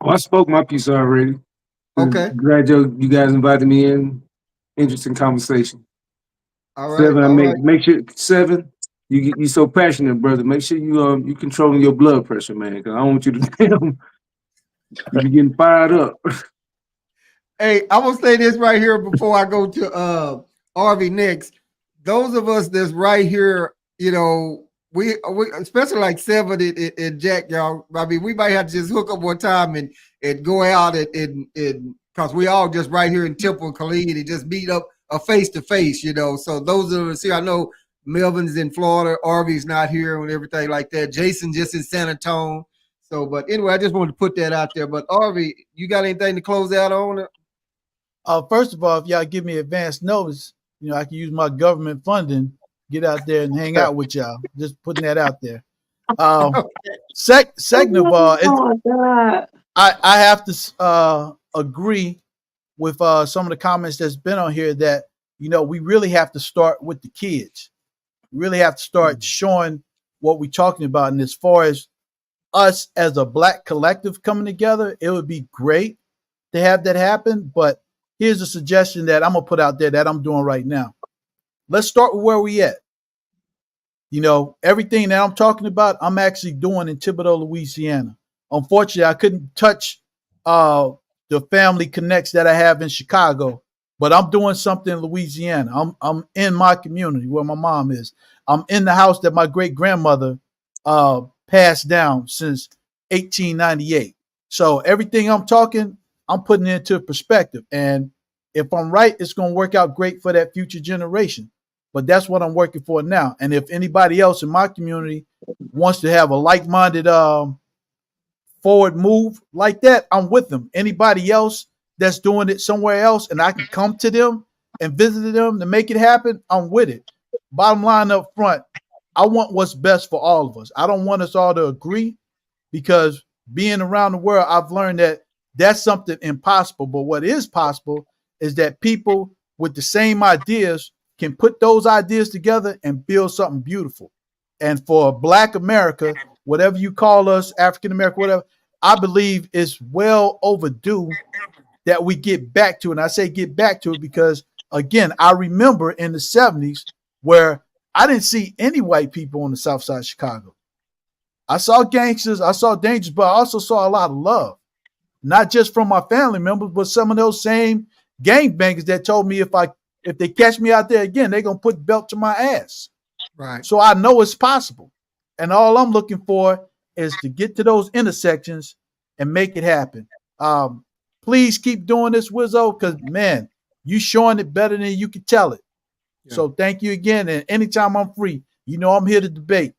Oh, I spoke my piece already. Okay. Glad you guys invited me in. Interesting conversation. All right. Seven, make sure Seven. You so passionate, brother. Make sure you controlling your blood pressure, man. Because I don't want you to you be getting fired up. Hey, I'm gonna say this right here before I go to RV next. Those of us that's right here, we especially like Seven and Jack, y'all. I mean, we might have to just hook up one time and go out and because we all just right here in Temple and Khalid and just meet up a face to face, So those of us here, I know Melvin's in Florida, RV's not here and everything like that. Jason just in San Antonio. So, but anyway, I just wanted to put that out there. But RV, you got anything to close out on? First of all, if y'all give me advance notice, I can use my government funding, get out there and hang out with y'all. Just putting that out there. Second of all, I have to agree with some of the comments that's been on here that, we really have to start with the kids. We really have to start showing what we're talking about. And as far as us as a Black collective coming together, it would be great to have that happen. But here's a suggestion that I'm going to put out there that I'm doing right now. Let's start with where we at. Everything that I'm talking about, I'm actually doing in Thibodaux, Louisiana. Unfortunately, I couldn't touch the family connects that I have in Chicago, but I'm doing something in Louisiana. I'm in my community where my mom is. I'm in the house that my great grandmother passed down since 1898. So everything I'm talking, I'm putting it into perspective. And if I'm right, it's going to work out great for that future generation. But that's what I'm working for now. And if anybody else in my community wants to have a like-minded forward move like that, I'm with them. Anybody else that's doing it somewhere else and I can come to them and visit them to make it happen, I'm with it. Bottom line up front, I want what's best for all of us. I don't want us all to agree, because being around the world, I've learned that that's something impossible. But what is possible is that people with the same ideas can put those ideas together and build something beautiful. And for Black America, whatever you call us, African American, whatever, I believe it's well overdue that we get back to it. And I say get back to it because, again, I remember in the 70s where I didn't see any white people on the south side of Chicago. I saw gangsters, I saw dangers, but I also saw a lot of love, not just from my family members, but some of those same gangbangers that told me if they catch me out there again, they're gonna put the belt to my ass. Right. So I know it's possible, and all I'm looking for is to get to those intersections and make it happen. Please keep doing this, Wizzo, because man, you showing it better than you can tell it. Yeah. So thank you again, and anytime I'm free, you know I'm here to debate.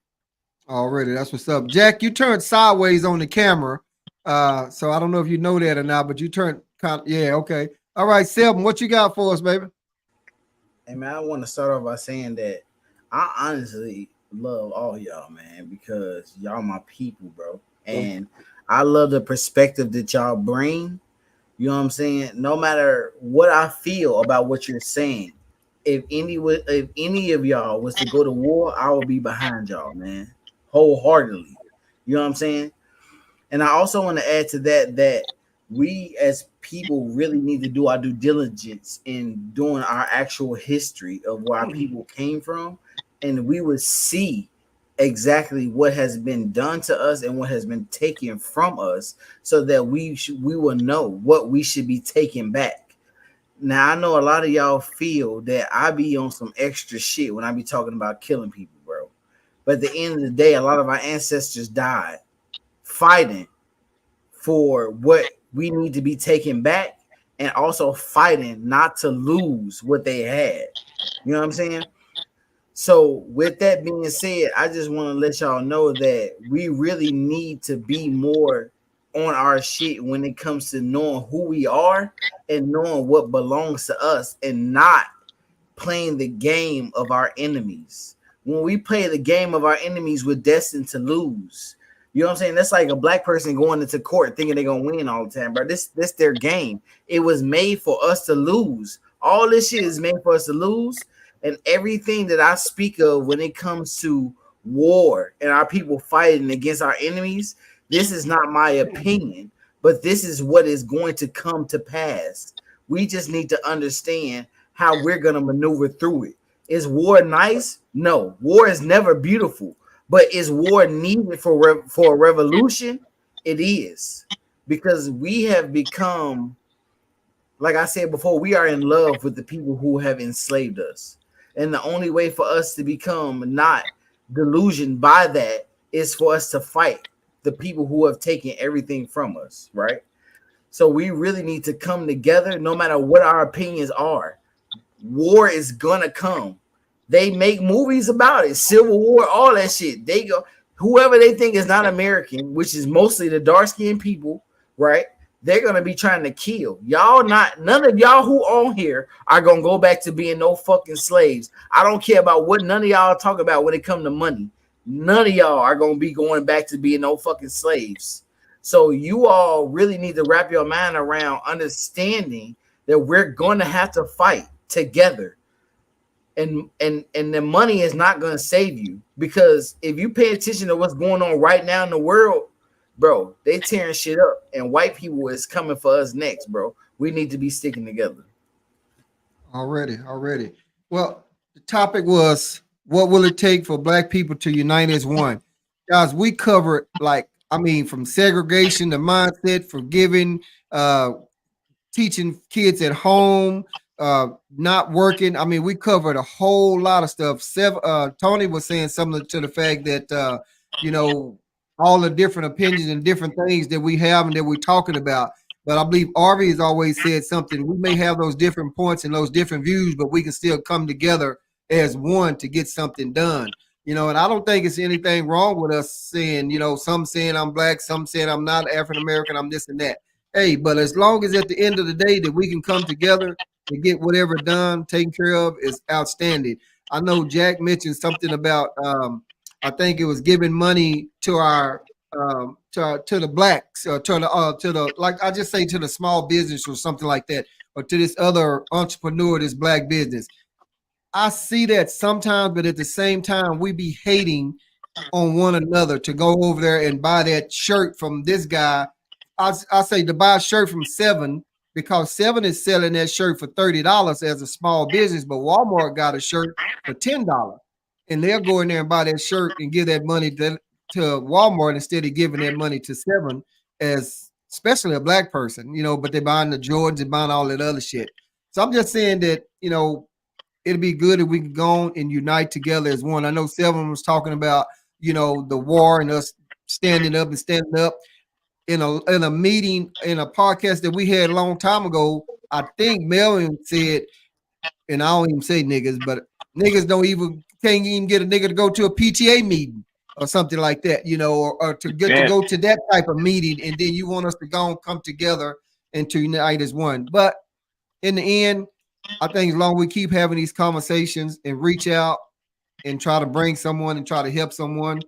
Already, that's what's up. Jack, you turned sideways on the camera. So I don't know if you know that or not, but you turned kind of, yeah, okay. All right, Selby, what you got for us, baby? Hey man, I want to start off by saying that I honestly love all y'all, man, because y'all my people, bro. And I love the perspective that y'all bring. You know what I'm saying? No matter what I feel about what you're saying, if any of y'all was to go to war, I will be behind y'all, man, wholeheartedly. You know what I'm saying? And I also want to add to that we as people really need to do our due diligence in doing our actual history of where our people came from, and we would see exactly what has been done to us and what has been taken from us, so that we will know what we should be taking back. Now I know a lot of y'all feel that I be on some extra shit when I be talking about killing people, bro. But at the end of the day, a lot of our ancestors died fighting for what we need to be taken back, and also fighting not to lose what they had. You know what I'm saying? So with that being said, I just want to let y'all know that we really need to be more on our shit when it comes to knowing who we are and knowing what belongs to us, and not playing the game of our enemies. When we play the game of our enemies, we're destined to lose. You know what I'm saying? That's like a black person going into court thinking they're gonna win all the time, bro. This their game. It was made for us to lose. All this shit is made for us to lose. And everything that I speak of when it comes to war and our people fighting against our enemies, this is not my opinion, but this is what is going to come to pass. We just need to understand how we're gonna maneuver through it. Is war nice? No, war is never beautiful. But is war needed for a revolution? It is, because we have become, like I said before, we are in love with the people who have enslaved us. And the only way for us to become not delusioned by that is for us to fight the people who have taken everything from us, right? So we really need to come together no matter what our opinions are. War is gonna come. They make movies about it, Civil War, all that shit. They go, whoever they think is not American, which is mostly the dark-skinned people, right? They're gonna be trying to kill y'all. Not none of y'all who on here are gonna go back to being no fucking slaves. I don't care about what none of y'all talk about when it come to money. None of y'all are gonna be going back to being no fucking slaves. So you all really need to wrap your mind around understanding that we're gonna have to fight together. And the money is not going to save you, because if you pay attention to what's going on right now in the world, bro, they tearing shit up, and white people is coming for us next, bro. We need to be sticking together. Already. Well, the topic was, what will it take for black people to unite as one? Guys, we covered, like, I mean, from segregation to mindset, forgiving, teaching kids at home, not working. I mean, we covered a whole lot of stuff. Tony was saying something to the fact that, you know, all the different opinions and different things that we have and that we're talking about. But I believe Arby has always said something. We may have those different points and those different views, but we can still come together as one to get something done. You know, and I don't think it's anything wrong with us saying, you know, some saying I'm black, some saying I'm not African American, I'm this and that. Hey, but as long as at the end of the day that we can come together to get whatever done, taken care of, is outstanding. I know Jack mentioned something about I think it was giving money to our to the blacks, to the like I just say to the small business or something like that, or to this other entrepreneur, this black business. I see that sometimes, but at the same time, we be hating on one another to go over there and buy that shirt from this guy. I say to buy a shirt from Seven because Seven is selling that shirt for $30 as a small business, but Walmart got a shirt for $10. And they'll go in there and buy that shirt and give that money to Walmart instead of giving that money to Seven, as especially a black person, you know, but they're buying the Jordans and buying all that other shit. So I'm just saying that, you know, it'd be good if we could go on and unite together as one. I know Seven was talking about, you know, the war and us standing up and standing up in a meeting in a podcast that we had a long time ago. I think Melvin said, and I don't even say niggas, but niggas can't even get a nigga to go to a PTA meeting or something like that, you know, or to get to go to that type of meeting, and then you want us to go and come together and to unite as one. But in the end, I think as long as we keep having these conversations and reach out and try to bring someone and try to help someone,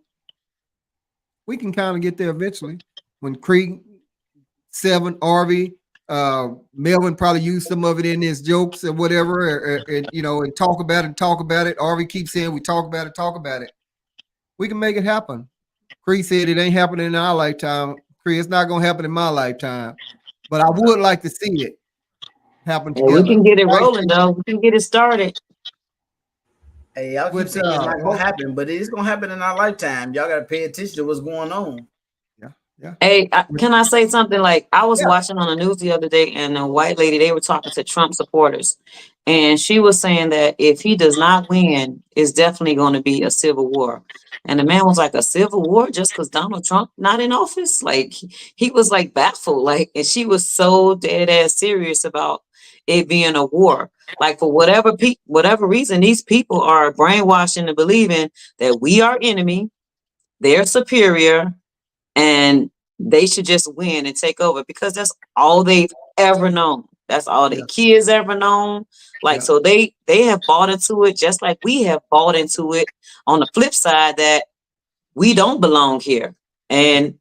we can kind of get there eventually. When Creek, Seven, Arby, Melvin probably used some of it in his jokes or whatever, and you know, and talk about it. Arby keeps saying we talk about it. We can make it happen. Creek said it ain't happening in our lifetime. Creek, it's not gonna happen in my lifetime, but I would like to see it happen Well, we together. can get it rolling though. We can get it started. Hey, y'all keep With saying it's not gonna happen, but it's gonna happen in our lifetime. Y'all gotta pay attention to what's going on. yeah. Hey, can I say something? Like I was Yeah. watching on the news the other day, and a white lady, they were talking to Trump supporters, and she was saying that if he does not win, it's definitely going to be a civil war. And the man was like, "A civil war just because Donald Trump not in office?" Like he was like baffled. Like, and she was so dead ass serious about it being a war. Like for whatever reason, these people are brainwashed into believing that we are enemy, they're superior, and they should just win and take over because that's all they've ever known. That's all their Yeah. kids ever known. Like, Yeah. so they have bought into it just like we have bought into it on the flip side that we don't belong here and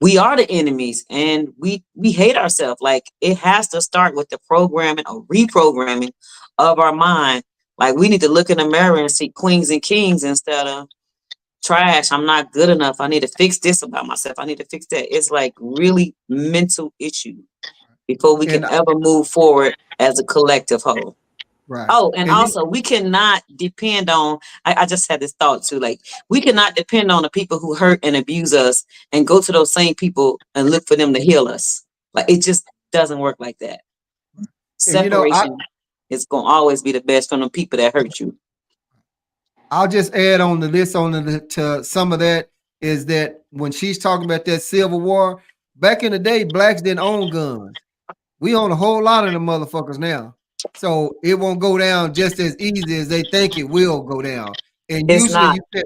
we are the enemies and we hate ourselves. Like it has to start with the programming or reprogramming of our mind. Like we need to look in the mirror and see queens and kings instead of trash. I'm not good enough. I need to fix this about myself. I need to fix that. It's like really mental issue before we can And ever move forward as a collective whole. right. Oh, and And also we cannot depend on, I just had this thought too, like we cannot depend on the people who hurt and abuse us and go to those same people and look for them to heal us. Like it just doesn't work like that. you know, Separation is gonna always be the best from the people that hurt you. I'll just add on to this to some of that is that when she's talking about that Civil War, back in the day, blacks didn't own guns. We own a whole lot of the motherfuckers now. So it won't go down just as easy as they think it will go down. And It's usually not.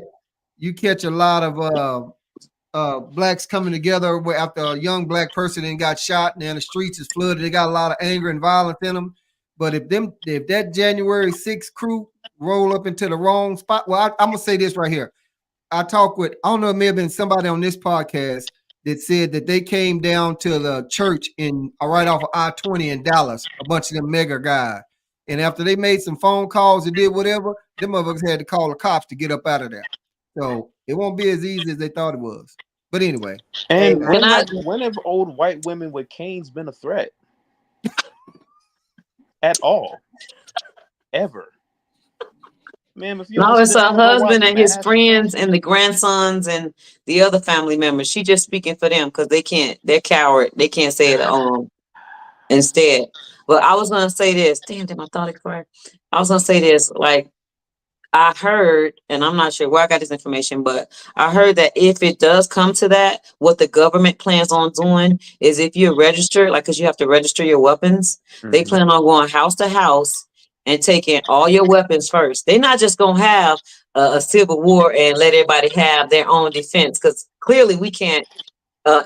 you catch a lot of blacks coming together where after a young black person and got shot and then the streets is flooded. They got a lot of anger and violence in them. But if that January 6th crew roll up into the wrong spot, well, I'm gonna say this right here. I don't know, it may have been somebody on this podcast that said that they came down to the church in right off of I-20 in Dallas, a bunch of them mega guys. And after they made some phone calls and did whatever, them motherfuckers had to call the cops to get up out of there. So it won't be as easy as they thought it was. But anyway. And Can I when have old white women with canes been a threat? At all. Ever. Ma'am, if you No, don't it's sit her down, go wash husband some and his ass or friends something. and the grandsons and the other family members. She just speaking for them because they're coward. They can't say it instead. But I was gonna say this. Damn, I thought it correct. I was gonna say this, like I heard, and I'm not sure where I got this information, but I heard that if it does come to that, what the government plans on doing is if you're registered, like, because you have to register your weapons, they Mhm. plan on going house to house and taking all your weapons first. They're not just going to have a civil war and let everybody have their own defense, because clearly we can't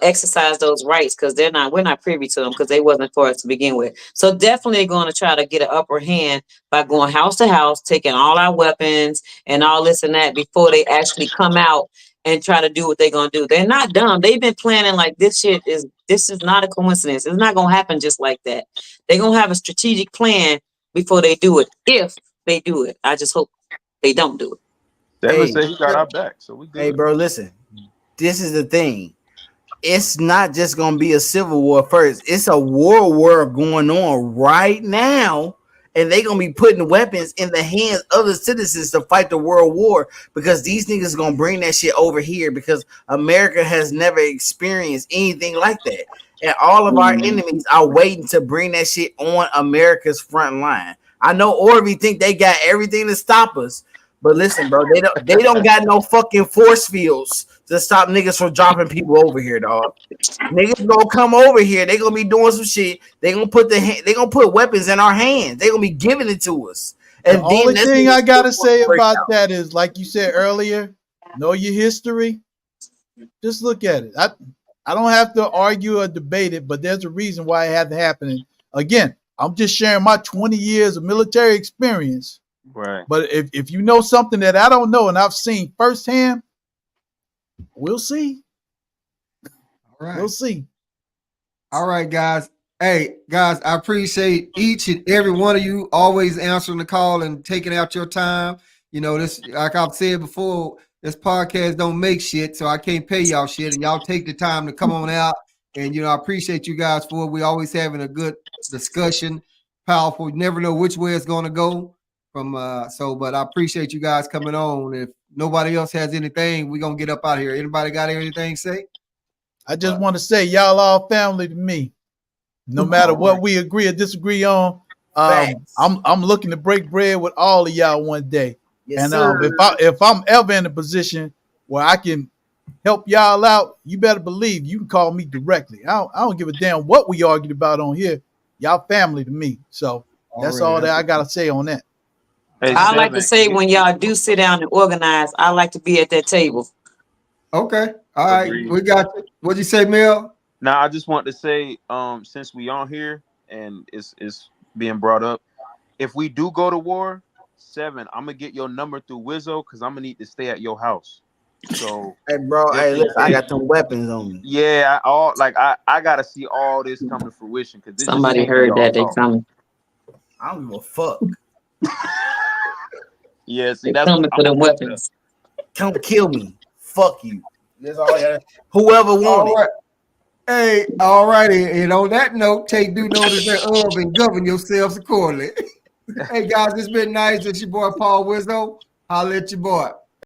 exercise those rights because we're not privy to them because they wasn't for us to begin with. So definitely going to try to get an upper hand by going house to house, taking all our weapons and all this and that before they actually come out and try to do what they're gonna do. They're not dumb. They've been planning like this is not a coincidence. It's not gonna happen just like that. They're gonna have a strategic plan before they do it. If they do it. I just hope they don't do it. Devin Hey, said he got our back, so we good. hey, bro, listen. This is the thing. It's not just gonna be a civil war first. It's a world war going on right now, and they gonna be putting weapons in the hands of the citizens to fight the world war because these niggas gonna bring that shit over here because America has never experienced anything like that, and all of our enemies are waiting to bring that shit on America's front line. I know Orby think they got everything to stop us, but listen, bro, they don't got no fucking force fields to stop niggas from dropping people over here, dog. Niggas gonna come over here. They gonna be doing some shit. They gonna put weapons in our hands. They gonna be giving it to us. The And then only that's thing when I gotta say break about out. that is, like you said earlier, know your history. Just look at it. I don't have to argue or debate it, but there's a reason why it had to happen. And again, I'm just sharing my 20 years of military experience. Right. But if you know something that I don't know and I've seen firsthand, we'll see. All right. We'll see. All right, guys. Hey, guys, I appreciate each and every one of you always answering the call and taking out your time. You know, this, like I've said before, this podcast don't make shit, so I can't pay y'all shit. And y'all take the time to come on out. And, you know, I appreciate you guys for it. We always having a good discussion, powerful. You never know which way it's going to go. But I appreciate you guys coming on. If nobody else has anything, we're going to get up out of here. Anybody got anything to say? I just want to say, y'all all family to me. No matter what we agree or disagree on, I'm looking to break bread with all of y'all one day. Yes, And sir. if I'm ever in a position where I can help y'all out, you better believe you can call me directly. I don't give a damn what we argued about on here. Y'all family to me. So that's all that I gotta say on that. Hey, I like to Seven, say when y'all do sit down and organize, I like to be at that table. Okay. All right. Agreed. We got you. What'd you say, Mel? Now I just want to say, since we on here and it's being brought up, if we do go to war, Seven, I'm gonna get your number through Wizzo because I'm gonna need to stay at your house. So Hey, bro. just Hey, in listen, I case. got them weapons on me. Yeah, I gotta see all this come to fruition because this just Somebody can't be heard all that they talk. coming. I don't give a fuck. Yeah, see They that's coming I'm for them gonna put weapons. Come kill me. Fuck you. That's all I got. Whoever want All it. right. Hey, all righty. And on that note, take due notice thereof and govern yourselves accordingly. Hey, guys, it's been nice. It's your boy, Paul Wizzo. Holla at your boy.